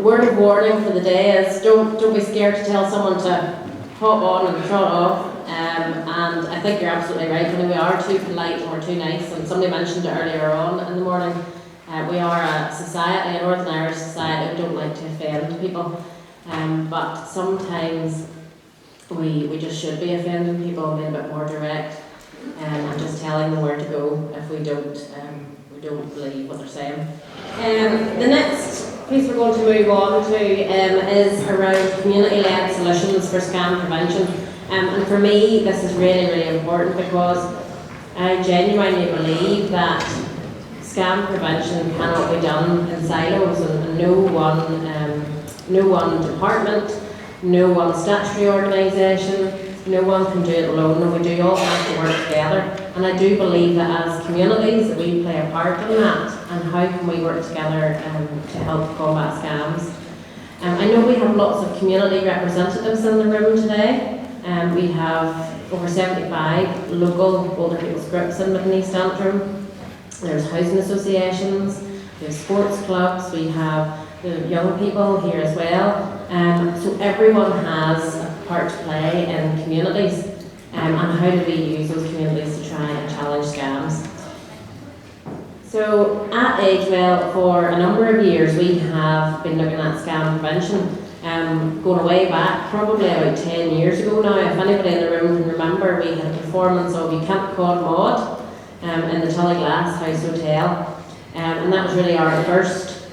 word of warning for the day: is don't be scared to tell someone to hop on and trot off. And I think you're absolutely right. When we are too polite and we're too nice, and somebody mentioned it earlier on in the morning, we are a society, a Northern Irish society. We don't like to offend people, but sometimes we just should be offending people and being a bit more direct. And just telling them where to go if we don't believe what they're saying. The next piece we're going to move on to is around community-led solutions for scam prevention. And for me, this is really, really important, because I genuinely believe that scam prevention cannot be done in silos, and no one department, no one statutory organisation, no one can do it alone, and we do all have to work together. And I do believe that as communities that we play a part in that, and how can we work together to help combat scams. I know we have lots of community representatives in the room today. We have over 75 local older people's groups in Mid and East Antrim. There's housing associations, there's sports clubs, we have the young people here as well. So everyone has a part to play in communities, and how do we use those communities to try and challenge scams. So at Agewell, for a number of years, we have been looking at scam prevention, Going way back, probably about 10 years ago now. If anybody in the room can remember, we had a performance of You Can't Call Maud in the Tullyglass House Hotel. And that was really our first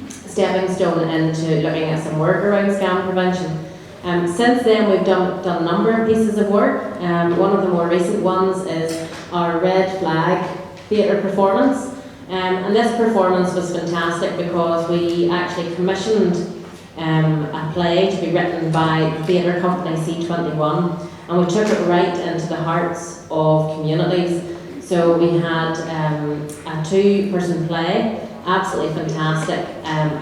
stepping stone into looking at some work around scam prevention. Since then, we've done a number of pieces of work. One of the more recent ones is our Red Flag theatre performance. And this performance was fantastic because we actually commissioned a play to be written by the theatre company C21, and we took it right into the hearts of communities. So we had a two-person play, absolutely fantastic,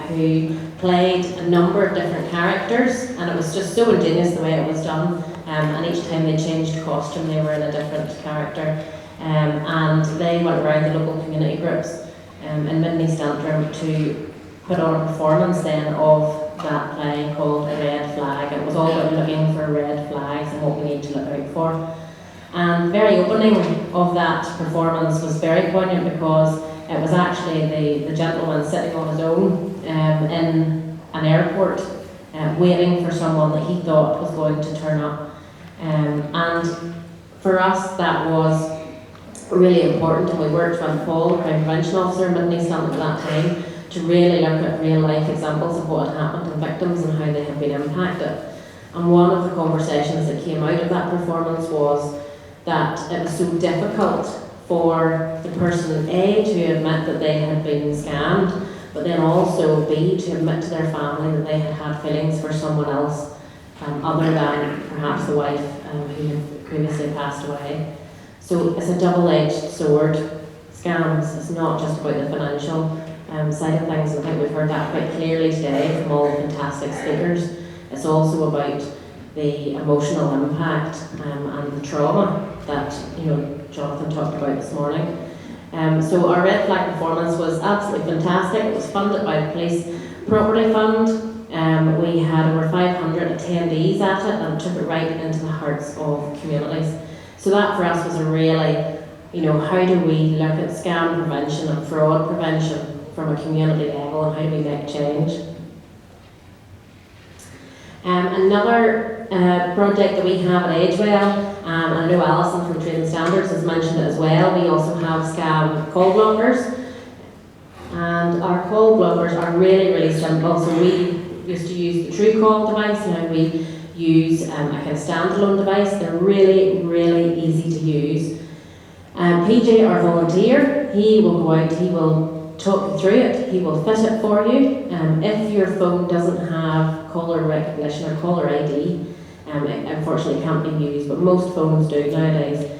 who played a number of different characters, and it was just so ingenious the way it was done. And each time they changed costume, they were in a different character. And they went around the local community groups in Mid-East Antrim to put on a performance then of that play called Red Flag. It was all about looking for red flags and what we need to look out for. And the very opening of that performance was very poignant because it was actually the gentleman sitting on his own in an airport waiting for someone that he thought was going to turn up. And for us that was really important, and we worked with Paul, the crime prevention officer in Mid-East Antrim at that time, to really look at real life examples of what had happened to victims and how they had been impacted. And one of the conversations that came out of that performance was that it was so difficult for the person A to admit that they had been scammed, but then also B to admit to their family that they had had feelings for someone else other than perhaps the wife who had previously passed away. So it's a double-edged sword. Scams is not just about the financial side of things, and I think we've heard that quite clearly today from all the fantastic speakers. It's also about the emotional impact and the trauma that Jonathan talked about this morning. So our Red Flag performance was absolutely fantastic. It was funded by the Police Property Fund. We had over 500 attendees at it and took it right into the hearts of communities. So that for us was a really, how do we look at scam prevention and fraud prevention from a community level, and how do we make change? Another project that we have at Agewell, and I know Alison from Trading Standards has mentioned it as well, we also have scam call blockers. And our call blockers are really, really simple. So we used to use the True Call device, now we use a kind of standalone device. They're really, really easy to use. PJ, our volunteer, he will go out, he will talk you through it, he will fit it for you. If your phone doesn't have caller recognition or caller ID, it unfortunately can't be used, but most phones do nowadays.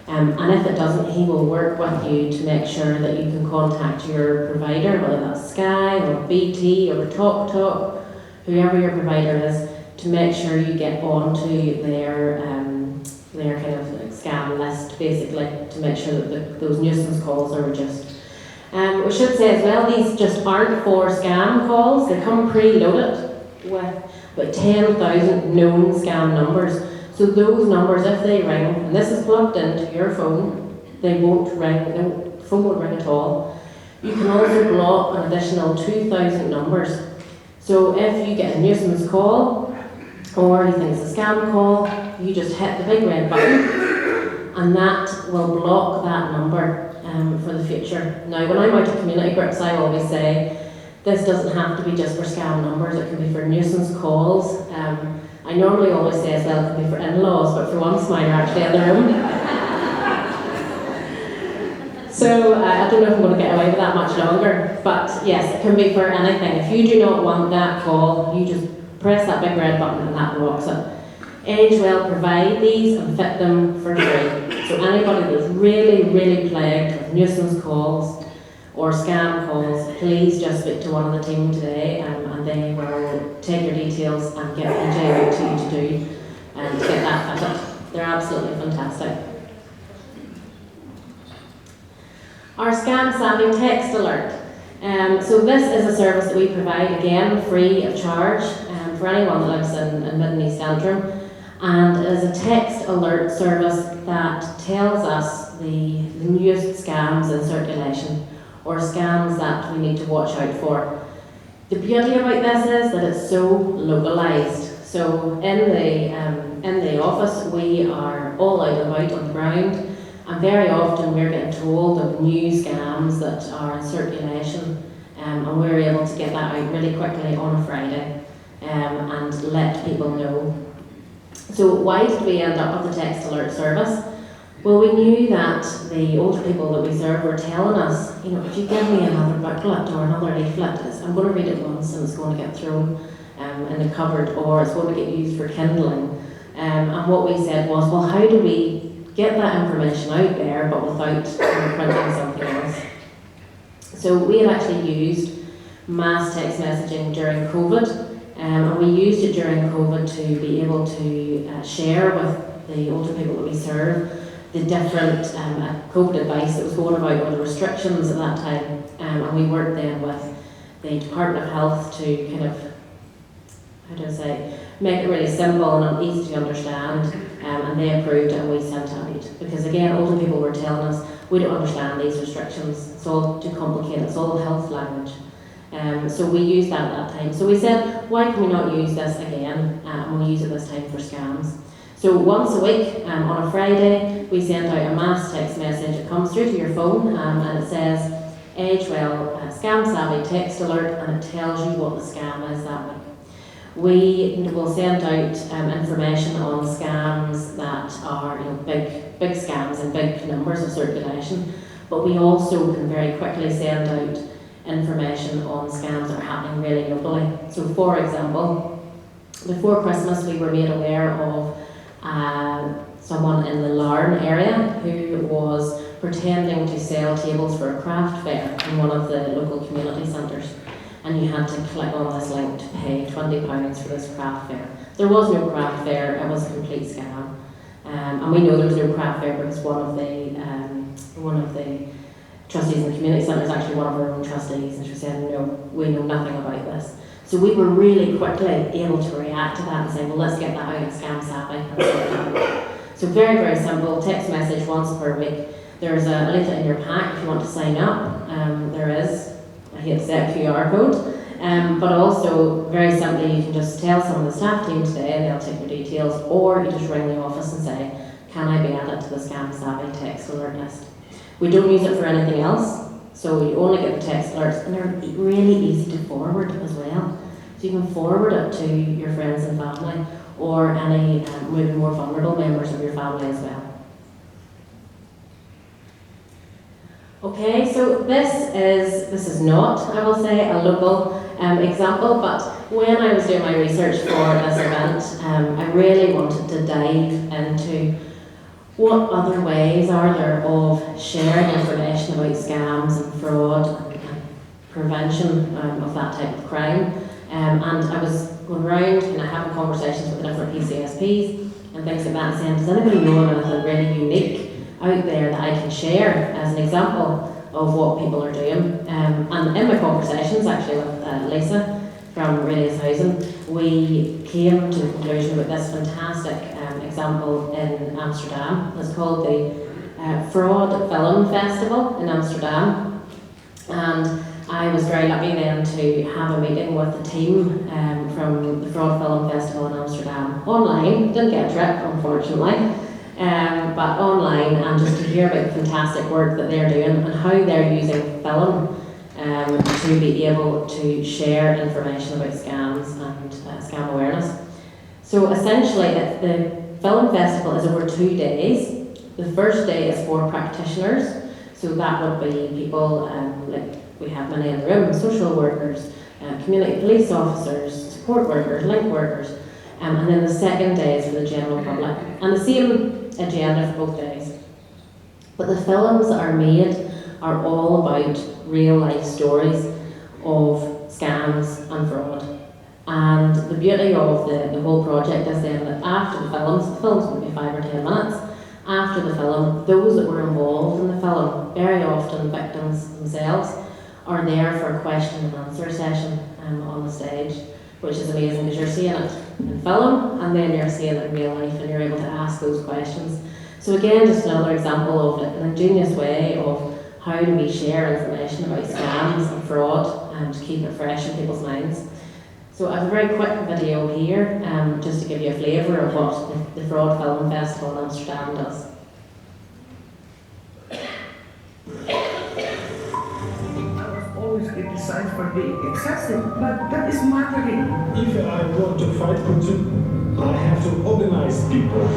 And if it doesn't, he will work with you to make sure that you can contact your provider, whether that's Sky or BT or TalkTalk, whoever your provider is, to make sure you get onto their kind of scam list, basically, to make sure that those nuisance calls are reduced. We should say as well, these just aren't for scam calls. They come pre-loaded with about 10,000 known scam numbers. So those numbers, if they ring, and this is plugged into your phone, they won't ring, the phone won't ring at all. You can also block an additional 2,000 numbers. So if you get a nuisance call, or you think it's a scam call, you just hit the big red button, and that will block that number for the future. Now, when I'm out at community groups, I always say, this doesn't have to be just for scam numbers, it can be for nuisance calls. I normally always say as well, it can be for in-laws, but for once mine are actually in the room. So I don't know if I'm going to get away with that much longer, but yes, it can be for anything. If you do not want that call, you just press that big red button and that blocks it. Agewell provide these and fit them for free. So anybody that's really, really plagued with nuisance calls or scam calls, please just speak to one of the team today, and they will take your details and get PJ out to you to do and to get that fitted. They're absolutely fantastic. Our Scam Savvy Text Alert. So this is a service that we provide, again, free of charge for anyone that lives in Mid-East Antrim. And it is a text alert service that tells us the newest scams in circulation, or scams that we need to watch out for. The beauty about this is that it's so localised. So in the office we are all out and about on the ground, and very often we're getting told of new scams that are in circulation, and we're able to get that out really quickly on a Friday and let people know. So why did we end up with the text alert service? Well, we knew that the older people that we serve were telling us, you know, if you give me another booklet or another leaflet, I'm going to read it once and it's going to get thrown in the cupboard, or it's going to get used for kindling. And what we said was, well, how do we get that information out there but without printing something else? So we had actually used mass text messaging during COVID, and we used it during COVID to be able to share with the older people that we serve the different COVID advice that was going about, or the restrictions at that time, and we worked then with the Department of Health to kind of, how do I say, make it really simple and easy to understand, and they approved it and we sent it out. Because again, older people were telling us, we don't understand these restrictions, it's all too complicated, it's all health language. So we used that at that time. So we said, why can we not use this again, and we'll use it this time for scams. So once a week, on a Friday, we send out a mass text message. It comes through to your phone, and it says, Agewell Scam Savvy Text Alert, and it tells you what the scam is that week. We will send out information on scams that are, you know, big scams and big numbers of circulation, but we also can very quickly send out information on scams that are happening really locally. So for example, before Christmas we were made aware of someone in the Larne area who was pretending to sell tables for a craft fair in one of the local community centres, and you had to click on this link to pay £20 for this craft fair. There was no craft fair, it was a complete scam, and we know there was no craft fair because one of the trustees in the community centre is actually one of our own trustees, and she said, no, we know nothing about this. So we were really quickly able to react to that and say, well, let's get that out of Scam Savvy and sort it out. So very, very simple, text message once per week. There's a leaflet in your pack if you want to sign up. There is, I hate to say it, QR code. But also, very simply, you can just tell some of the staff team today, they'll take your details, or you just ring the office and say, can I be added to the Scam Savvy text alert list? We don't use it for anything else. So you only get the text alerts, and they're really easy to forward as well. So you can forward it to your friends and family, or any maybe more vulnerable members of your family as well. Okay, so this is not, I will say, a local example, but when I was doing my research for this event, I really wanted to dive into what other ways are there of sharing information about scams and fraud and prevention of that type of crime. And I was going around and having conversations with the different PCSPs and things like that, and saying, does anybody know anything really unique out there that I can share as an example of what people are doing? And in my conversations actually with Lisa from Radius Housing, we came to the conclusion about this fantastic example in Amsterdam. It's called the Fraud Film Festival in Amsterdam, and I was very lucky then to have a meeting with the team from the Fraud Film Festival in Amsterdam online. Didn't get a trip, unfortunately, but online, and just to hear about the fantastic work that they're doing and how they're using film to be able to share information about scams and scam awareness. So essentially, the film festival is over 2 days. The first day is for practitioners, so that would be people like we have many in the room, social workers, community police officers, support workers, link workers, and then the second day is for the general public. And the same agenda for both days. But the films that are made are all about real life stories of scams and fraud. And the beauty of the whole project is then that after the films would be 5 or 10 minutes, after the film, those that were involved in the film, very often victims themselves, are there for a question and answer session on the stage, which is amazing because you're seeing it in film and then you're seeing it in real life and you're able to ask those questions. So again, just another example of an ingenious way of how do we share information about scams and fraud to keep it fresh in people's minds. So I have a very quick video here, just to give you a flavour of what the Fraud Film Festival in Amsterdam does. I've always criticized for being excessive, but that is marketing. If I want to fight corruption, I have to organize people.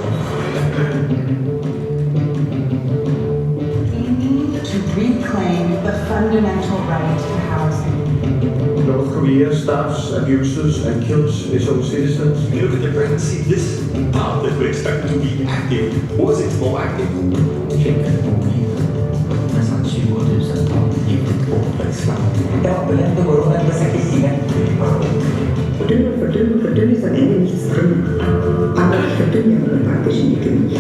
We need to reclaim the fundamental right to housing. North Korea staffs, abuses and kills its own citizens. If you look at the pregnancy, this part that we expect to be active, was it more active? Verdun ist ein Ende nichts drin. Aber verdün ja nur praktisch in die Gemüse.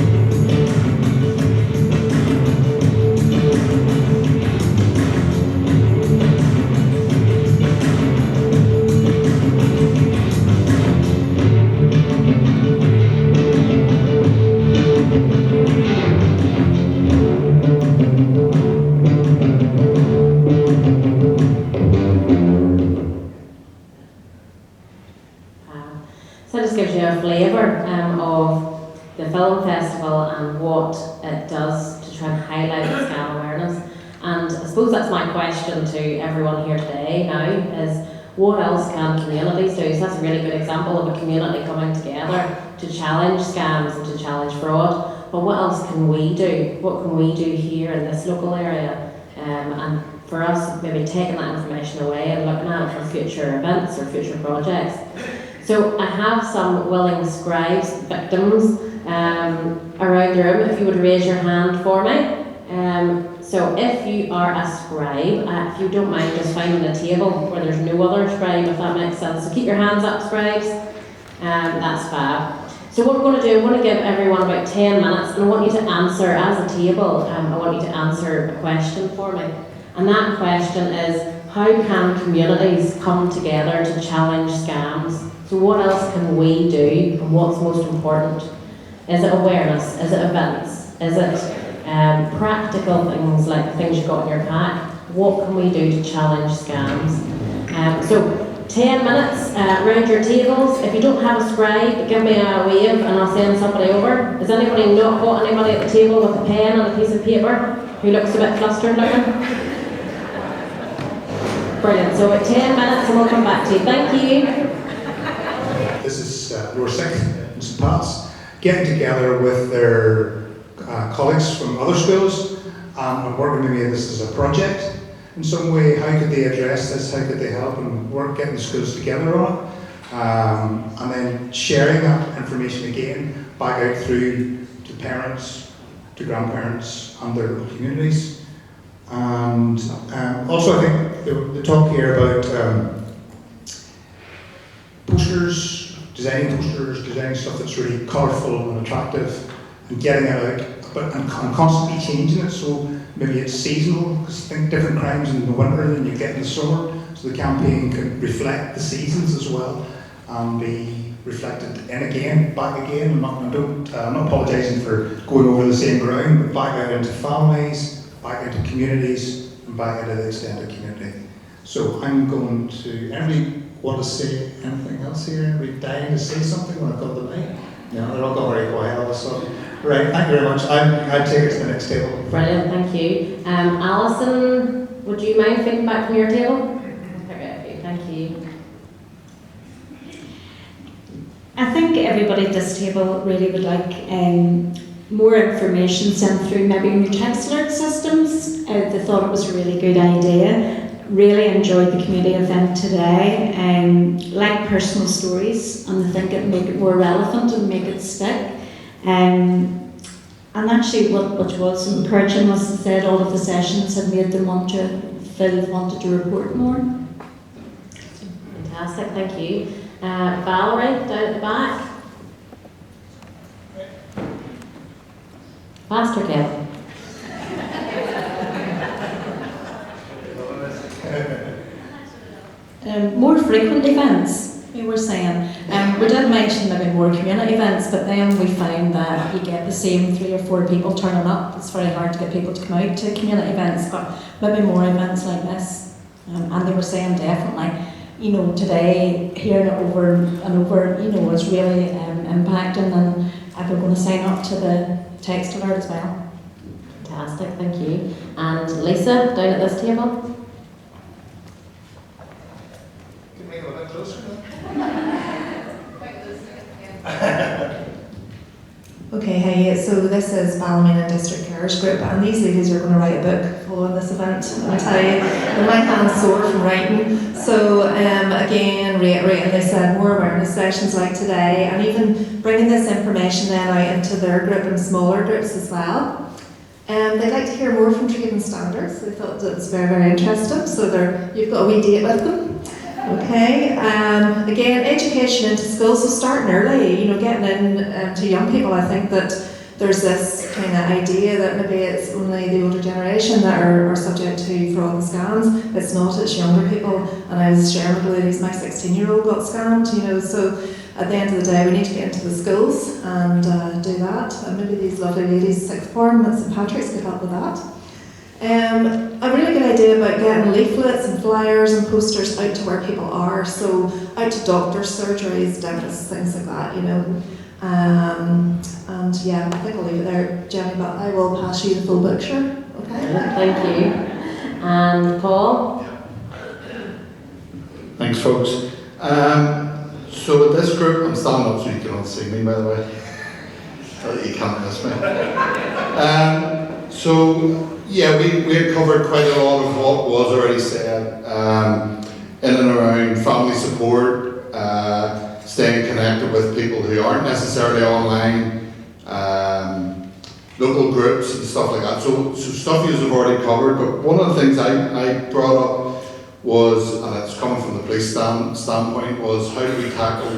So that just gives you a flavour of the film festival and what it does to try and highlight scam awareness. And I suppose that's my question to everyone here today now, is what else can communities do? So that's a really good example of a community coming together to challenge scams and to challenge fraud. But what else can we do? What can we do here in this local area? And for us, maybe taking that information away and looking at it for future events or future projects. So I have some willing scribes, victims, around the room. If you would raise your hand for me. So if you are a scribe, if you don't mind just finding a table where there's no other scribe, if that makes sense. So keep your hands up, scribes. That's fab. So what we're going to do, I'm going to give everyone about 10 minutes, and I want you to answer, as a table, I want you to answer a question for me. And that question is, how can communities come together to challenge scams? So what else can we do, and what's most important? Is it awareness? Is it events? Is it practical things like the things you've got in your pack? What can we do to challenge scams? So 10 minutes round your tables. If you don't have a scribe, give me a wave and I'll send somebody over. Has anybody not got anybody at the table with a pen and a piece of paper who looks a bit flustered looking? Brilliant. So at 10 minutes and we'll come back to you. Thank you. This is Roar 6 in St. Pat's, getting together with their colleagues from other schools and working maybe this as a project in some way. How could they address this? How could they help and work getting the schools together on it? And then sharing that information again back out through to parents, to grandparents and their communities. And also I think the talk here about posters, designing stuff that's really colourful and attractive and getting it out, but and constantly changing it. So maybe it's seasonal, because think different crimes in the winter than you get in the summer. So the campaign can reflect the seasons as well and be reflected in again, back again. I'm not apologising for going over the same ground, but back out into families, back into communities, and back into the extended community. So I'm going to, anybody want to say anything else here? Anybody dying to say something when I've got the mic? No, they're all got very quiet all of a sudden. Right, thank you very much. I'll take it to the next table. Brilliant, thank you. Alison, would you mind feeding back from your table? Thank you. I think everybody at this table really would like more information sent through maybe new text alert systems. They thought it was a really good idea. Really enjoyed the community event today. Like personal stories, and I think it make it more relevant and make it stick. And actually what was encouraging was they said all of the sessions had made them wanted to report more. Fantastic, thank you. Valerie, down at the back. Faster, Kevin. More frequent events. We were saying. We did mention maybe more community events, but then we find that you get the same 3 or 4 people turning up. It's very hard to get people to come out to community events, but maybe more events like this. And they were saying definitely, you know, today hearing it over and over, you know, is really impacting, and we're going to sign up to the text alert as well. Fantastic, thank you. And Lisa, down at this table. Can we go a bit closer now? Okay, hey, so this is Ballymena District Carers Group, and these ladies are going to write a book following this event. I tell you, my hand's sore from writing. So again, reiterating, they said more awareness sessions like today, and even bringing this information then out into their group and smaller groups as well. They'd like to hear more from Trading Standards. They thought it was very, very interesting. So you've got a wee date with them. Okay. Again, education into schools, so starting early. You know, getting in to young people. I think that there's this kind of idea that maybe it's only the older generation that are subject to fraud and scams. It's not. It's younger people. And I was sharing with the ladies, my 16-year-old got scammed. You know, so. At the end of the day, we need to get into the schools and do that. And maybe these lovely ladies, sixth form at St Patrick's, could help with that. A really good idea about getting leaflets and flyers and posters out to where people are. So out to doctors, surgeries, dentists, things like that, you know. And yeah, I think I'll leave it there, Jenny, but I will pass you the full book, sure. Okay. Thank you. And Paul? Thanks, folks. So with this group, I'm standing up so you can all see me, by the way. You can't miss me. So yeah, we had covered quite a lot of what was already said in and around family support, staying connected with people who aren't necessarily online, local groups and stuff like that. So stuff you have already covered, but one of the things I brought up was, and it's coming from the police standpoint, was how do we tackle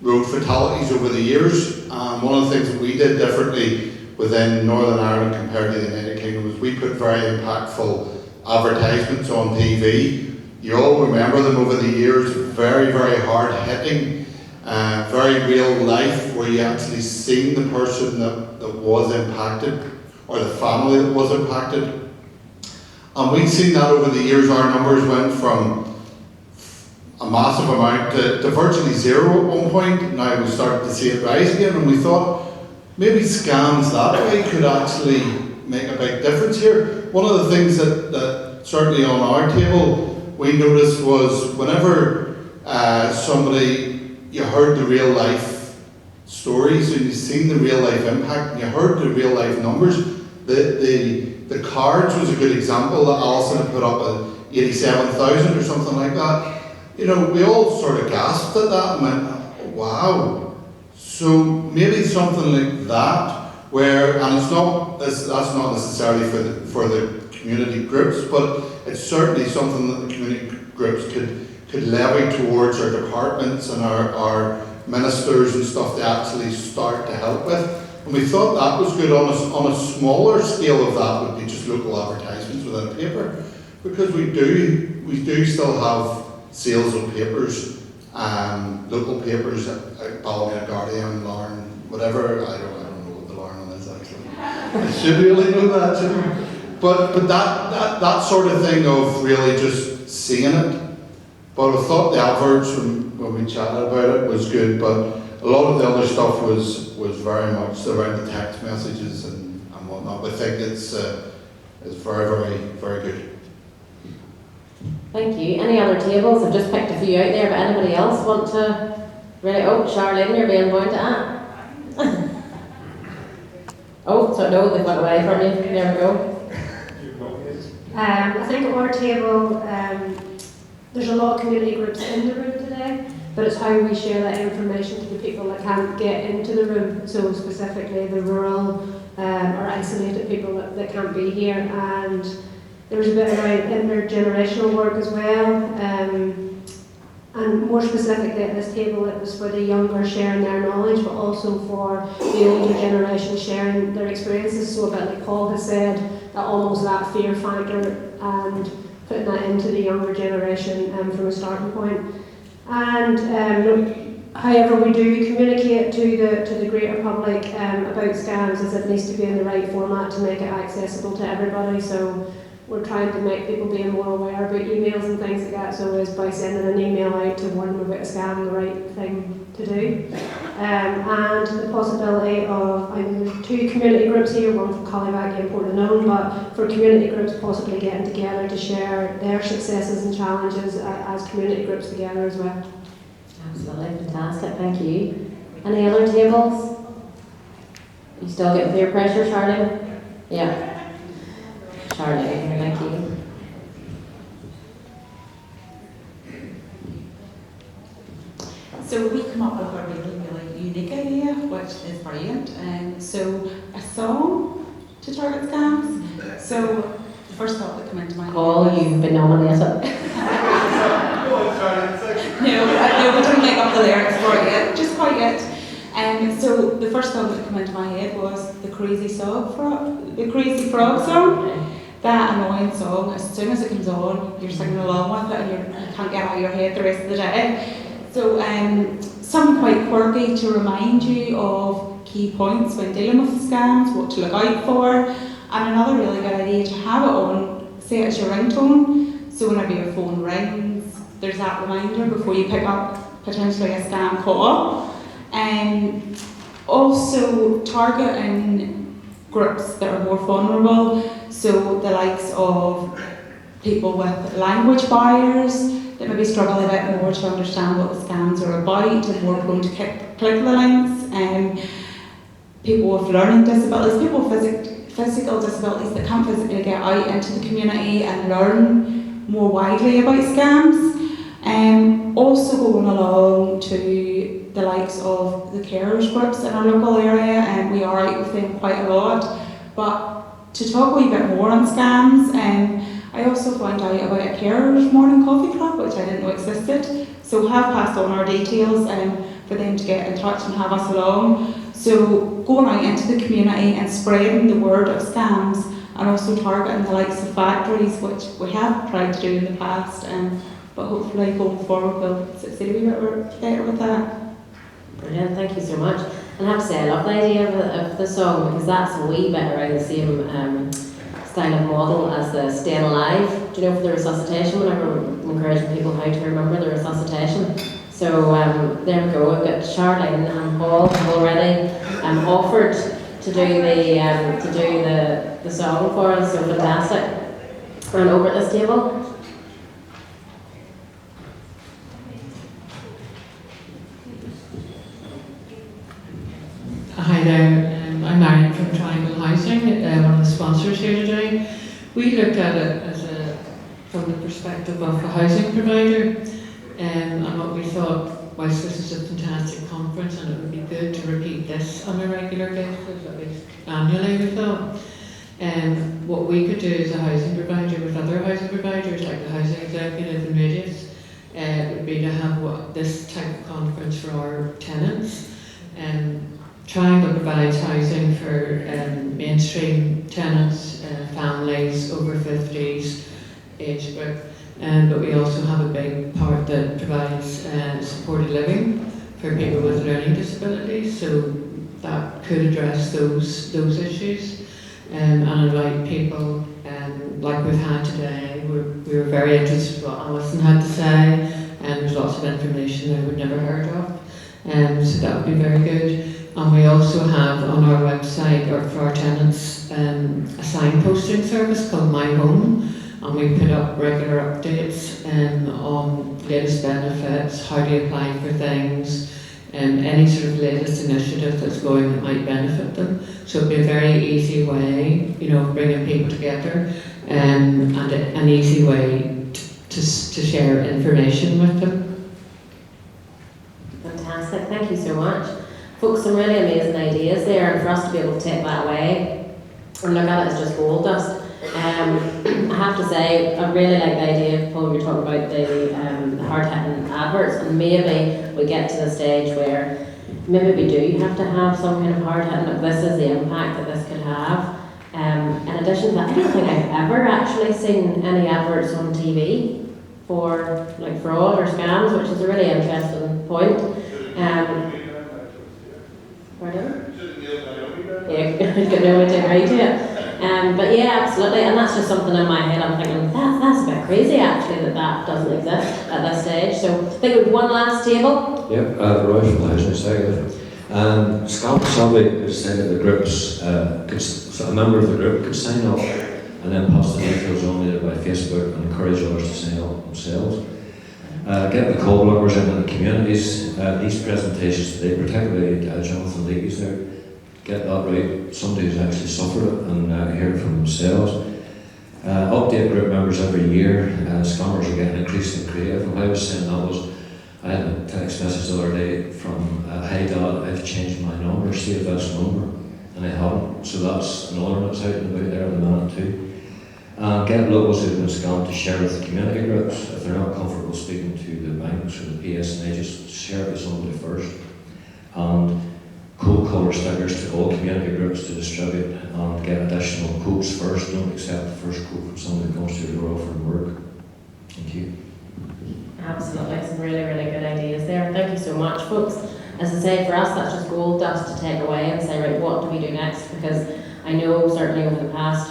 road fatalities over the years. One of the things that we did differently within Northern Ireland compared to the United Kingdom was we put very impactful advertisements on TV. You all remember them over the years, very, very hard hitting, very real life, where you actually seen the person that was impacted, or the family that was impacted. And we've seen that over the years. Our numbers went from a massive amount to virtually zero at one point. Now we started to see it rise again, and we thought maybe scams that way could actually make a big difference here. One of the things that certainly on our table we noticed was whenever you heard the real life stories and you seen the real life impact and you heard the real life numbers, the cards was a good example that Alison had put up at 87,000 or something like that. You know, we all sort of gasped at that and went, wow. So maybe something like that, where, and that's not necessarily for the community groups, but it's certainly something that the community groups could levy towards our departments and our ministers and stuff to actually start to help with. And we thought that was good. On a smaller scale of that would be just local advertisements within a paper, because we do still have sales of papers, local papers at Ballymena, Guardian, Larne, whatever. I don't know what the Larne one is actually. I should really know that, shouldn't I? But that sort of thing of really just seeing it. But I thought the adverts when we chatted about it was good, but a lot of the other stuff was very much around the text messages and whatnot. I think it's very, very, very good. Thank you. Any other tables? I've just picked a few out there, but anybody else want to really? Oh, Charlene, you're being pointed at. Oh, so no, they went away from you. There we go. I think at our table, there's a lot of community groups in the room today, but it's how we share that information to the people that can't get into the room, so specifically the rural or isolated people that can't be here. And there was a bit around intergenerational work as well, and more specifically at this table it was for the younger sharing their knowledge, but also for the older generation sharing their experiences. So a bit like Paul has said, that almost that fear factor and putting that into the younger generation from a starting point. And however, we do communicate to the greater public about scams, as it needs to be in the right format to make it accessible to everybody. So we're trying to make people be more aware about emails and things like that. So is by sending an email out to warn them about a scam the right thing to do. And the possibility of, there's two community groups here, one from Collyback and Portenown, but for community groups possibly getting together to share their successes and challenges as community groups together as well. Absolutely, fantastic, thank you. Any other tables? You still get peer pressure, Charlie? Yeah. Charlie, thank you. So we come up with a really, really unique idea, which is brilliant. So a song to target scams. So the first thought that came into my head. Paul, you've been nominated. No, we didn't make up the lyrics for it yet, just quite yet. So the first song that came into my head was the Crazy Frog song. That annoying song, as soon as it comes on, you're singing along with it and you can't get out of your head the rest of the day. So something quite quirky to remind you of key points when dealing with scams, what to look out for, and another really good idea to have it on, say it's your ringtone, so whenever your phone rings, there's that reminder before you pick up potentially a scam call. Also targeting groups that are more vulnerable, so the likes of people with language barriers that maybe struggle a bit more to understand what the scams are about and more prone to click the links, people with learning disabilities, people with physical disabilities that can't physically get out into the community and learn more widely about scams. Also going along to the likes of the carers groups in our local area, and we are out with them quite a lot. But to talk a wee bit more on scams, I also found out about a carers morning coffee club, which I didn't know existed. So have passed on our details for them to get in touch and have us along. So going out into the community and spreading the word of scams, and also targeting the likes of factories, which we have tried to do in the past, but hopefully going forward we'll succeed a wee bit better with that. Brilliant, thank you so much. And I have to say, I love the idea of the song, because that's a wee bit around the same style of model as the Staying Alive, do you know, for the resuscitation, whenever we're encouraging people how to remember the resuscitation. So there we go, we've got Charlene and Paul have already offered to do the song for us, so fantastic. And over at this table. Hi there, I'm Marion from Triangle Housing, one of the sponsors here today. We looked at it from the perspective of a housing provider, and what we thought, whilst this is a fantastic conference and it would be good to repeat this on a regular basis, at least annually we thought, what we could do as a housing provider with other housing providers like the Housing Executive and Radius would be to have this type of conference for our tenants. Triangle provides housing for mainstream tenants, families over 50s age group, but we also have a big part that provides supported living for people with learning disabilities, so that could address those issues and invite people like we've had today. We were very interested in what Alison had to say, and there's lots of information I would never heard of, so that would be very good. And we also have on our website, or for our tenants, a signposting service called My Home, and we put up regular updates on latest benefits, how to apply for things, and any sort of latest initiative that's going that might benefit them. So it'd be a very easy way, of bringing people together, and an easy way to share information with them. Fantastic, thank you so much. Folks, some really amazing ideas there, and for us to be able to take that away and look at it as just gold dust. I have to say, I really like the idea, Paul, you're talking about the hard-hitting adverts, and maybe we get to the stage where maybe we do have to have some kind of hard-hitting, like this is the impact that this could have. In addition to that, I don't think I've ever actually seen any adverts on TV. for like fraud or scams, which is a really interesting point. Pardon? Yeah, you've got Naomi to agree to it. But yeah, absolutely, and that's just something in my head. I'm thinking that's a bit crazy actually that doesn't exist at this stage. So I think we've one last table. Yep, Roy from the Housing Executive. Scam Assembly is saying that the groups, so a member of the group could sign up and then pass the details on later by Facebook and encourage others to sign up themselves. Get the call blockers into the communities. These presentations today, particularly Jonathan Leakey's there, get that right. Somebody who's actually suffered it and hear it from themselves. Update group members every year. Scammers are getting increasingly creative. And what I was saying that was, I had a text message the other day from, "Hey Dad, I've changed my number, save this number," and I haven't. So that's another one that's out and about there at the minute too. Get locals who've been scammed to share with the community groups. If they're not comfortable speaking to the banks or the PSNI, just share it with somebody first. And cold caller stickers to all community groups to distribute and get additional quotes first. Don't accept the first quote from somebody who comes to your door offering work. Thank you. Absolutely, some really, really good ideas there. Thank you so much, folks. As I say, for us, that's just gold dust to take away and say, right, what do we do next? Because I know certainly over the past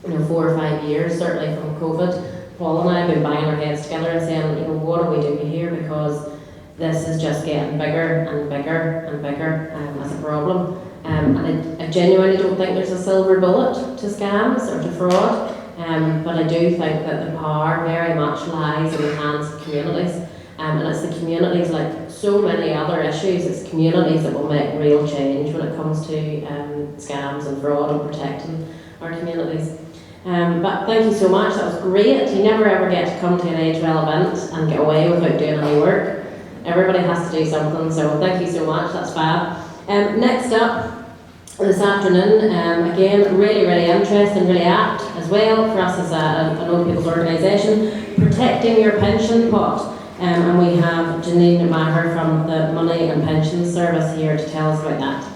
4 or 5 years, certainly from COVID, Paul and I have been banging our heads together and saying, what are we doing here? Because this is just getting bigger and bigger and bigger as a problem. And I genuinely don't think there's a silver bullet to scams or to fraud. But I do think that the power very much lies in the hands of communities. And it's the communities, like so many other issues, it's communities that will make real change when it comes to scams and fraud and protecting our communities. But thank you so much, that was great. You never ever get to come to an Agewell event and get away without doing any work. Everybody has to do something, so thank you so much, that's fab. Next up, this afternoon, again, really, really interesting, really apt as well for us as an old people's organisation, protecting your pension pot. And we have Janine Maher from the Money and Pension Service here to tell us about that.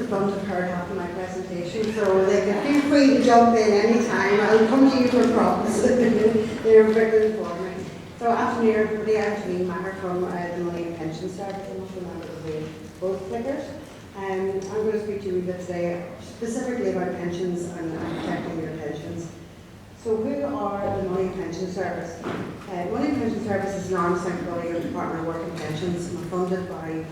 Front of her after my presentation, so they can feel free to jump in any time. I'll come to you for props. They're very for me. So afternoon, everybody. I'm Janine Maher from the Money and Pension Service. I'm not remember both clickers. I'm going to speak to you a bit today specifically about pensions and protecting your pensions. So who are the Money and Pension Service? Money and Pension Service is an arm's length body of the Department of Work and Pensions, and funded by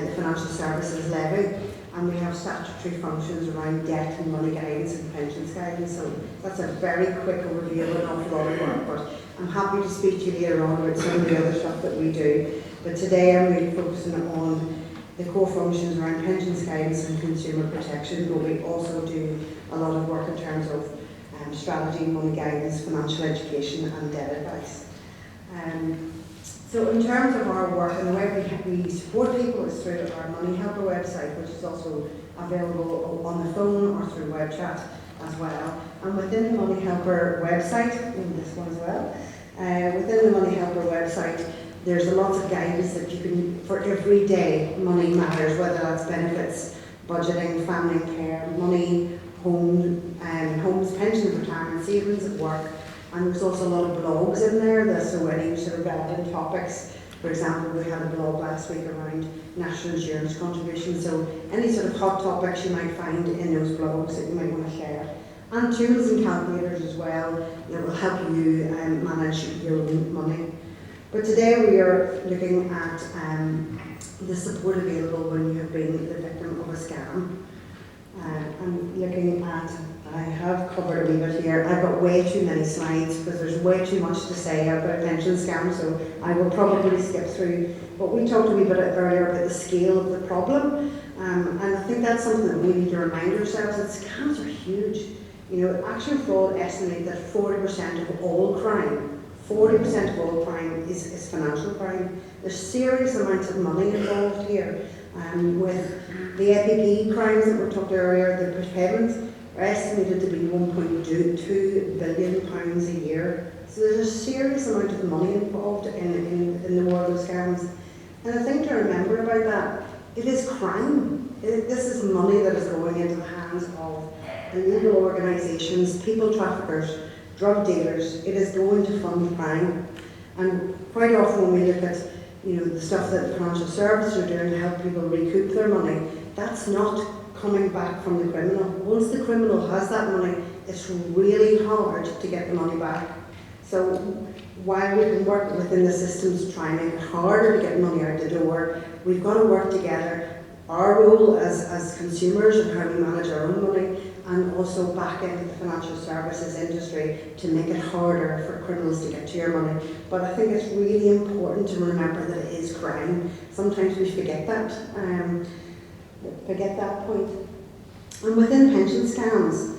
the Financial Services Levy. And we have statutory functions around debt and money guidance and pensions guidance. So that's a very quick overview of an awful lot of work. But I'm happy to speak to you later on about some of the other stuff that we do. But today I'm really focusing on the core functions around pensions guidance and consumer protection, but we also do a lot of work in terms of strategy, money guidance, financial education and debt advice. So in terms of our work and the way we support people is through our Money Helper website, which is also available on the phone or through web chat as well. And within the Money Helper website, and this one as well, within the Money Helper website, there's lots of guidance that you can, for everyday money matters, whether that's benefits, budgeting, family and care, money, homes, pensions, retirement, savings at work. And there's also a lot of blogs in there, so any sort of relevant topics. For example, we had a blog last week around national insurance contributions, so any sort of hot topics you might find in those blogs that you might want to share. And tools and calculators as well that will help you manage your own money. But today we are looking at the support available when you have been the victim of a scam. I'm looking at, I have covered a wee bit here. I've got way too many slides because there's way too much to say about pension scams, so I will probably skip through. But we talked a wee bit earlier about the scale of the problem, and I think that's something that we need to remind ourselves that scams are huge. You know, Action Fraud estimate that 40% of all crime, 40% of all crime is financial crime. There's serious amounts of money involved here. With the APP crimes that were talked earlier, the prevalent are estimated to be £1.2 billion a year. So there's a serious amount of money involved in the world of scams. And remember about that, it is crime. This is money that is going into the hands of illegal organisations, people traffickers, drug dealers. It is going to fund crime. And quite often when we look at the stuff that the financial services are doing to help people recoup their money, that's not coming back from the criminal. Once the criminal has that money, it's really hard to get the money back. So while we can work within the systems to try and make it harder to get money out the door, we've got to work together. Our role as consumers and how we manage our own money, and also back into the financial services industry to make it harder for criminals to get to your money. But I think it's really important to remember that it is crime. Sometimes we forget that point. And within pension scams,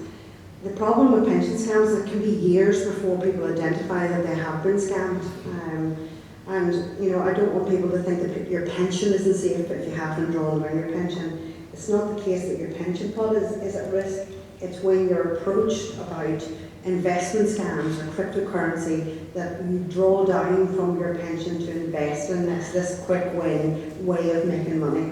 the problem with pension scams is it can be years before people identify that they have been scammed. I don't want people to think that your pension isn't safe if you haven't drawn down your pension. It's not the case that your pension pot is at risk. It's when you're approached about investment scams or cryptocurrency that you draw down from your pension to invest in this quick win way of making money.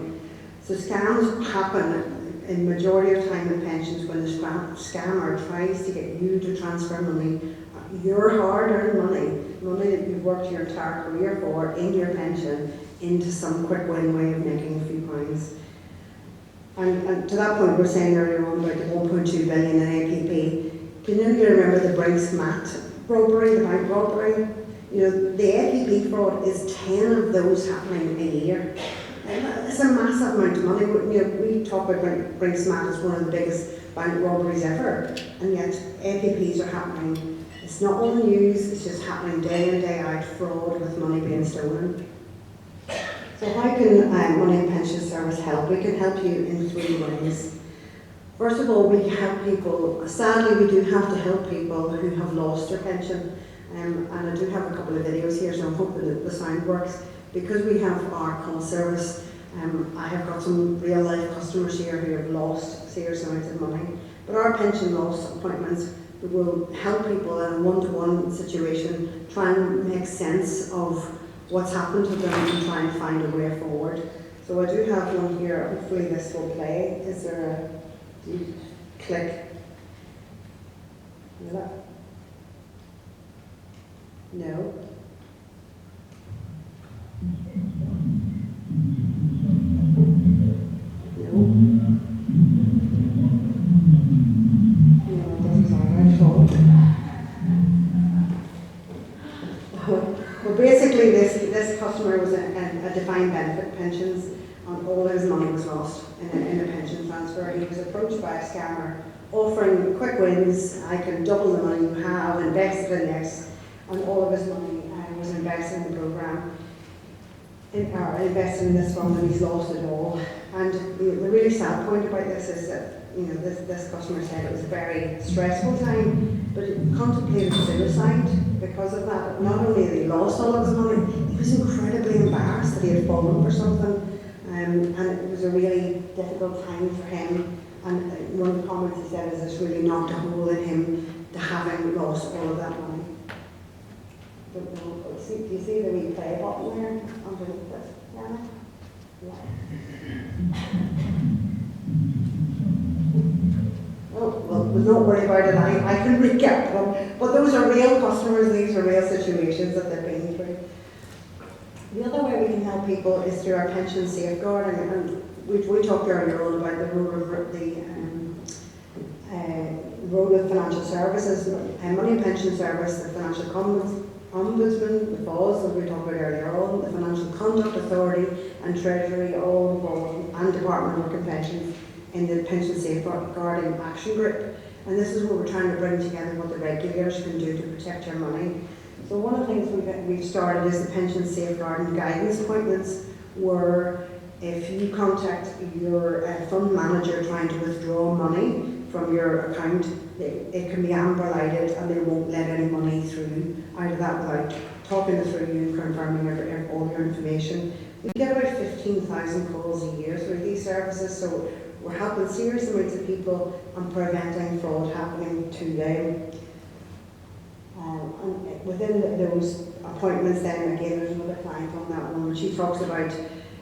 So scams happen in majority of time in pensions when the scammer tries to get you to transfer money, your hard-earned money that you've worked your entire career for in your pension, into some quick win way of making a few pounds. And to that point, we were saying earlier on about the 1.2 billion in APP. Can you remember the Brinks Mat robbery, the bank robbery? The APP fraud is 10 of those happening a year. It's a massive amount of money. We talk about Brinks Mat as one of the biggest bank robberies ever, and yet APPs are happening. It's not on the news, it's just happening day in, day out, fraud with money being stolen. So how can Money and Pension Service help? We can help you in 3 ways. First of all, we can help people. Sadly, we do have to help people who have lost their pension. And I do have a couple of videos here, so I'm hoping that the sound works. Because we have our call service, I have got some real life customers here who have lost serious amounts of money. But our pension loss appointments will help people in a one-to-one situation try and make sense of what's happened to them and try and find a way forward. So I do have one here. Hopefully this will play. Is there a click? No. Well, basically, this customer was a defined benefit pensions, and all his money was lost in a pension transfer. He was approached by a scammer offering quick wins. I can double the money you have, invest in this, and all of his money was invested in the program. Invested in this fund, and he's lost it all. And the really sad point about this is that this customer said it was a very stressful time, but he contemplated suicide because of that. Not only had he lost all of his money, he was incredibly embarrassed that he had fallen for something, and it was a really difficult time for him. And one of the comments he said is this really knocked a hole in him to having lost all of that money. Do you see the replay button there underneath this? Yeah. Oh, well, don't worry about it. I can recap them. But those are real customers. These are real situations that they've been through. The other way we can help people is through our pension safeguarding. And we talked earlier on about the role of financial services, Money and Pension Service, the Financial Ombudsman, the FOS that we talked about earlier on, the Financial Conduct Authority and Treasury, all involved, and Department of Work and Pensions in the Pension Safeguarding Action Group. And this is where we're trying to bring together what the regulators can do to protect your money. So one of the things we've started is the Pension Safeguarding Guidance Appointments, where if you contact your fund manager trying to withdraw money from your account, it can be amber lighted and they won't let any money through out of that without talking through you and confirming all your information. We get about 15,000 calls a year through these services, so we're helping serious amounts of people and preventing fraud happening to them. And within those appointments then, again, there's another client on that one, she talks about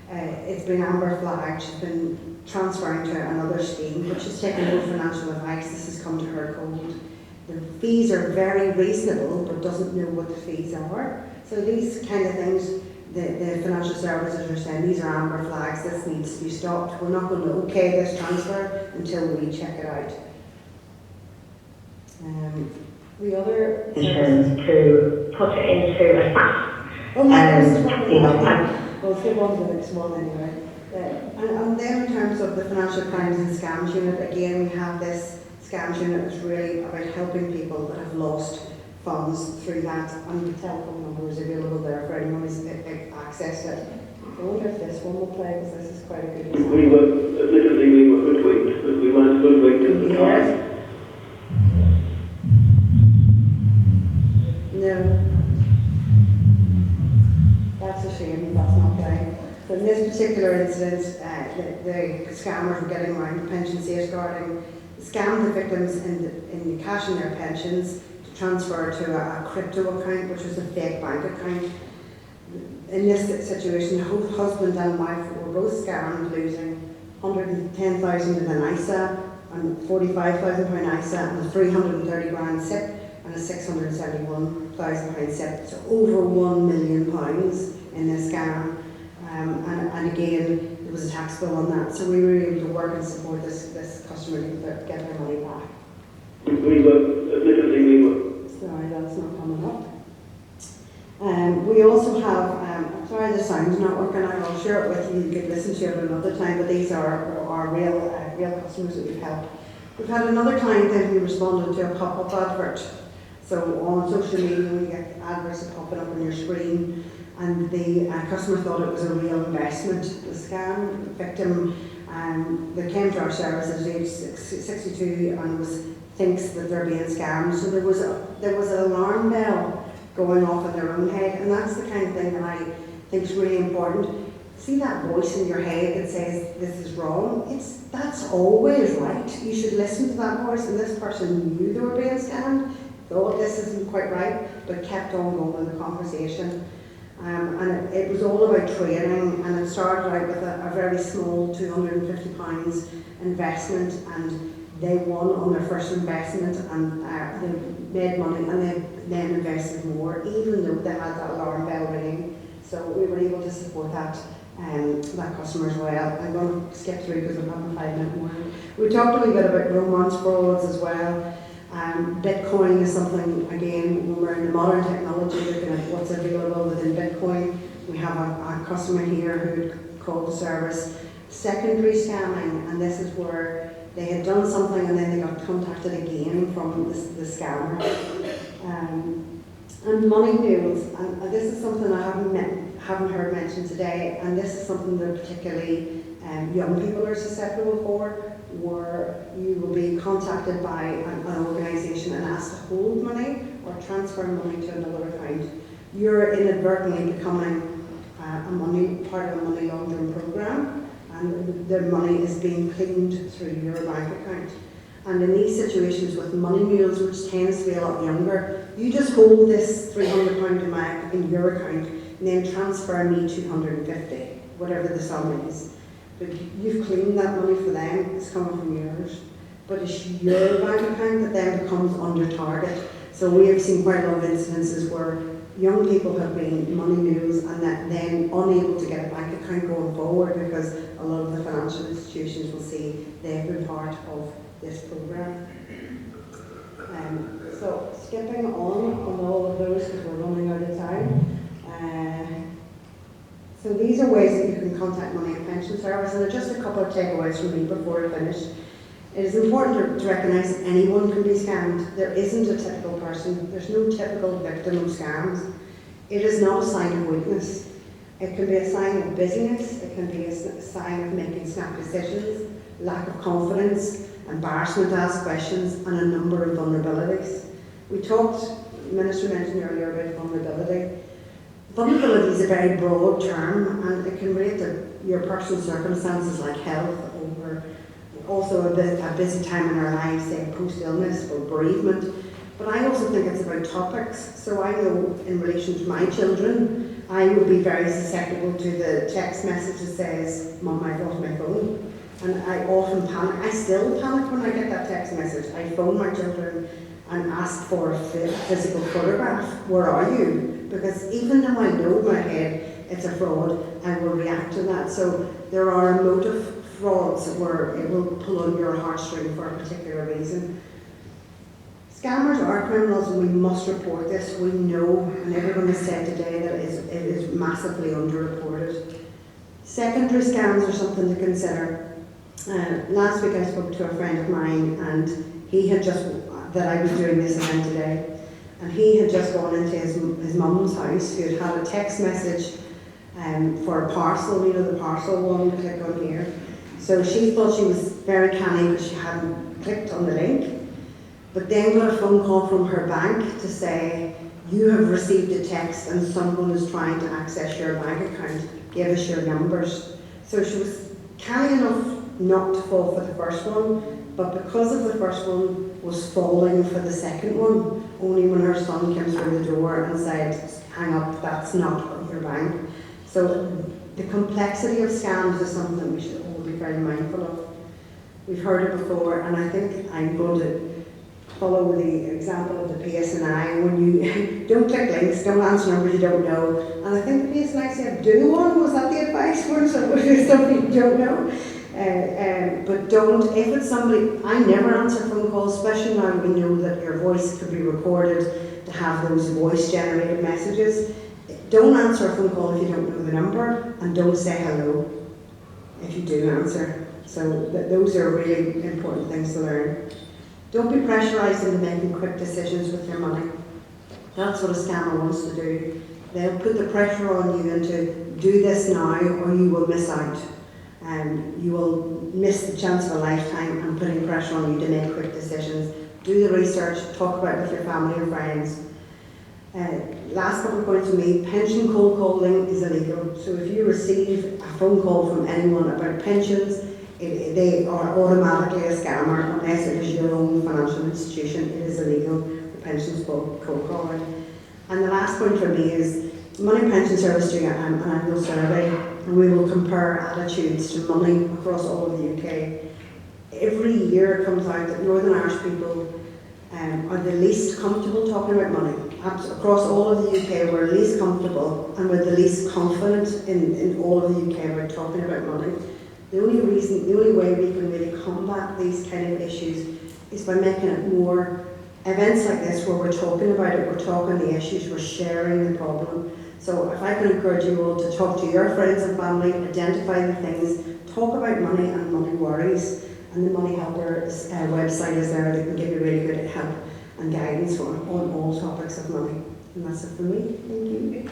it's been amber flagged, she's been transferring to another scheme, but she's taken no financial advice. This has come to her cold. The fees are very reasonable, but doesn't know what the fees are. So these kind of things, the financial services are saying, these are amber flags, this needs to be stopped. We're not going to okay this transfer until we check it out. The other to put it into a we'll skip on to the next one anyway. And then in terms of the financial crimes and scams unit, again we have this scams unit that's really about helping people that have lost funds through that, and the telephone number is available there for anyone who's accessed it. I wonder if this one will play, because this is quite a good example. We were, admittedly we were hoodwinked, but we weren't hoodwinked at the time. No. That's a shame, that's not playing. So in this particular incident, the scammers were getting around pension safeguarding, scammed the victims in cashing their pensions to transfer to a crypto account, which was a fake bank account. In this situation, husband and wife were both scammed, losing 110,000 in an ISA and 45,000 pound ISA and a 330 grand SIP and a 671,000 pound SIP. So over £1 million in this scam. And again, there was a tax bill on that. So we were able to work and support this customer to get their money back. We were, admittedly we were. Sorry, that's not coming up. We also have, sorry the sound's not working, I'll share it with you, you could listen to it another time, but these are real customers that we've helped. We've had another client then who responded to a pop-up advert. So on social media, you get adverts popping up on your screen, and the customer thought it was a real investment. The scam victim that came to our services age 62 and thinks that they're being scammed. So there was an alarm bell going off in their own head, and that's the kind of thing that I think is really important. See that voice in your head that says this is wrong? That's always right. You should listen to that voice, and this person knew they were being scammed, thought this isn't quite right, but kept on going with the conversation. And it was all about training, and it started out with a very small £250 investment, and they won on their first investment, and they made money, and they then invested more, even though they had that alarm bell ringing. So we were able to support that customer as well. I'm going to skip through because I'm having 5 minutes more. We talked a little bit about romance frauds as well. Bitcoin is something, again, when we're in the modern technology, looking at what's available within Bitcoin. We have a customer here who called the service secondary scamming, and this is where they had done something and then they got contacted again from the scammer. And money mules, and this is something I haven't heard mentioned today, and this is something that particularly young people are susceptible for, where you will be contacted by an organisation and asked to hold money or transfer money to another account. You're inadvertently becoming part of a money laundering programme, and the money is being cleaned through your bank account. And in these situations with money mules, which tends to be a lot younger, you just hold this £300 in your account and then transfer me £250, whatever the sum is. But you've cleaned that money for them, it's coming from yours. But it's your bank account that then becomes under target. So we have seen quite a lot of incidences where young people have been money mules and that then unable to get a bank account going forward, because a lot of the financial institutions will see they've been part of this programme. So skipping on all of those because we're running out of time. So these are ways that you can contact Money and Pension Service, and just a couple of takeaways from me before I finish. It is important to recognise that anyone can be scammed. There isn't a typical person. There's no typical victim of scams. It is not a sign of weakness. It can be a sign of busyness. It can be a sign of making snap decisions, lack of confidence, embarrassment to ask questions, and a number of vulnerabilities. We talked, the Minister mentioned earlier about vulnerability. Vulnerability is a very broad term, and it can relate to your personal circumstances like health, or also a busy time in our lives, say post-illness or bereavement. But I also think it's about topics. So I know in relation to my children, I would be very susceptible to the text message that says, "Mum, I've lost my phone." And I often panic. I still panic when I get that text message. I phone my children and ask for a physical photograph. Where are you? Because even though I know in my head it's a fraud, I will react to that. So there are emotive frauds where it will pull on your heartstring for a particular reason. Scammers are criminals and we must report this. We know, and everyone has said today, that it is massively underreported. Secondary scams are something to consider. Last week I spoke to a friend of mine, and he had just, that I was doing this event today, and he had just gone into his mum's house, who had had a text message for a parcel, you know, the parcel one, click on here. So she thought she was very canny because she hadn't clicked on the link, but then got a phone call from her bank to say, "You have received a text and someone is trying to access your bank account, give us your numbers." So she was canny enough not to fall for the first one, but because of the first one, was falling for the second one, only when her son came through the door and said, "Hang up, that's not your bank." So the complexity of scams is something that we should all be very mindful of. We've heard it before, and I think I'm going to follow the example of the PSNI. When you don't click links, don't answer numbers you don't know. And I think the PSNI said, do one. Was that the advice for somebody you don't know? But don't, if it's somebody, I never answer phone calls, especially now we know that your voice could be recorded to have those voice generated messages. Don't answer a phone call if you don't know the number, and don't say hello if you do answer. So those are really important things to learn. Don't be pressurised into making quick decisions with your money. That's what a scammer wants to do. They'll put the pressure on you into do this now or you will miss out. You will miss the chance of a lifetime, and putting pressure on you to make quick decisions. Do the research, talk about it with your family and friends. Last couple of points for me, pension cold calling is illegal. So if you receive a phone call from anyone about pensions, they are automatically a scammer unless it is your own financial institution. It is illegal for pensions cold calling. And the last point for me is Money Pension Service doing an annual survey, and we will compare attitudes to money across all of the UK. Every year it comes out that Northern Irish people are the least comfortable talking about money. Across all of the UK, we're least comfortable and we're the least confident in all of the UK about talking about money. The only way we can really combat these kind of issues is by making it more events like this where we're talking about it, we're talking the issues, we're sharing the problem. So if I can encourage you all to talk to your friends and family, identify the things, talk about money and money worries, and the Money Helper website is there that can give you really good help and guidance on all topics of money. And that's it for me. Thank you.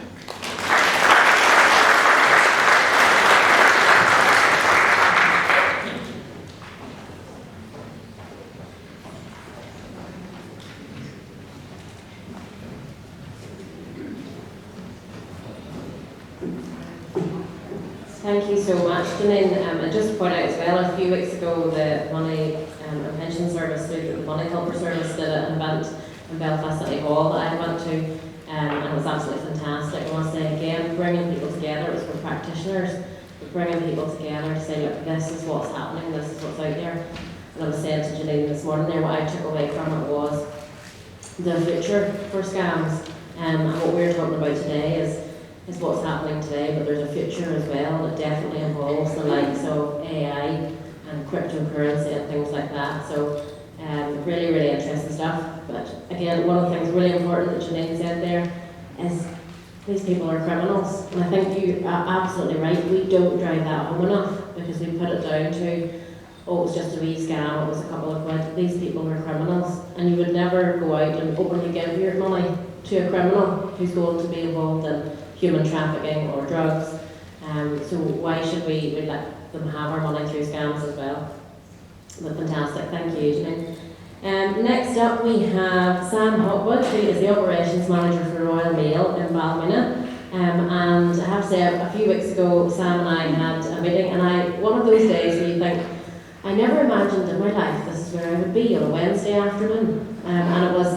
Thank you so much, Janine. And just to point out as well, a few weeks ago, the Money and Pension Service, the Money Helper Service, did an event in Belfast City Hall that I went to, and it was absolutely fantastic. I want to say again, bringing people together. It was for practitioners, but bringing people together to say, look, this is what's happening, this is what's out there. And I was saying to Janine this morning there, what I took away from it was the future for scams. And what we're talking about today is what's happening today, but there's a future as well that definitely involves the likes of AI and cryptocurrency and things like that. So really, really interesting stuff. But again, one of the things really important that Janine said there is these people are criminals. And I think you are absolutely right. We don't drive that home enough because we put it down to, oh, it was just a wee scam, it was a couple of quid. These people are criminals. And you would never go out and openly give your money to a criminal who's going to be involved in human trafficking or drugs. So why should we let them have our money through scams as well? But fantastic, thank you, Janine. Next up we have Sam Hopwood, who is the Operations Manager for Royal Mail in Ballymena. And I have to say, a few weeks ago, Sam and I had a meeting, and one of those days where you think, I never imagined in my life this is where I would be on a Wednesday afternoon. And it was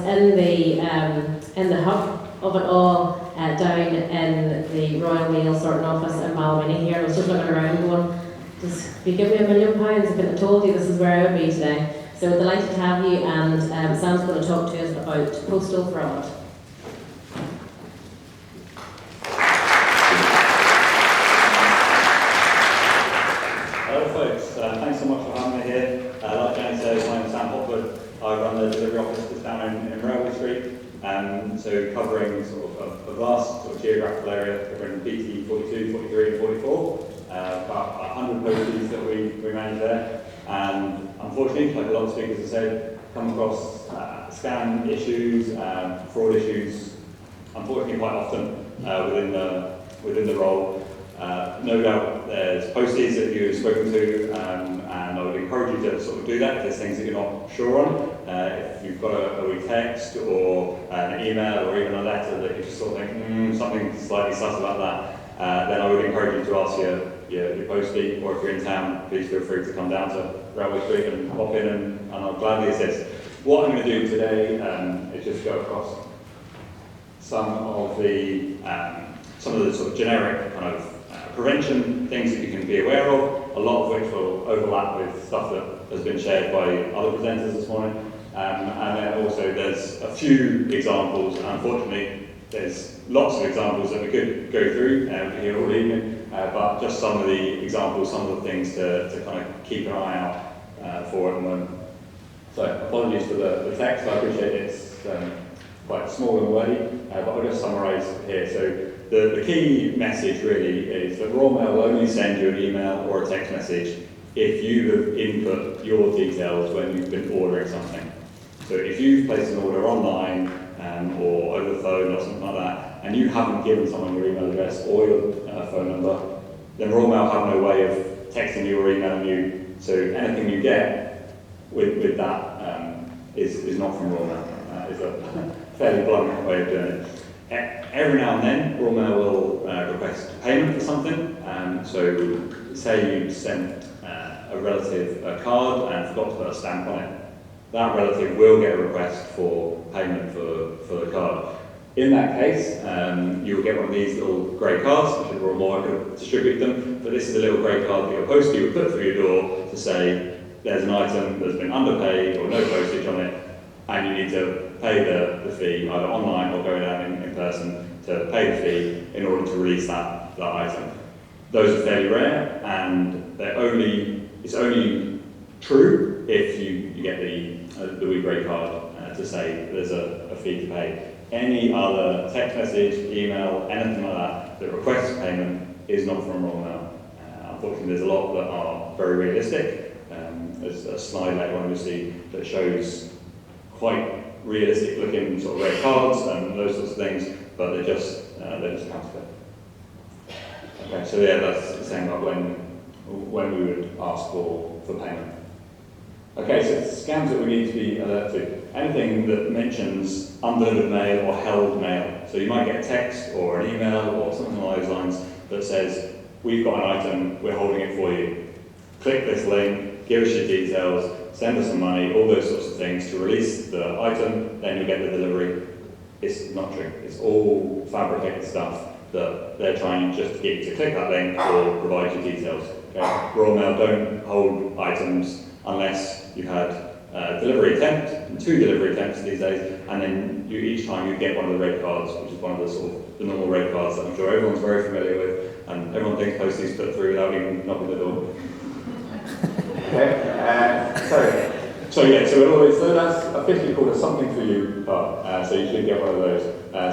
in the hub of it all, down in the Royal Mail sorting office in Ballymena here. I was just looking around going, just if you give me £1 million, I couldn't have told you this is where I would be today. So we're delighted to have you, and Sam's going to talk to us about postal fraud. Hello folks, thanks so much for having me here. Like Jenny said, my name is Sam Hopwood. I run the delivery office that's down in Railway Street, so covering sort of a vast sort of geographical area, covering BT 42, 43 and 44, about 100 posties that we manage there. And unfortunately, like a lot of speakers have said, come across scam issues, fraud issues, unfortunately quite often within the role. No doubt there's posties that you've spoken to, and I would encourage you to sort of do that if there's things that you're not sure on. If you've got a wee text or an email or even a letter that you just sort of think, something slightly sus about that, then I would encourage you to ask your postie, or if you're in town, please feel free to come down to Railway Street and pop in and I'll gladly assist. What I'm going to do today is just go across some of the sort of generic kind of prevention things that you can be aware of, a lot of which will overlap with stuff that has been shared by other presenters this morning. And then also there's a few examples. Unfortunately, there's lots of examples that we could go through here all evening, but just some of the examples, some of the things to kind of keep an eye out for at the moment. So apologies for the text, I appreciate it's quite small and wordy, but I'll just summarise here. So the key message really is that Royal Mail will only send you an email or a text message if you have input your details when you've been ordering something. So if you've placed an order online or over the phone or something like that, and you haven't given someone your email address or your phone number, then Royal Mail have no way of texting you or emailing you. So anything you get with that is not from Royal Mail. Is a fairly blunt way of doing it. Every now and then, Royal Mail will request payment for something. So say you sent a relative a card and forgot to put a stamp on it. That relative will get a request for payment for the card. In that case, you'll get one of these little grey cards. I'm sure Royal Mail could distribute them, but this is a little grey card that your postie would put through your door to say there's an item that's been underpaid or no postage on it, and you need to pay the fee either online or going down in person to pay the fee in order to release that item. Those are fairly rare, and it's only true if you get the wee grey card to say there's a fee to pay. Any other text message, email, anything like that requests payment is not from Royal Mail. Unfortunately, there's a lot that are very realistic. There's a slide later on you'll see that shows quite realistic looking sort of red cards and those sorts of things, but they're just counterfeit. Okay, so yeah, that's the same about when we would ask for payment. Okay, so it's scams that we need to be alert to. Anything that mentions undelivered mail or held mail. So you might get a text or an email or something along those lines that says, we've got an item, we're holding it for you. Click this link, give us your details, send us some money, all those sorts of things to release the item, then you'll get the delivery. It's not true. It's all fabricated stuff that they're trying just to get you to click that link or provide you details. Okay? Royal Mail don't hold items unless you've had a delivery attempt, 2 delivery attempts these days, and then each time you get one of the red cards, which is one of the sort of the normal red cards that I'm sure everyone's very familiar with, and everyone thinks posties put through without even knocking the door. Okay, so that's officially called a something for you card, so you should get one of those.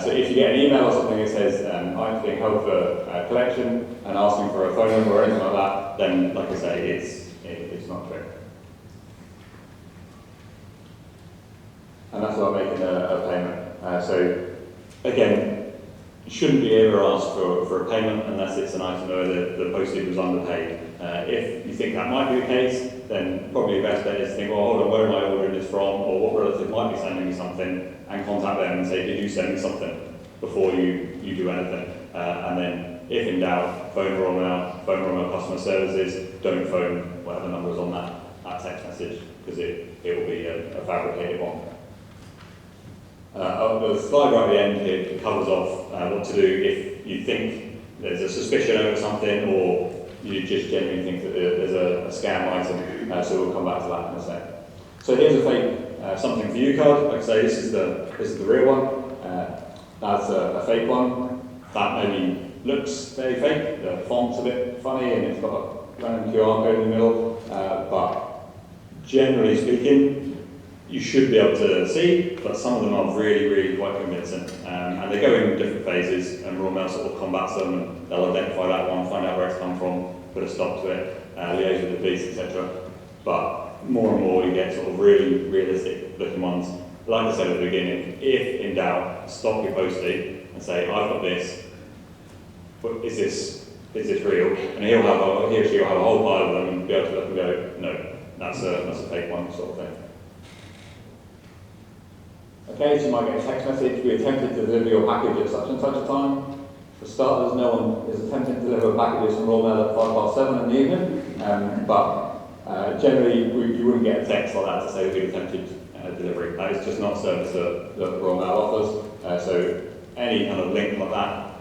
So if you get an email or something that says I'm being held for collection and asking for a phone number or anything like that, then like I say, it's not true. And that's about making a payment. So again, you shouldn't be ever asked for a payment unless it's an item where the postage was underpaid. If you think that might be the case, then probably the best bet is to think, well, hold on, where am I ordering this from, or what relative might be sending me something, and contact them and say, did you send me something before you do anything? And then, if in doubt, phone Royal Mail customer services, don't phone whatever number is on that text message, because it will be a fabricated one. The slide right at the end here covers off what to do if you think there's a suspicion over something, or you just genuinely think that there's a scam item. So we'll come back to that in a sec. So here's a fake something for you card. Like I say, this is the real one. That's a fake one. That maybe looks very fake. The font's a bit funny and it's got a random QR code in the middle. But generally speaking, you should be able to see, but some of them are really, really quite convincing. And they go in different phases, and Royal Mail sort of combats them, and they'll identify that one, find out where it's come from, put a stop to it, liaise with the police, etc. But more and more you get sort of really realistic looking ones. Like I said at the beginning, if in doubt, stop your postie and say, I've got this, but is this real? And he or she will have a whole pile of them and be able to look and go, no, that's a fake one, sort of thing. Okay, so you might get a text message, we attempted to deliver your package at such and such a time. For starters, no one is attempting to deliver packages from Royal Mail at 7:05 in the evening, but generally you wouldn't get a text like that to say that we attempted delivery. That is just not a service that Royal Mail offers. So any kind of link like that,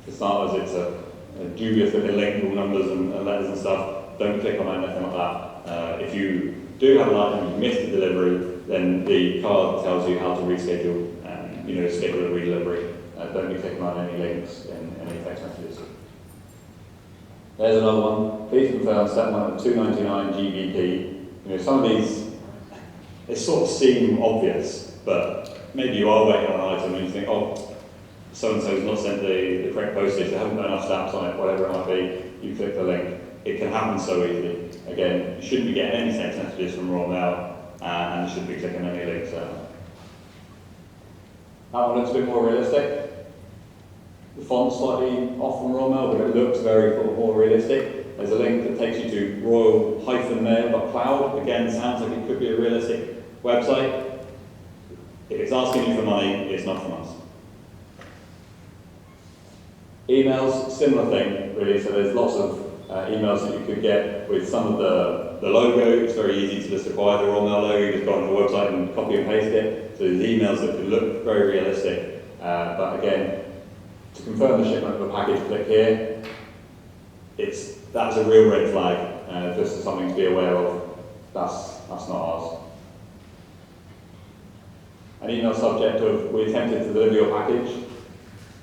for starters, it's a dubious looking link with all numbers and letters and stuff. Don't click on anything like that. If you do have an item and you missed the delivery, then the card tells you how to reschedule, schedule a redelivery. Don't be clicking on any links in any text messages. There's another one. Please confirm settlement of $2.99 GBP. Some of these, they sort of seem obvious, but maybe you are waiting on an item and you think, oh, so-and-so's not sent the correct postage, they haven't got enough stamps on it, whatever it might be, you click the link. It can happen so easily. Again, you shouldn't be getting any text messages from Royal Mail, and you shouldn't be clicking any links. That one looks a bit more realistic. The font's slightly off from Royal Mail, but it looks very more realistic. There's a link that takes you to royal-mail.cloud. Again, sounds like it could be a realistic website. If it's asking you for money, it's not from us. Emails, similar thing, really. So there's lots of emails that you could get with some of the logo. It's very easy to just acquire the Royal Mail logo. You just go onto the website and copy and paste it. So there's emails that could look very realistic. But again, to confirm the shipment of a package, click here. That's a real red flag, just something to be aware of. That's not ours. An email subject of, we attempted to deliver your package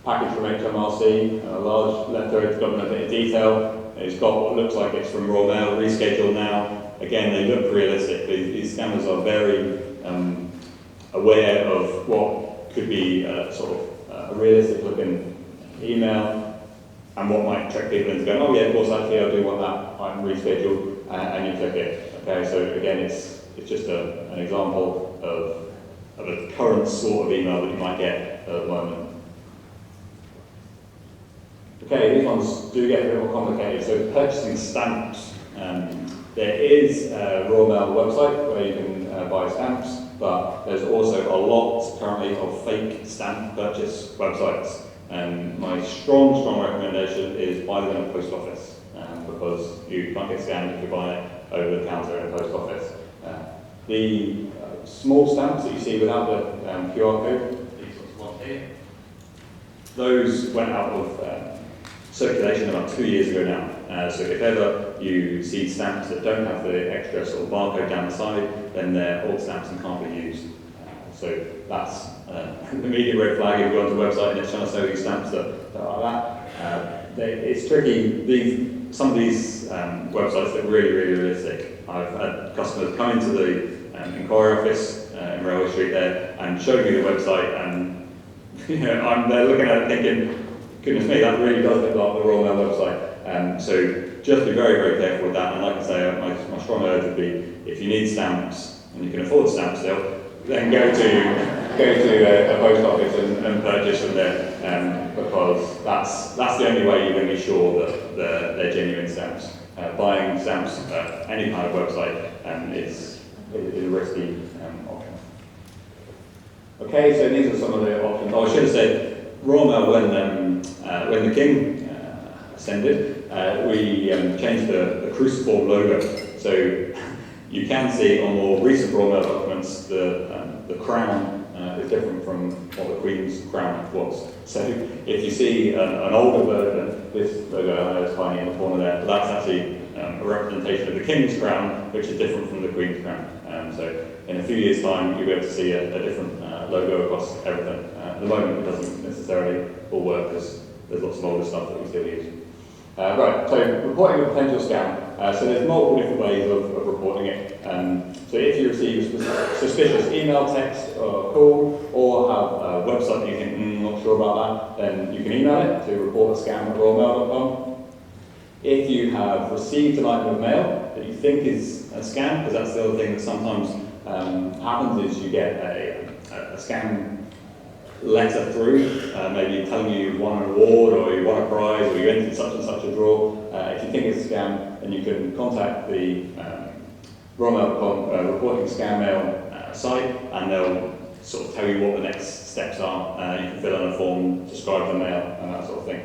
from HMRC, a large letter, it's got a bit of detail. It's got what looks like it's from Royal Mail, rescheduled now. Again, they look realistic. These scammers are very aware of what could be sort of a realistic looking email and what might trick people into going, oh yeah, of course, actually I do want that item rescheduled, and you click it. Okay, so again, it's just an example of a current sort of email that you might get at the moment. Okay, these ones do get a bit more complicated. So purchasing stamps. There is a Royal Mail website where you can buy stamps, but there's also a lot currently of fake stamp purchase websites. My strong recommendation is buy them in a post office, because you can't get scammed if you buy it over the counter in a post office. The small stamps that you see without the QR code, these ones here, those went out of circulation about 2 years ago now. So if ever you see stamps that don't have the extra sort of barcode down the side, then they're old stamps and can't be used. So that's the immediate red flag if you go onto the website and it's trying to sell you stamps that are like that. It's tricky. Some of these websites look really realistic. I've had customers come into the inquiry office in Railway Street there and showing me the website, and I'm there looking at it thinking, goodness me, that really does look like the Royal Mail website. So just be very careful with that. And like I say, my strong urge would be, if you need stamps and you can afford stamps still, then go to a post office and purchase from there, because that's the only way you're going to be sure that they're genuine stamps. Buying stamps at any kind of website is a risky option. Okay, so these are some of the options. Oh, I should have said, Royal Mail, when the King ascended, we changed the cruciform logo. So you can see on more recent Royal Mail documents the crown is is different from what the Queen's crown was. So if you see an older version, this logo is tiny in the corner there, but that's actually a representation of the King's crown, which is different from the Queen's crown. So in a few years' time, you'll be able to see a different logo across everything. At the moment, it doesn't necessarily all work because there's lots of older stuff that we still use. Right, so reporting a potential scam. So there's multiple different ways of reporting it. So if you receive a suspicious email, text, or call, or have a website that you think, not sure about that, then you can email it to reportascam@royalmail.com. If you have received an item of mail that you think is a scam, because that's the other thing that sometimes happens is you get a scam letter through, maybe telling you you've won an award or you won a prize or you entered such and such a draw. If you think it's a scam, then you can contact the Royal reporting scam mail site, and they'll sort of tell you what the next steps are. You can fill in a form, describe the mail, and that sort of thing.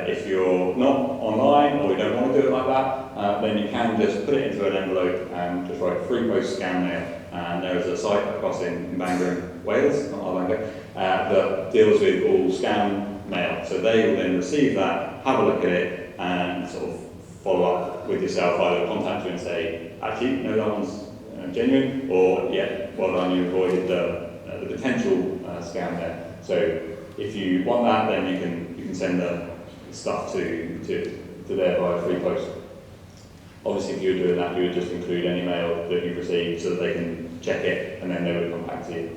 If you're not online or you don't want to do it like that, then you can just put it into an envelope and just write free post scam mail. And there is a site across in Bangor in Wales, not our Bangor, that deals with all scam mail. So they will then receive that, have a look at it, and sort of follow up with yourself, either contact you and say, actually, no, that one's genuine, or yeah, well done, you avoided the potential scam there. So if you want that, then you can send the stuff to there via free post. Obviously, if you were doing that, you would just include any mail that you've received so that they can check it and then they would come back to you.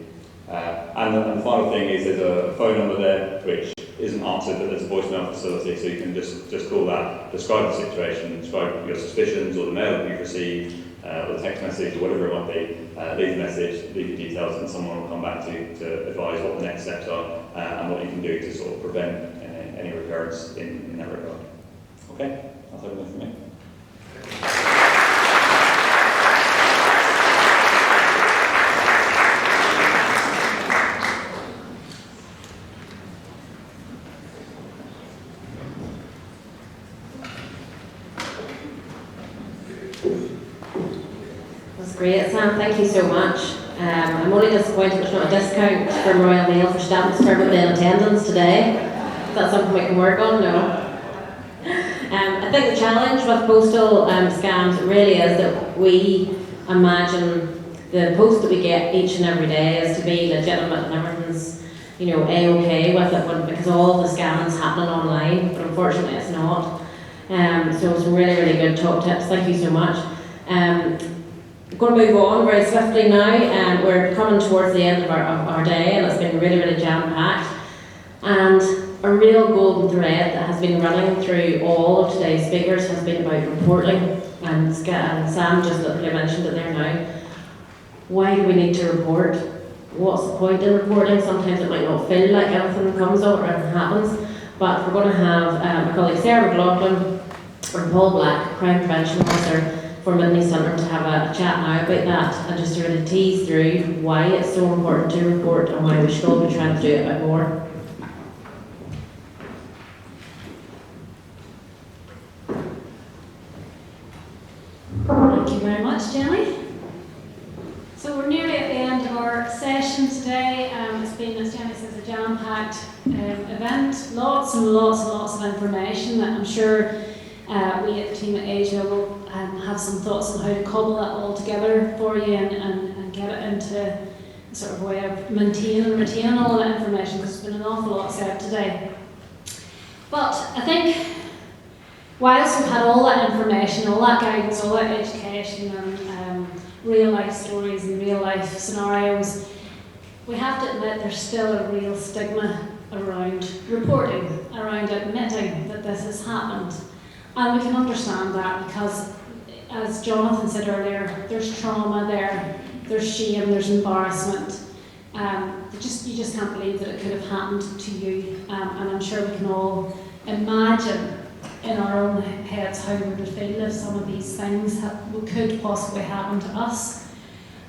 And the final thing is there's a phone number there which isn't answered, but there's a voicemail facility, so you can just call that, describe the situation, describe your suspicions or the mail that you've received, or the text message or whatever it might be. Leave a message, leave your details, and someone will come back to you to advise what the next steps are and what you can do to sort of prevent any recurrence in that regard. Okay, that's everything from me. That's great, Sam. Thank you so much. I'm only disappointed there's not a discount from Royal Mail for stamps permanently in attendance today. Is that something we can work on? No. I think the challenge with postal scams really is that we imagine the post that we get each and every day is to be legitimate and everything's, A-okay with it, because all the scams happening online, but unfortunately it's not. So some really, really good top tips. Thank you so much. I'm going to move on very swiftly now. We're coming towards the end of our day, and it's been really, really jam-packed. And a real golden thread that has been running through all of today's speakers has been about reporting, and Sam just literally mentioned it there now. Why do we need to report? What's the point in reporting? Sometimes it might not feel like anything comes up or anything happens, but we're going to have my colleague Sarah McLaughlin and Paul Black, Crime Prevention Officer for Midney Centre, to have a chat now about that and just to really tease through why it's so important to report and why we should all be trying to do it a bit more. Thank you very much, Jenny. So we're nearly at the end of our session today. It's been, as Jenny says, a jam-packed event. Lots and lots and lots of information that I'm sure we at the team at Agewell will have some thoughts on how to cobble that all together for you and get it into a sort of way of maintaining and retaining all of that information, because there's been an awful lot said today. But I think whilst we've had all that information, all that guidance, all that education and real life stories and real life scenarios, we have to admit there's still a real stigma around reporting, around admitting that this has happened. And we can understand that because, as Jonathan said earlier, there's trauma there, there's shame, there's embarrassment. You just can't believe that it could have happened to you. And I'm sure we can all imagine in our own heads how we would feel if some of these things could possibly happen to us.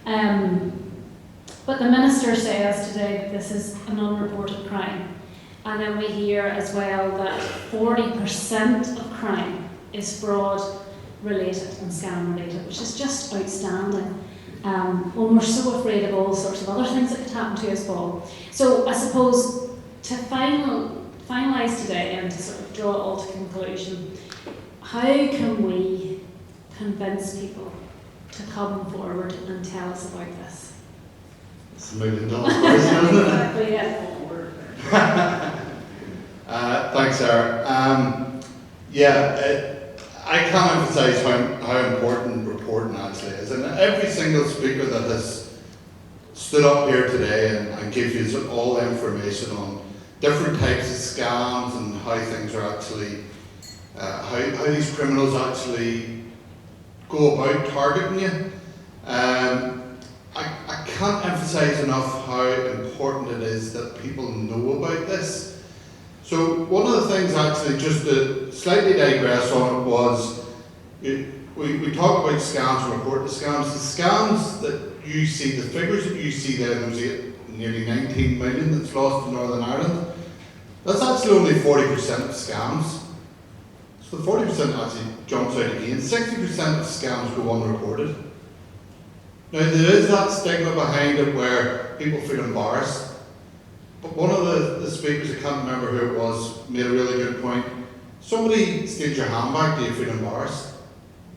But the Minister says today that this is an unreported crime. And then we hear as well that 40% of crime is fraud related and scam related, which is just outstanding. When we're so afraid of all sorts of other things that could happen to us, Paul. So I suppose to finalise today and to sort of draw it all to conclusion, how can we convince people to come forward and tell us about this? It's $1 million question, isn't it? Exactly, yeah. Thanks, Sarah. I can't emphasise how important reporting actually is. And every single speaker that has stood up here today and give you all the information on different types of scams and how things are actually, how these criminals actually go about targeting you. I can't emphasise enough how important it is that people know about this. So one of the things actually, just to slightly digress on it, was we talk about scams and report the scams. The scams that you see, the figures that you see there, there's nearly 19 million that's lost in Northern Ireland. That's actually only 40% of scams. So the 40% actually jumps out again. 60% of scams go unreported. Now there is that stigma behind it where people feel embarrassed. But one of the speakers, I can't remember who it was, made a really good point. Somebody steals your handbag, do you feel embarrassed?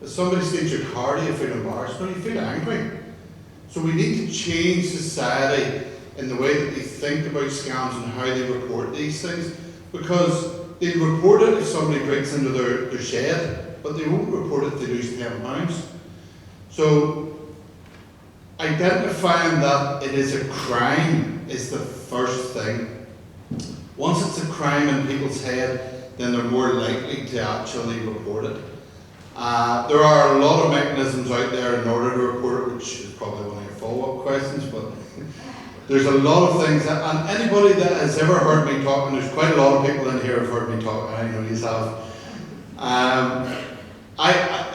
If somebody steals your car, do you feel embarrassed? No, you feel angry. So we need to change society in the way that they think about scams and how they report these things. Because they report it if somebody breaks into their shed, but they won't report it if they lose £10. So identifying that it is a crime is the first thing. Once it's a crime in people's head, then they're more likely to actually report it. There are a lot of mechanisms out there in order to report it, which is probably one of your follow-up questions, but there's a lot of things, and anybody that has ever heard me talk, and there's quite a lot of people in here who've heard me talk, and I know you have,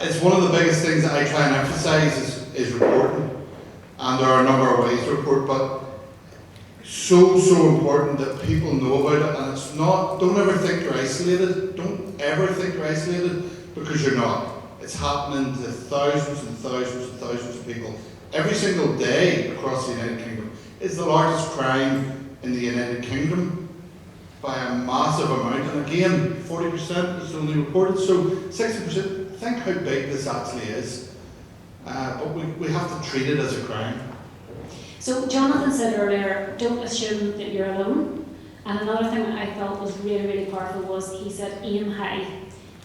it's one of the biggest things that I try and emphasise is reporting. And there are a number of ways to report, but so important that people know about it. And it's not, don't ever think you're isolated. Don't ever think you're isolated, because you're not. It's happening to thousands and thousands and thousands of people every single day across the United Kingdom. It's the largest crime in the United Kingdom by a massive amount. And again, 40% is only reported, so 60%, think how big this actually is. But we have to treat it as a crime. So Jonathan said earlier, don't assume that you're alone. And another thing that I felt was really, really powerful was he said aim high.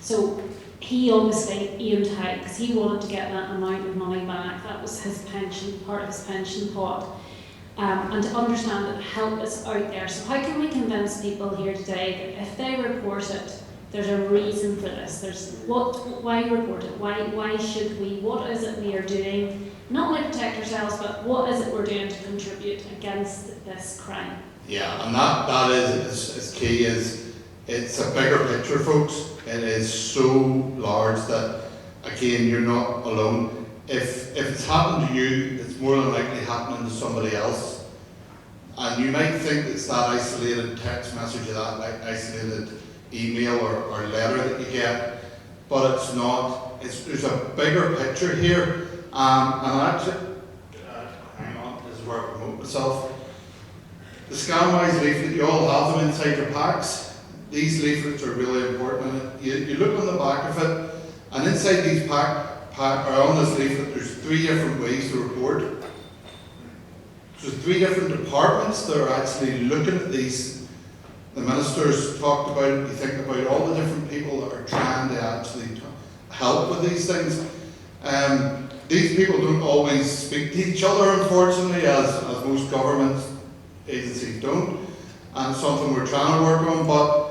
So he obviously aimed high because he wanted to get that amount of money back. That was his pension, part of his pension pot. And to understand that help is out there. So how can we convince people here today that if they report it, there's a reason for this. Why report it? Why should we? What is it we are doing? Not only protect ourselves, but what is it we're doing to contribute against this crime? Yeah, and that is key. It's a bigger picture, folks. It is so large that again you're not alone. If it's happened to you, it's more than likely happening to somebody else. And you might think it's that isolated text message or that isolated email or letter that you get, but it's not. There's a bigger picture here, and actually, hang on, this is where I promote myself. The Scamwise leaflet, you all have them inside your packs. These leaflets are really important. You look on the back of it, and inside these or on this leaflet, there's 3 different ways to report. So 3 different departments that are actually looking at these. The ministers talked about it. You think about all the different people that are trying to actually help with these things. These people don't always speak to each other, unfortunately, as most government agencies don't. And it's something we're trying to work on, but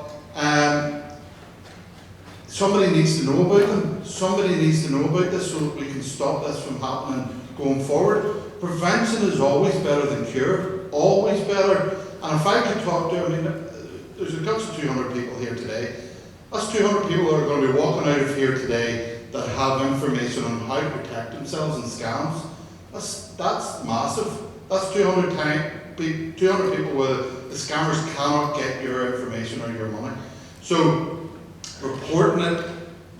somebody needs to know about them. Somebody needs to know about this so that we can stop this from happening going forward. Prevention is always better than cure, always better. And if I could talk to, there's a guts of 200 people here today. That's 200 people that are going to be walking out of here today that have information on how to protect themselves in scams. That's massive. That's 200 people where the scammers cannot get your information or your money. So reporting it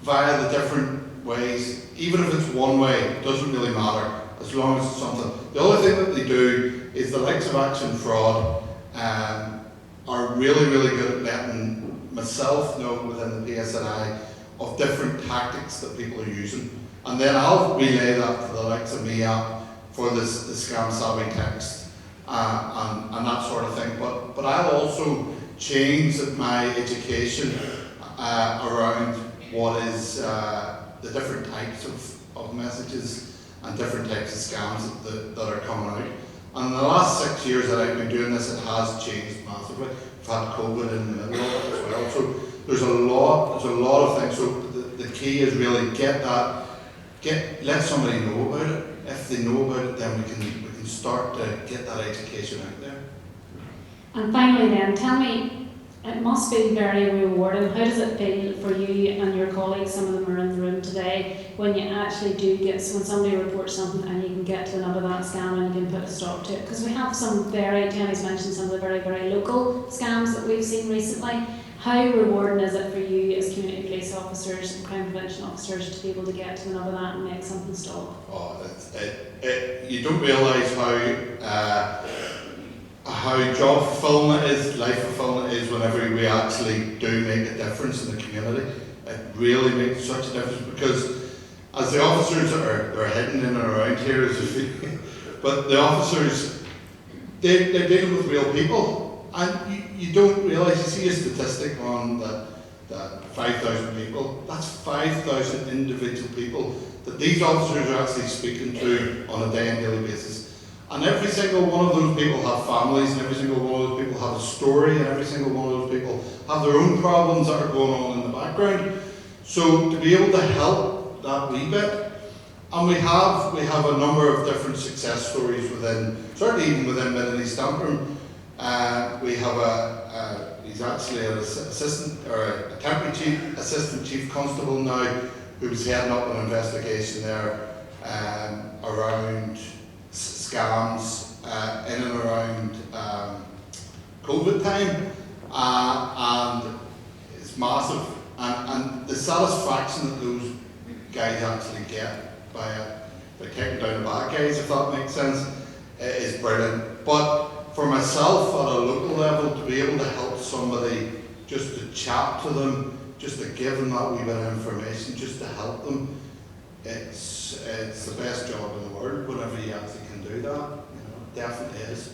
via the different ways, even if it's one way, it doesn't really matter, as long as it's something. The other thing that they do is the likes of Action Fraud are really, really good at letting myself know within the PSNI of different tactics that people are using. And then I'll relay that to the likes of me for the scam savvy text and that sort of thing. But I'll also change my education around what is the different types of messages and different types of scams that are coming out. And in the last 6 years that I've been doing this, it has changed massively. We've had COVID in the middle of it as well. So there's a lot of things. So the key is really let somebody know about it. If they know about it, then we can start to get that education out there. And finally then, tell me, it must be very rewarding. How does it feel for you and your colleagues, some of them are in the room today, when you actually do when somebody reports something and you can get to the nub of that scam and you can put a stop to it? Because we have some Jenny's mentioned some of the very, very local scams that we've seen recently. How rewarding is it for you as community police officers and crime prevention officers to be able to get to the nub of that and make something stop? Oh, you don't realise how job fulfilling it is, life fulfilling it is whenever we actually do make a difference in the community. It really makes such a difference because as the officers are hidden in and around here, but the officers, they're dealing with real people. And you don't realise, you see a statistic on that 5,000 people, that's 5,000 individual people that these officers are actually speaking to on a day and daily basis. And every single one of those people have families, and every single one of those people have a story, and every single one of those people have their own problems that are going on in the background. So to be able to help that wee bit, and we have a number of different success stories within, certainly even within Mid and East Antrim. We have he's actually an assistant, or a temporary assistant chief constable now, who was heading up an investigation there around scams in and around COVID time, and it's massive. And the satisfaction that those guys actually get by taking down the bad guys, if that makes sense, is brilliant. But for myself at a local level, to be able to help somebody, just to chat to them, just to give them that wee bit of information, just to help them, it's the best job in the world whenever you actually can do that. It definitely is.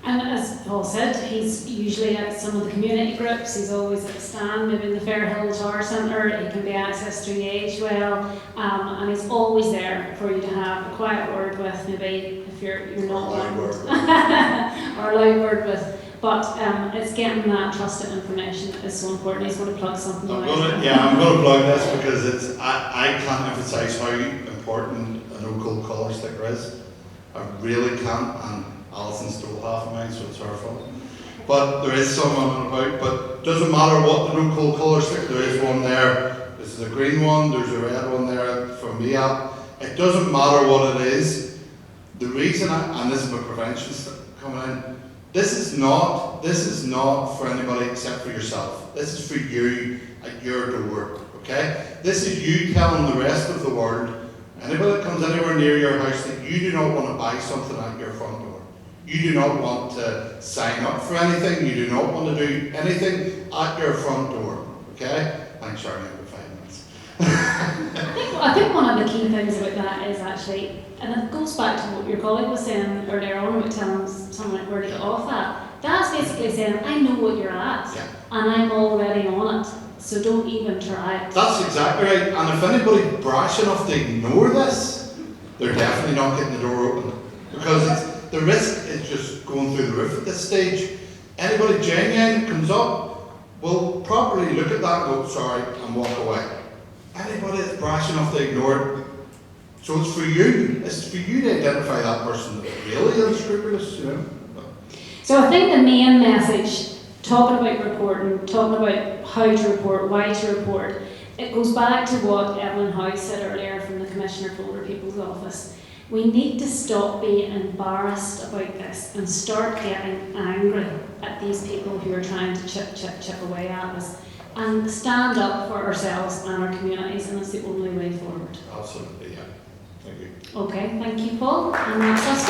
And as Paul said, he's usually at some of the community groups, he's always at the stand, maybe in the Fairhill Tower Centre, he can be accessed through the Agewell, and he's always there for you to have a quiet word with, maybe if you're not loud word or a loud word with. But it's getting that trusted information is so important. He's going to plug something. I'm going to plug this because I can't emphasise how important a no-cold collar sticker is. I really can't, and Alison stole half of mine, so it's her fault. But there is some on about, but it doesn't matter what the no-cold collar sticker, there is one there. This is a green one, there's a red one there for me up. It doesn't matter what it is. The reason, and this is my prevention coming in, this is not for anybody except for yourself. This is for you at your door, okay? This is you telling the rest of the world, anybody that comes anywhere near your house, that you do not want to buy something at your front door. You do not want to sign up for anything. You do not want to do anything at your front door, okay? Thanks, Charlie, for 5 minutes. I think one of the key things about that is actually, and it goes back to what your colleague was saying earlier on about telling someone where to get off at. That's basically saying, I know what you're at, and I'm already on it, so don't even try it. That's exactly right. And if anybody brash enough to ignore this, they're definitely not getting the door open. Because the risk is just going through the roof at this stage. Anybody genuine comes up will properly look at that and go, sorry, and walk away. Anybody that's brash enough to ignore it, so it's for you. It's for you to identify that person that's really unscrupulous, So I think the main message, talking about reporting, talking about how to report, why to report, it goes back to what Evelyn House said earlier from the Commissioner for Older People's Office. We need to stop being embarrassed about this and start getting angry at these people who are trying to chip away at us. and stand up for ourselves and our communities, and that's the only way forward. Absolutely, yeah. Thank you. Okay, thank you, Paul. And that's us.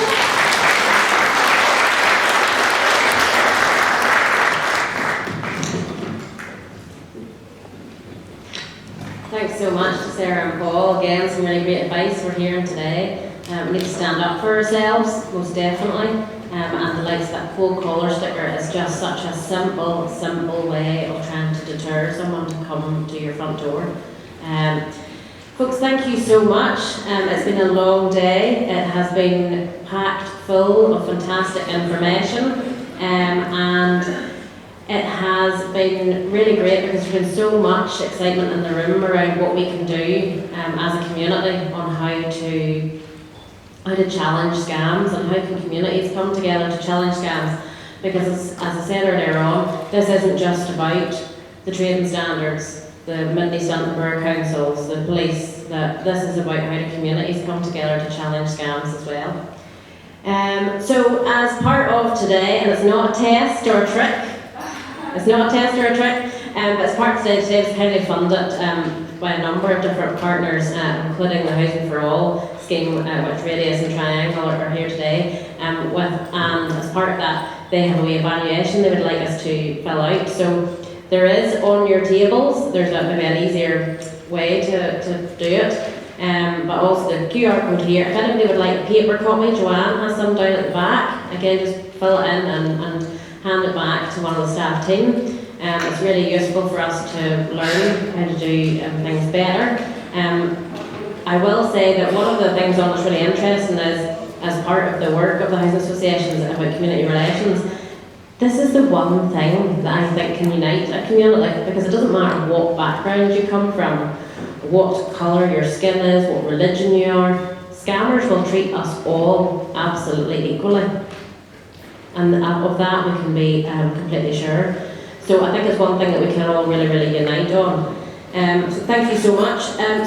Thanks so much to Sarah and Paul. Again, some really great advice we're hearing today. We need to stand up for ourselves, most definitely. And the likes of that cold collar sticker is just such a simple way of trying to deter someone to come to your front door. Folks, thank you so much. It's been a long day. It has been packed full of fantastic information, and it has been really great because there's been so much excitement in the room around what we can do as a community on how to challenge scams and how can communities come together to challenge scams. Because as I said earlier on, this isn't just about the trading standards, the Midleigh Borough Councils, the police, this is about how do communities come together to challenge scams as well. So as part of today, and it's not a test or a trick, but as part of today is kindly funded by a number of different partners, including the Housing for All scheme, which Radius and Triangle are here today. And as part of that, they have a wee evaluation they would like us to fill out. So there is on your tables, there's maybe an easier way to do it. But also the QR code here. If anybody would like a paper copy, Joanne has some down at the back. Again, just fill it in and hand it back to one of the staff team. It's really useful for us to learn how to do things better. I will say that one of the things on that's really interesting is, as part of the work of the housing associations about community relations, this is the one thing that I think can unite a community, because it doesn't matter what background you come from, what colour your skin is, what religion you are, scammers will treat us all absolutely equally. And of that we can be completely sure. So I think it's one thing that we can all really unite on. So thank you so much.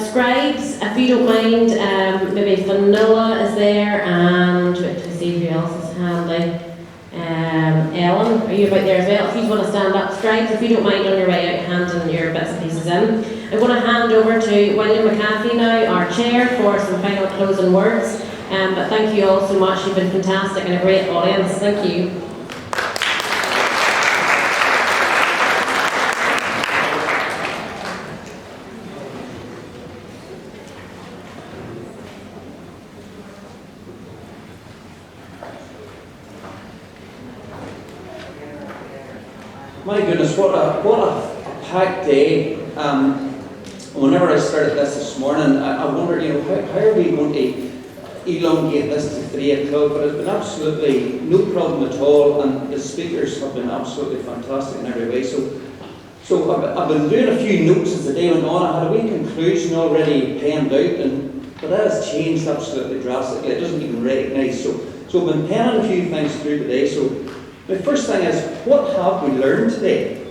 Scribes, if you don't mind, maybe Vanilla is there, and to see who else is handy. Ellen, are you about there as well? If you want to stand up, Scribes, if you don't mind on your way out, handing your bits and pieces in. I'm going to hand over to William McAfee now, our chair, for some final closing words. But thank you all so much. You've been fantastic and a great audience. Thank you. My goodness, what a packed day. Whenever I started this morning, I wondered, how are we going to elongate this to 3 o'clock? But it's been absolutely no problem at all, and the speakers have been absolutely fantastic in every way. So I've been doing a few notes as the day went on. I had a wee conclusion already penned out, but that has changed absolutely drastically. It doesn't even recognise. So I've been penning a few things through today. So the first thing is, what have we learned today?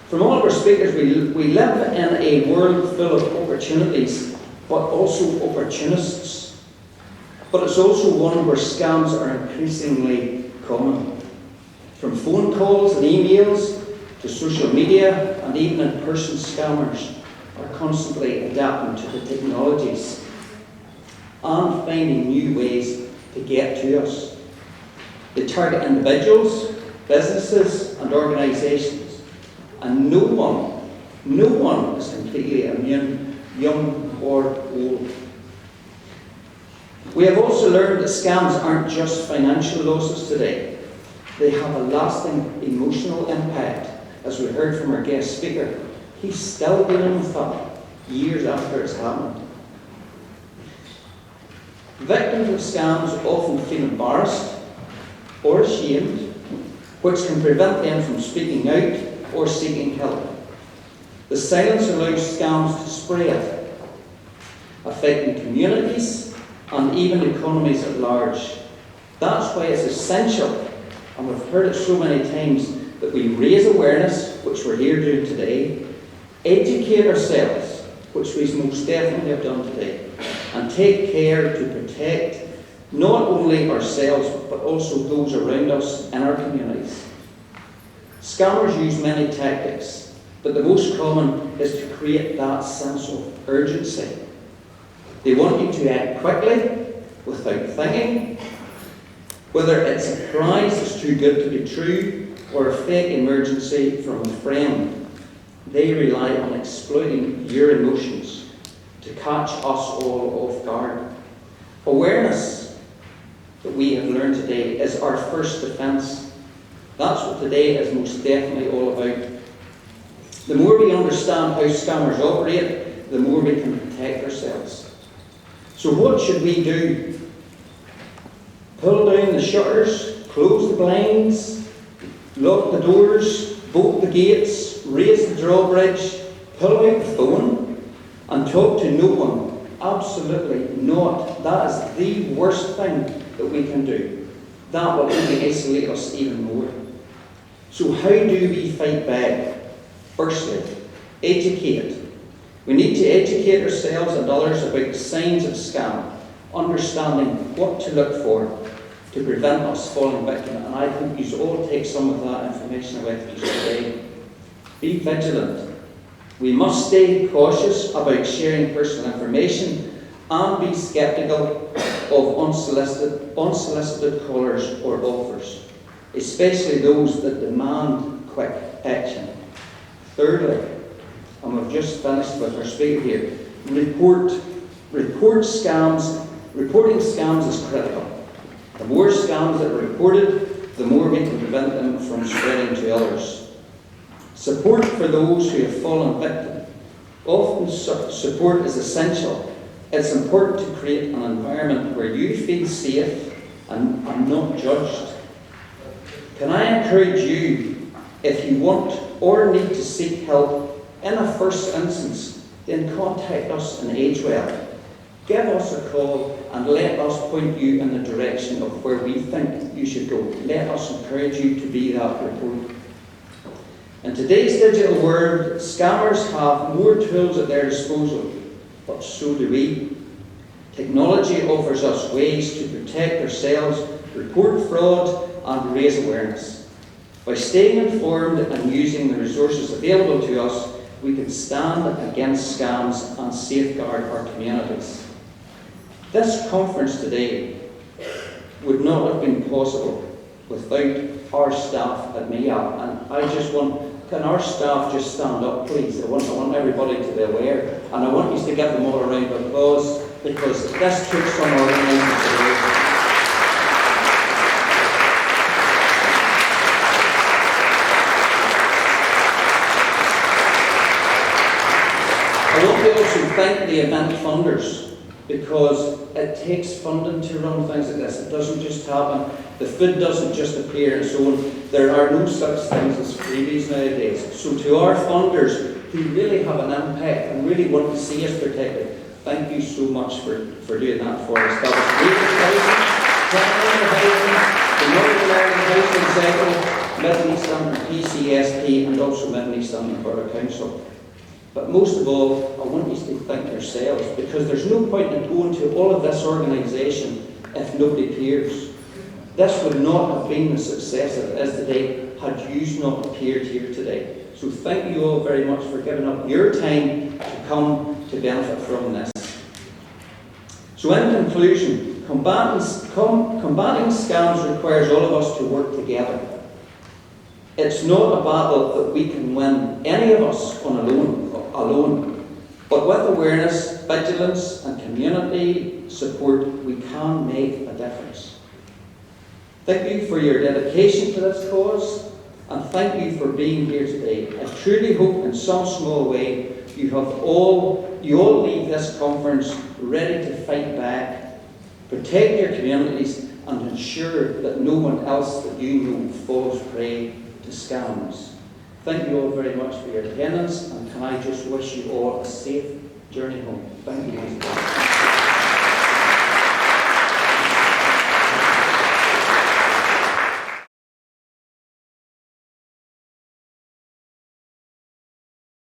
From all of our speakers, we live in a world full of opportunities, but also opportunists. But it's also one where scams are increasingly common. From phone calls and emails to social media and even in-person scammers are constantly adapting to the technologies and finding new ways to get to us. They target individuals, businesses and organisations, and no one is completely immune, young or old. We have also learned that scams aren't just financial losses today. They have a lasting emotional impact, as we heard from our guest speaker. He's still dealing with that years after it's happened. Victims of scams often feel embarrassed or ashamed, which can prevent them from speaking out or seeking help. The silence allows scams to spread, affecting communities and even economies at large. That's why it's essential, and we've heard it so many times, that we raise awareness, which we're here doing today, educate ourselves, which we most definitely have done today, and take care to protect not only ourselves, but also those around us in our communities. Scammers use many tactics, but the most common is to create that sense of urgency. They want you to act quickly, without thinking, whether it's a prize that's too good to be true or a fake emergency from a friend. They rely on exploiting your emotions to catch us all off guard. Awareness that we have learned today is our first defence. That's what today is most definitely all about. The more we understand how scammers operate, the more we can protect ourselves. So what should we do? Pull down the shutters, close the blinds, lock the doors, bolt the gates, raise the drawbridge, pull out the phone, and talk to no one? Absolutely not. That is the worst thing that we can do. That will only isolate us even more. So how do we fight back? Firstly, educate. We need to educate ourselves and others about the signs of scam, understanding what to look for to prevent us falling victim. And I hope you all take some of that information away with you today. Be vigilant. We must stay cautious about sharing personal information and be sceptical of unsolicited callers or offers, especially those that demand quick action. Thirdly, and we've just finished with our speaker here, report scams. Reporting scams is critical. The more scams that are reported, the more we can prevent them from spreading to others. Support for those who have fallen victim. Often support is essential. It's important to create an environment where you feel safe and not judged. Can I encourage you, if you want or need to seek help in a first instance, then contact us in Agewell. Give us a call and let us point you in the direction of where we think you should go. Let us encourage you to be that report. In today's digital world, scammers have more tools at their disposal, but so do we. Technology offers us ways to protect ourselves, report fraud, and raise awareness. By staying informed and using the resources available to us, we can stand against scams and safeguard our communities. This conference today would not have been possible without our staff at MEAP. And I just want, can our staff just stand up, please? I want everybody to be aware. And I want you to give them all a round of applause, because this took some organising today. I want to also thank the event funders, because it takes funding to run things like this. It doesn't just happen. The food doesn't just appear and so on. There are no such things as freebies nowadays. So to our funders who really have an impact and really want to see us protected, thank you so much for doing that for us. That was the Northern Ireland Housing Cycle, Middle East London PCSP, and also Middle East London Borough Council. But most of all, I want you to thank yourselves, because there's no point in going to all of this organisation if nobody appears. This would not have been the success that it is today had you not appeared here today. So thank you all very much for giving up your time to come to benefit from this. So in conclusion, combating scams requires all of us to work together. It's not a battle that we can win, any of us alone. But with awareness, vigilance and community support, we can make a difference. Thank you for your dedication to this cause, and thank you for being here today. I truly hope in some small way you all leave this conference ready to fight back, protect your communities, and ensure that no one else that you know falls prey to scams. Thank you all very much for your attendance, and can I just wish you all a safe journey home. Thank you.